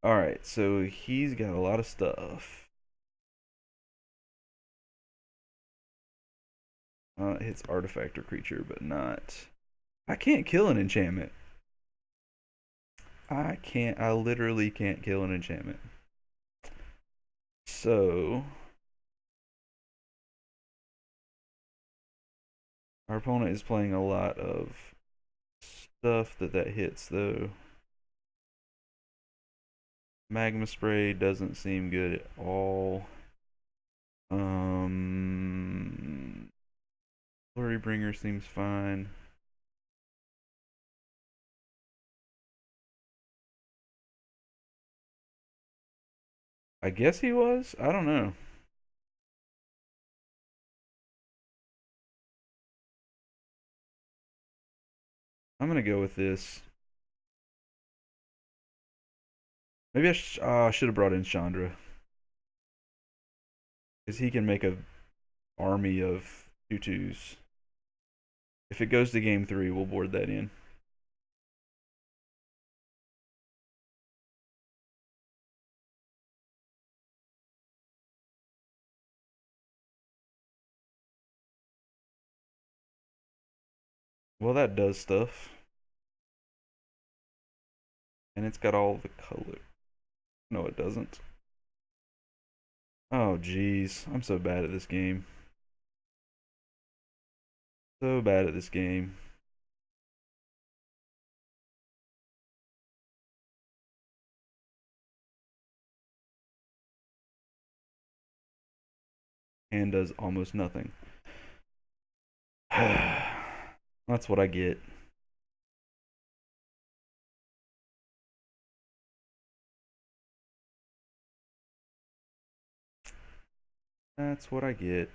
Alright, so he's got a lot of stuff. It hits artifact or creature, but not. I can't kill an enchantment. I can't. I literally can't kill an enchantment. So our opponent is playing a lot of stuff that hits though. Magma spray doesn't seem good at all. Flurry bringer seems fine. I guess he was. I don't know. I'm gonna go with this. Maybe I should have brought in Chandra because he can make a army of tutus. If it goes to game 3, we'll board that in. Well, that does stuff. And it's got all the color. No, it doesn't. Oh, jeez. I'm so bad at this game. So bad at this game. And does almost nothing. That's what I get. That's what I get.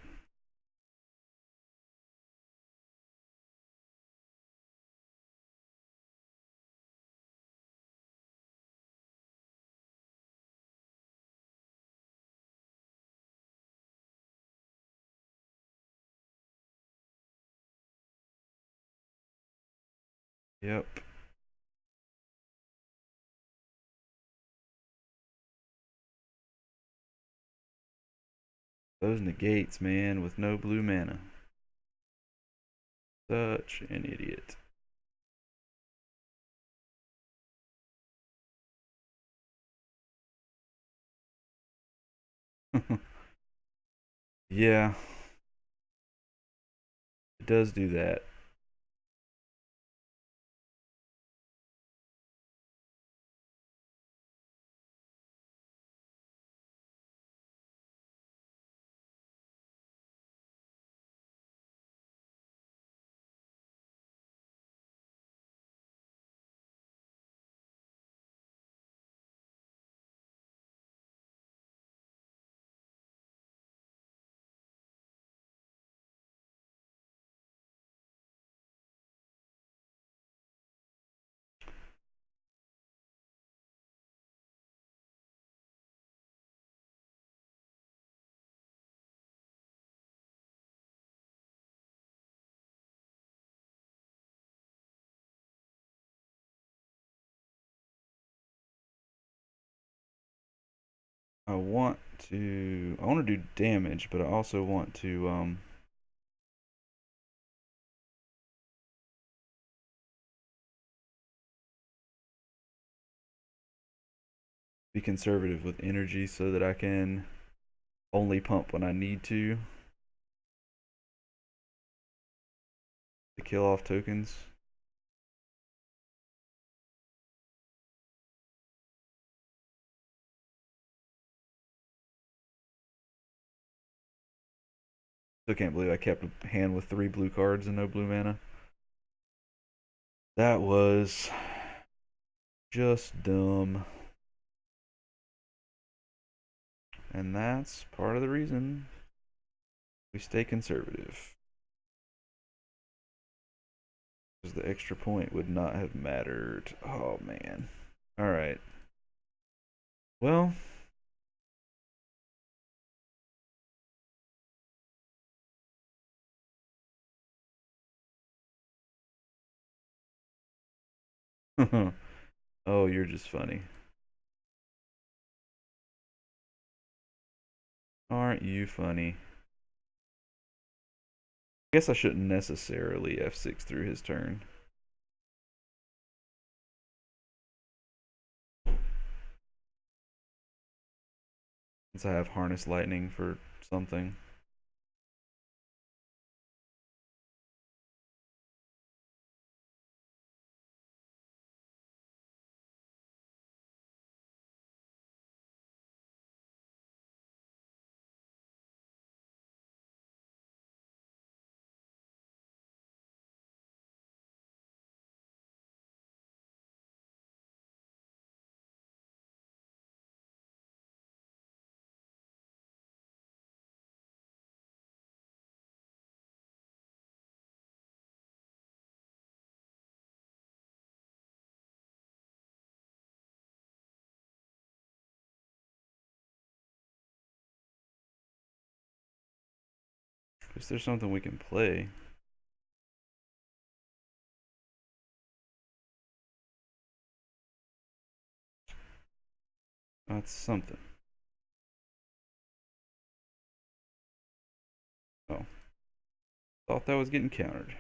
Yep. Those negates, man, with no blue mana. Such an idiot. Yeah, it does do that. I want to do damage, but I also want to be conservative with energy so that I can only pump when I need to kill off tokens. Still can't believe I kept a hand with 3 blue cards and no blue mana. That was just dumb. And that's part of the reason we stay conservative. Because the extra point would not have mattered. Oh, man. Alright. Well, oh, you're just funny. Aren't you funny? I guess I shouldn't necessarily F6 through his turn. Since I have Harness Lightning for something. Is there something we can play? That's something. Oh. Thought that was getting countered.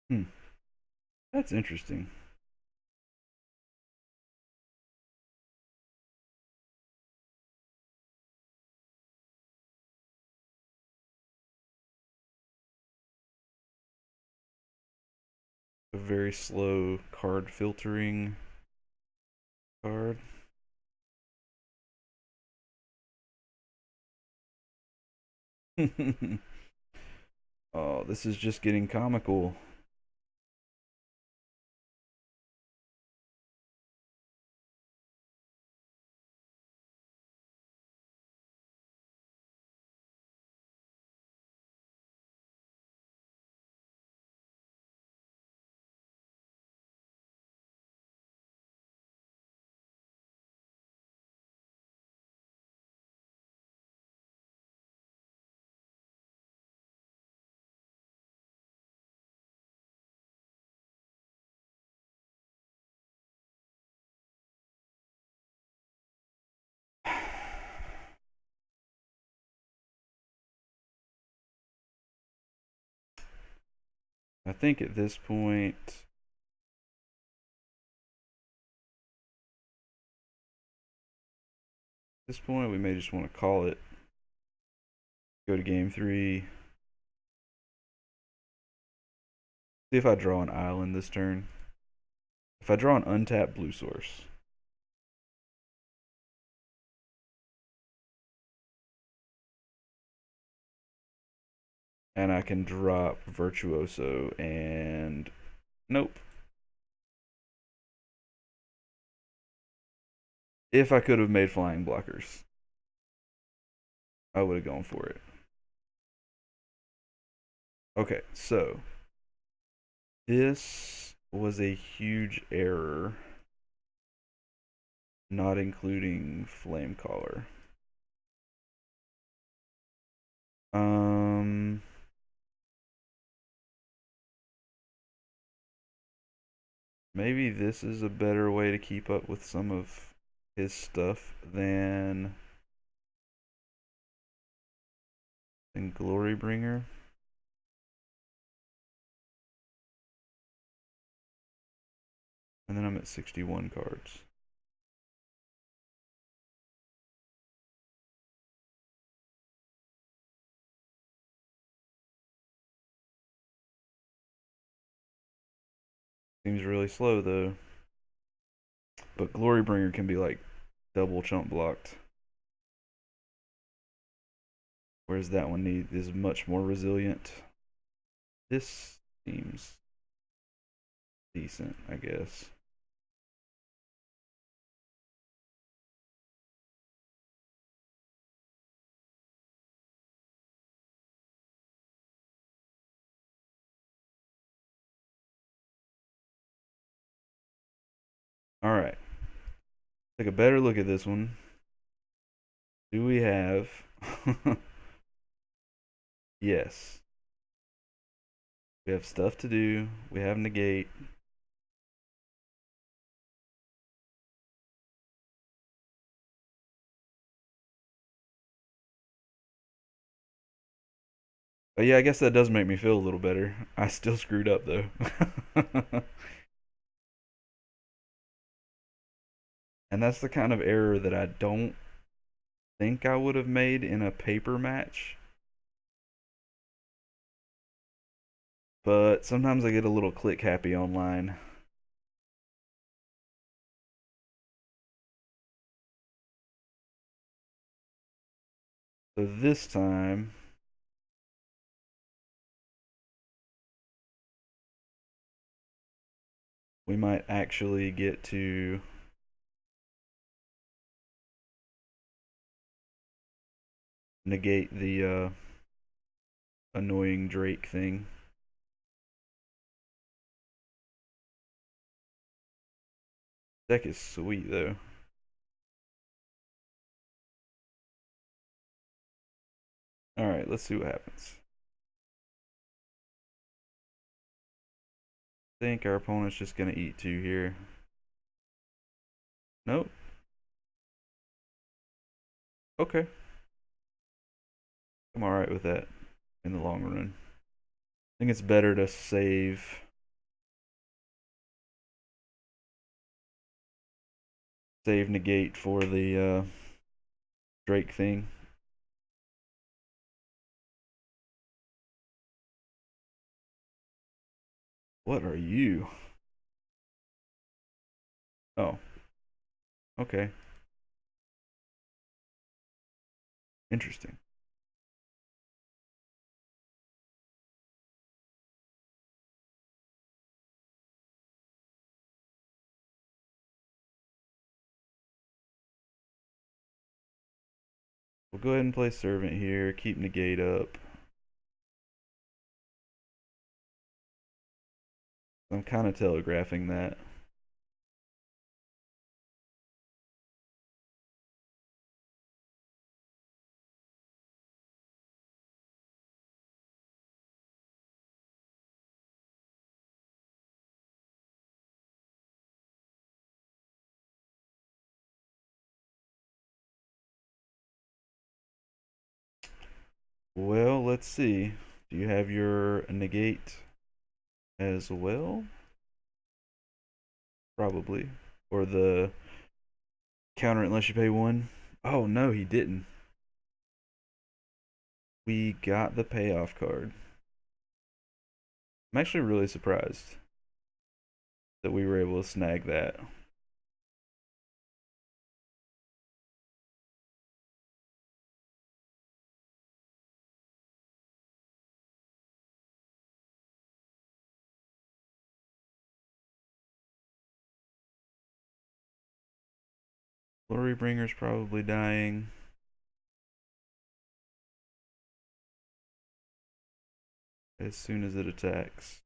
Hmm. That's interesting. A very slow card filtering card. Oh, this is just getting comical. I think at this point we may just want to call it. Go to game 3. See if I draw an island this turn. If I draw an untapped blue source, And I can drop Virtuoso and nope. If I could have made flying blockers, I would have gone for it. Okay, so this was a huge error, not including Flame Caller. Um, Maybe this is a better way to keep up with some of his stuff than Glorybringer. And then I'm at 61 cards. Seems really slow though. But Glorybringer can be like double chump blocked. Whereas that one is much more resilient. This seems decent, I guess. Alright. Take a better look at this one. Do we have yes. We have stuff to do. We have negate. But yeah, I guess that does make me feel a little better. I still screwed up though. And that's the kind of error that I don't think I would have made in a paper match. But sometimes I get a little click happy online. So this time, we might actually get to negate the annoying Drake thing. Deck is sweet though. Alright, let's see what happens. I think our opponent's just gonna eat two here. Nope. Okay. I'm alright with that in the long run. I think it's better to save negate for the Drake thing. What are you? Oh. Okay. Interesting. We'll go ahead and play Servant here. Keep negate up. I'm kind of telegraphing that. Well, let's see. Do you have your negate as well? Probably. Or the counter unless you pay one. Oh, no, he didn't. We got the payoff card. I'm actually really surprised that we were able to snag that. Glory Bringer's probably dying. As soon as it attacks.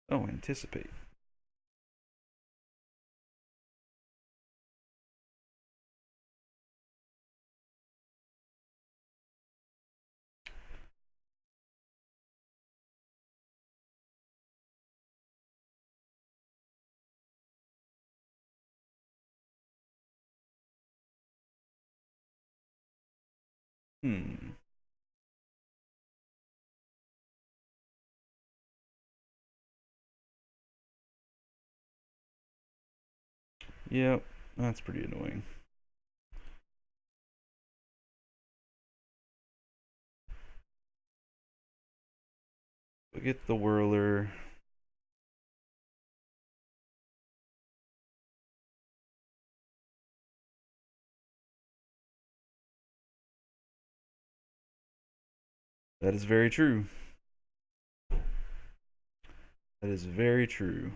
Oh, anticipate. Hmm. Yep, that's pretty annoying. We'll get the Whirler. That is very true. That is very true.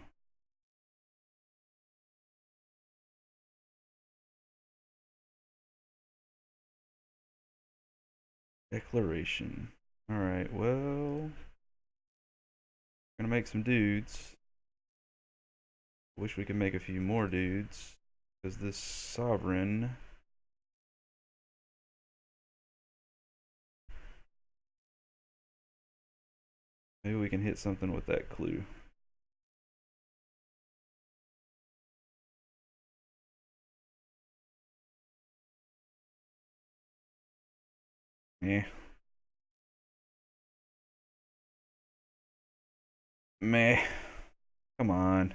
Declaration. Alright, well, gonna make some dudes. Wish we could make a few more dudes. Because this Sovereign. Maybe we can hit something with that clue. Eh. Meh. Come on.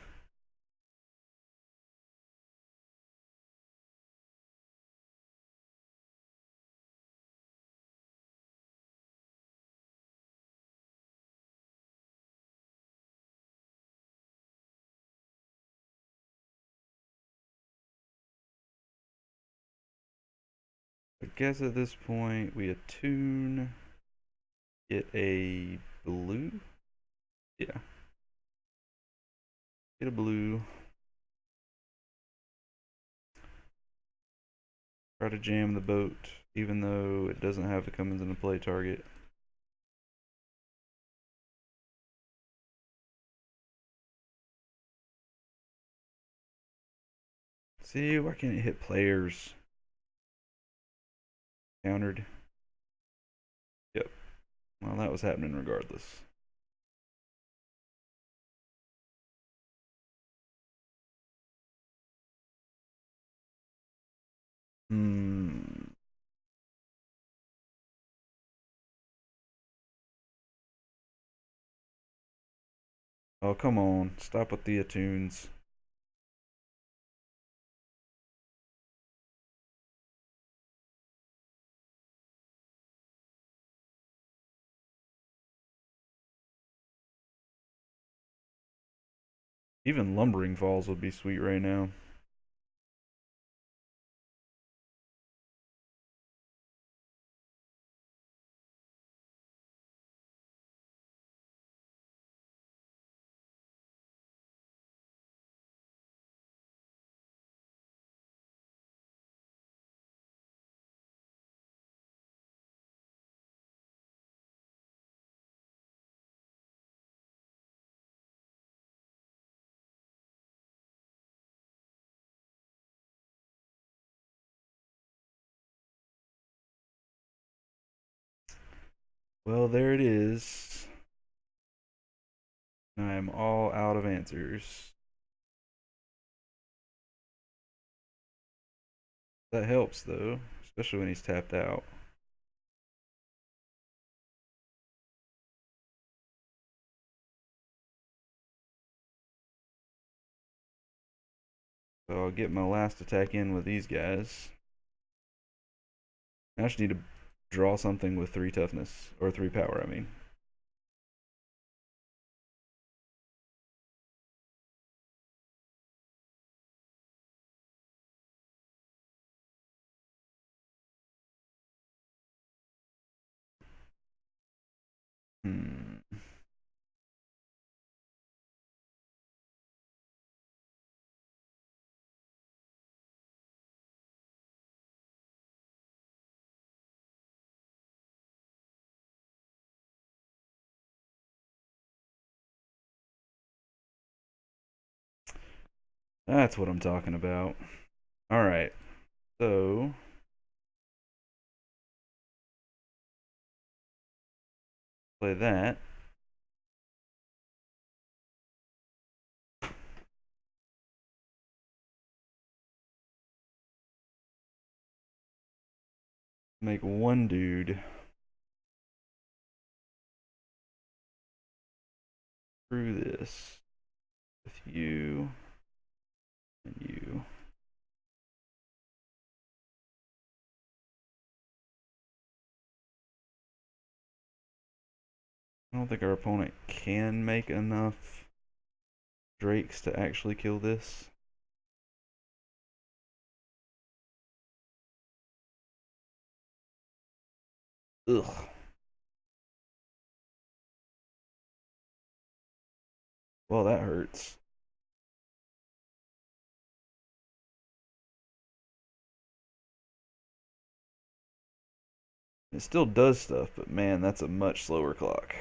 I guess at this point we attune. Get a blue? Yeah. Get a blue. Try to jam the boat, even though it doesn't have the Cummins in the play target. See, why can't it hit players? Countered. Yep. Well, that was happening regardless. Hmm. Oh, come on. Stop with the attunes. Even Lumbering Falls would be sweet right now. Well, there it is. I am all out of answers. That helps, though, especially when he's tapped out. So I'll get my last attack in with these guys. I just need to draw something with 3 toughness, or 3 power, I mean. That's what I'm talking about. Alright, so play that. Make one dude through this with you and you. I don't think our opponent can make enough drakes to actually kill this. Ugh. Well, that hurts. It still does stuff, but man, that's a much slower clock.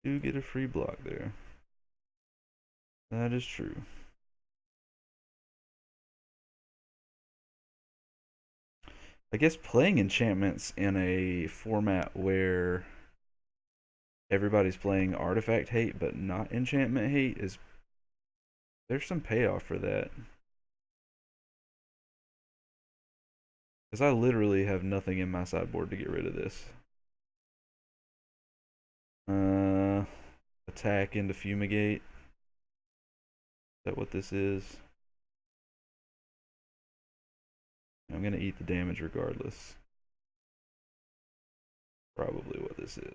Do get a free block there. That is true. I guess playing enchantments in a format where everybody's playing artifact hate but not enchantment hate is there's some payoff for that. Because I literally have nothing in my sideboard to get rid of this. Uh, Attack into fumigate. Is that what this is? I'm gonna eat the damage regardless. Probably what this is.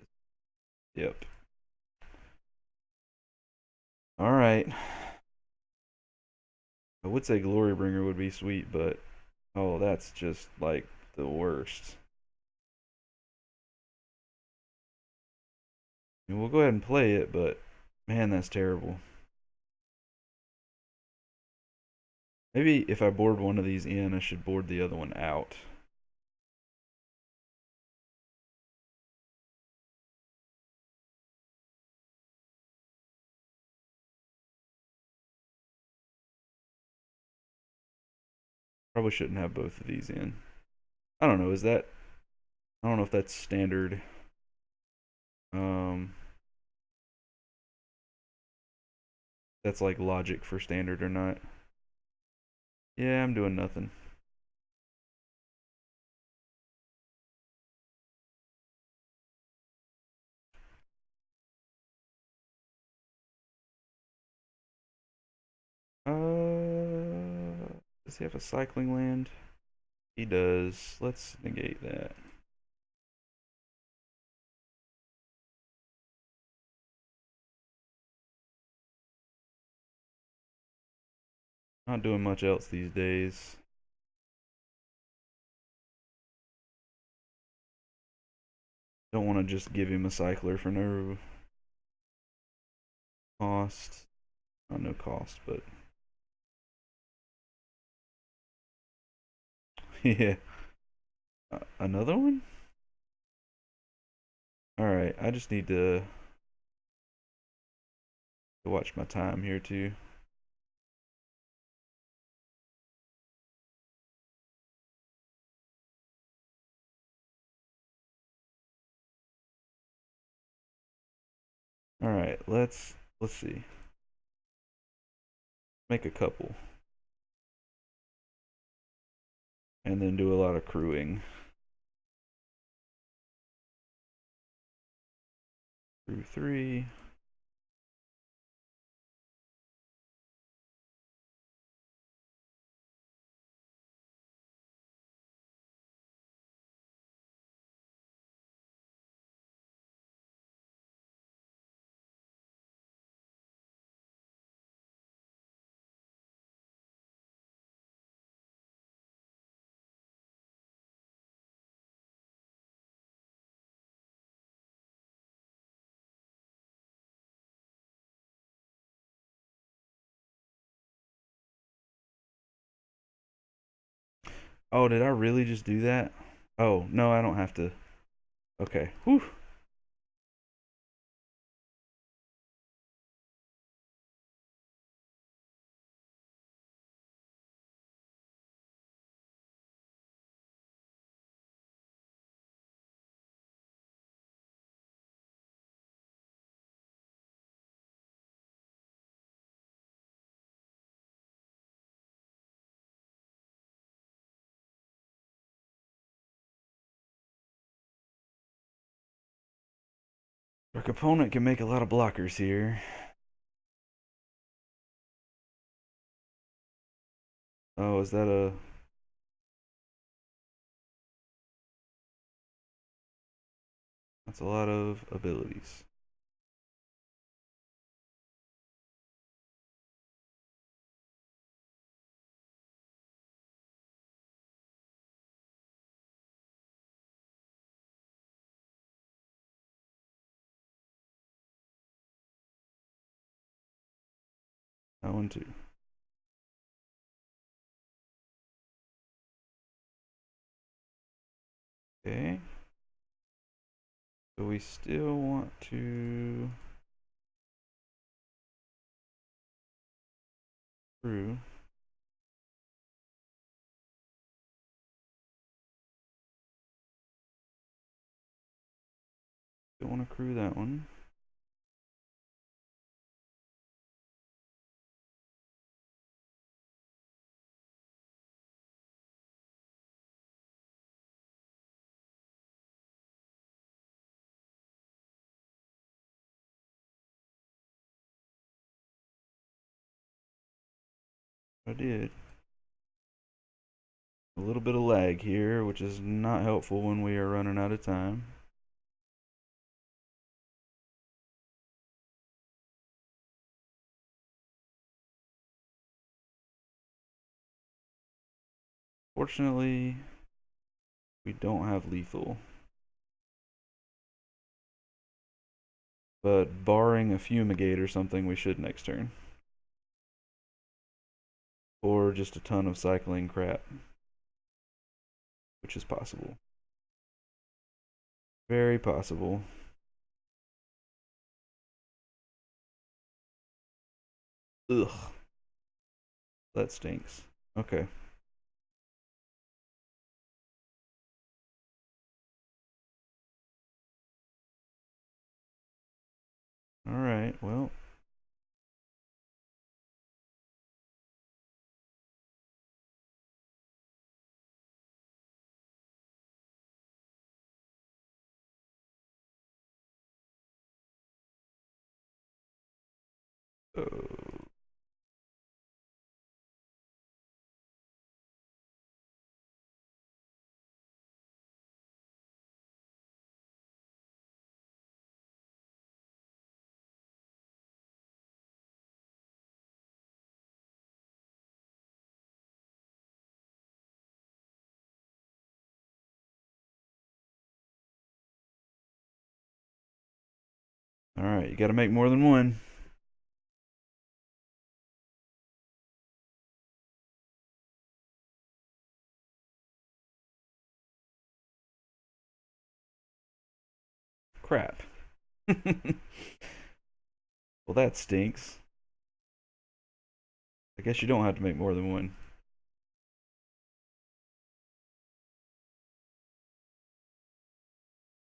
Yep. Alright. I would say Glorybringer would be sweet, but oh, that's just like the worst. And we'll go ahead and play it, but man, that's terrible. Maybe if I board one of these in, I should board the other one out. Probably shouldn't have both of these in. I don't know, is that I don't know if that's standard. Um that's like logic for standard or not. Yeah, I'm doing nothing. Does he have a cycling land? He does. Let's negate that. Not doing much else these days. Don't want to just give him a cycler for no cost. Not no cost, but yeah. Another one? Alright, I just need to watch my time here too. Alright, let's see. Make a couple. And then do a lot of crewing. Crew 3. Oh, did I really just do that? Oh, no, I don't have to. Okay. Whew. Our opponent can make a lot of blockers here. Oh, is that a... That's a lot of abilities. That one too. Okay. So we still want to crew. Don't want to crew that one. I did. A little bit of lag here, which is not helpful when we are running out of time. Fortunately, we don't have lethal. But barring a fumigate or something, we should next turn. Or just a ton of cycling crap, which is possible. Very possible. Ugh. That stinks. Okay. Alright, well. Uh, Alright, you gotta make more than one. Crap. Well, that stinks. I guess you don't have to make more than one.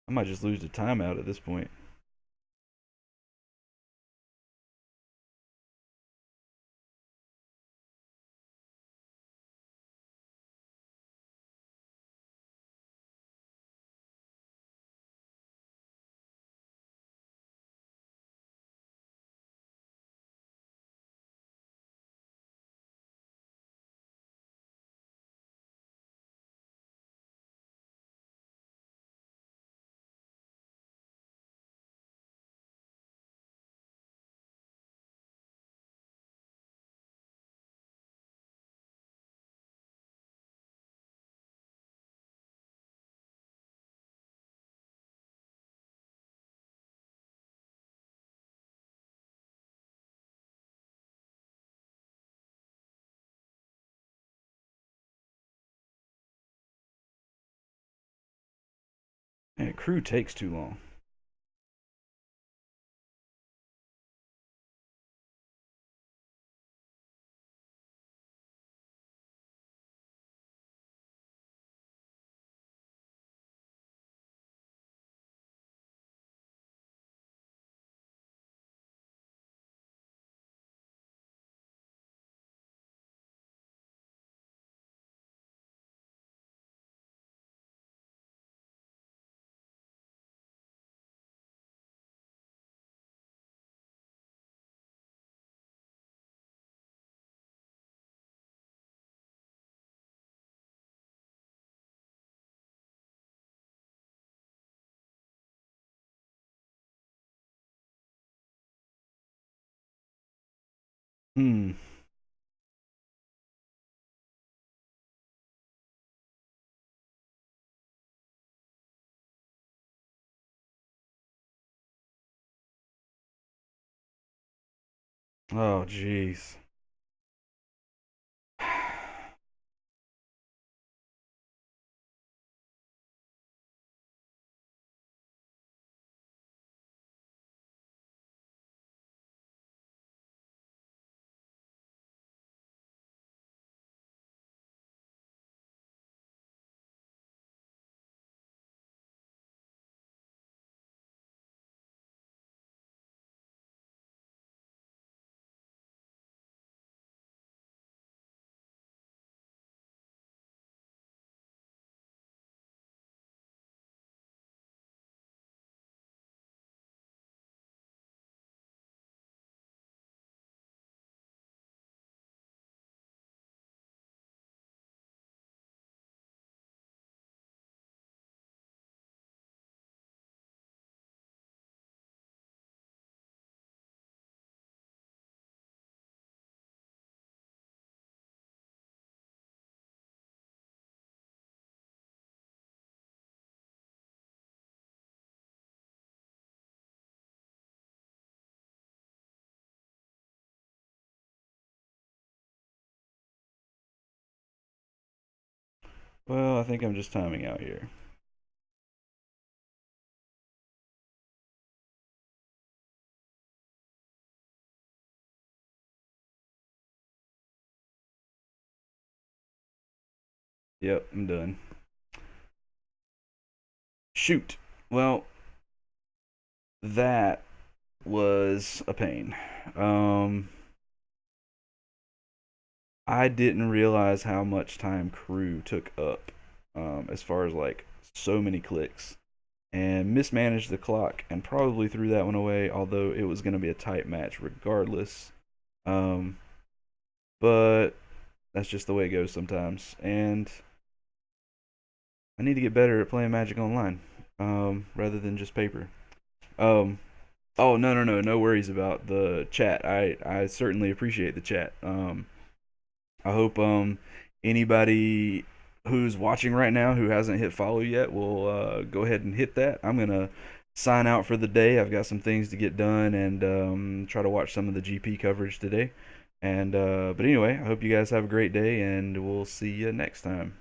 I might just lose the timeout at this point. Man, crew takes too long. Hmm. Oh, jeez. Well, I think I'm just timing out here. Yep, I'm done. Shoot. Well, that was a pain. Um, I didn't realize how much time crew took up, as far as like so many clicks, and mismanaged the clock and probably threw that one away. Although it was going to be a tight match regardless, um, but that's just the way it goes sometimes. And I need to get better at playing Magic online, rather than just paper. Um, oh no no no no worries about the chat. I certainly appreciate the chat. I hope anybody who's watching right now who hasn't hit follow yet will go ahead and hit that. I'm gonna sign out for the day. I've got some things to get done and try to watch some of the GP coverage today. And but anyway, I hope you guys have a great day, and we'll see you next time.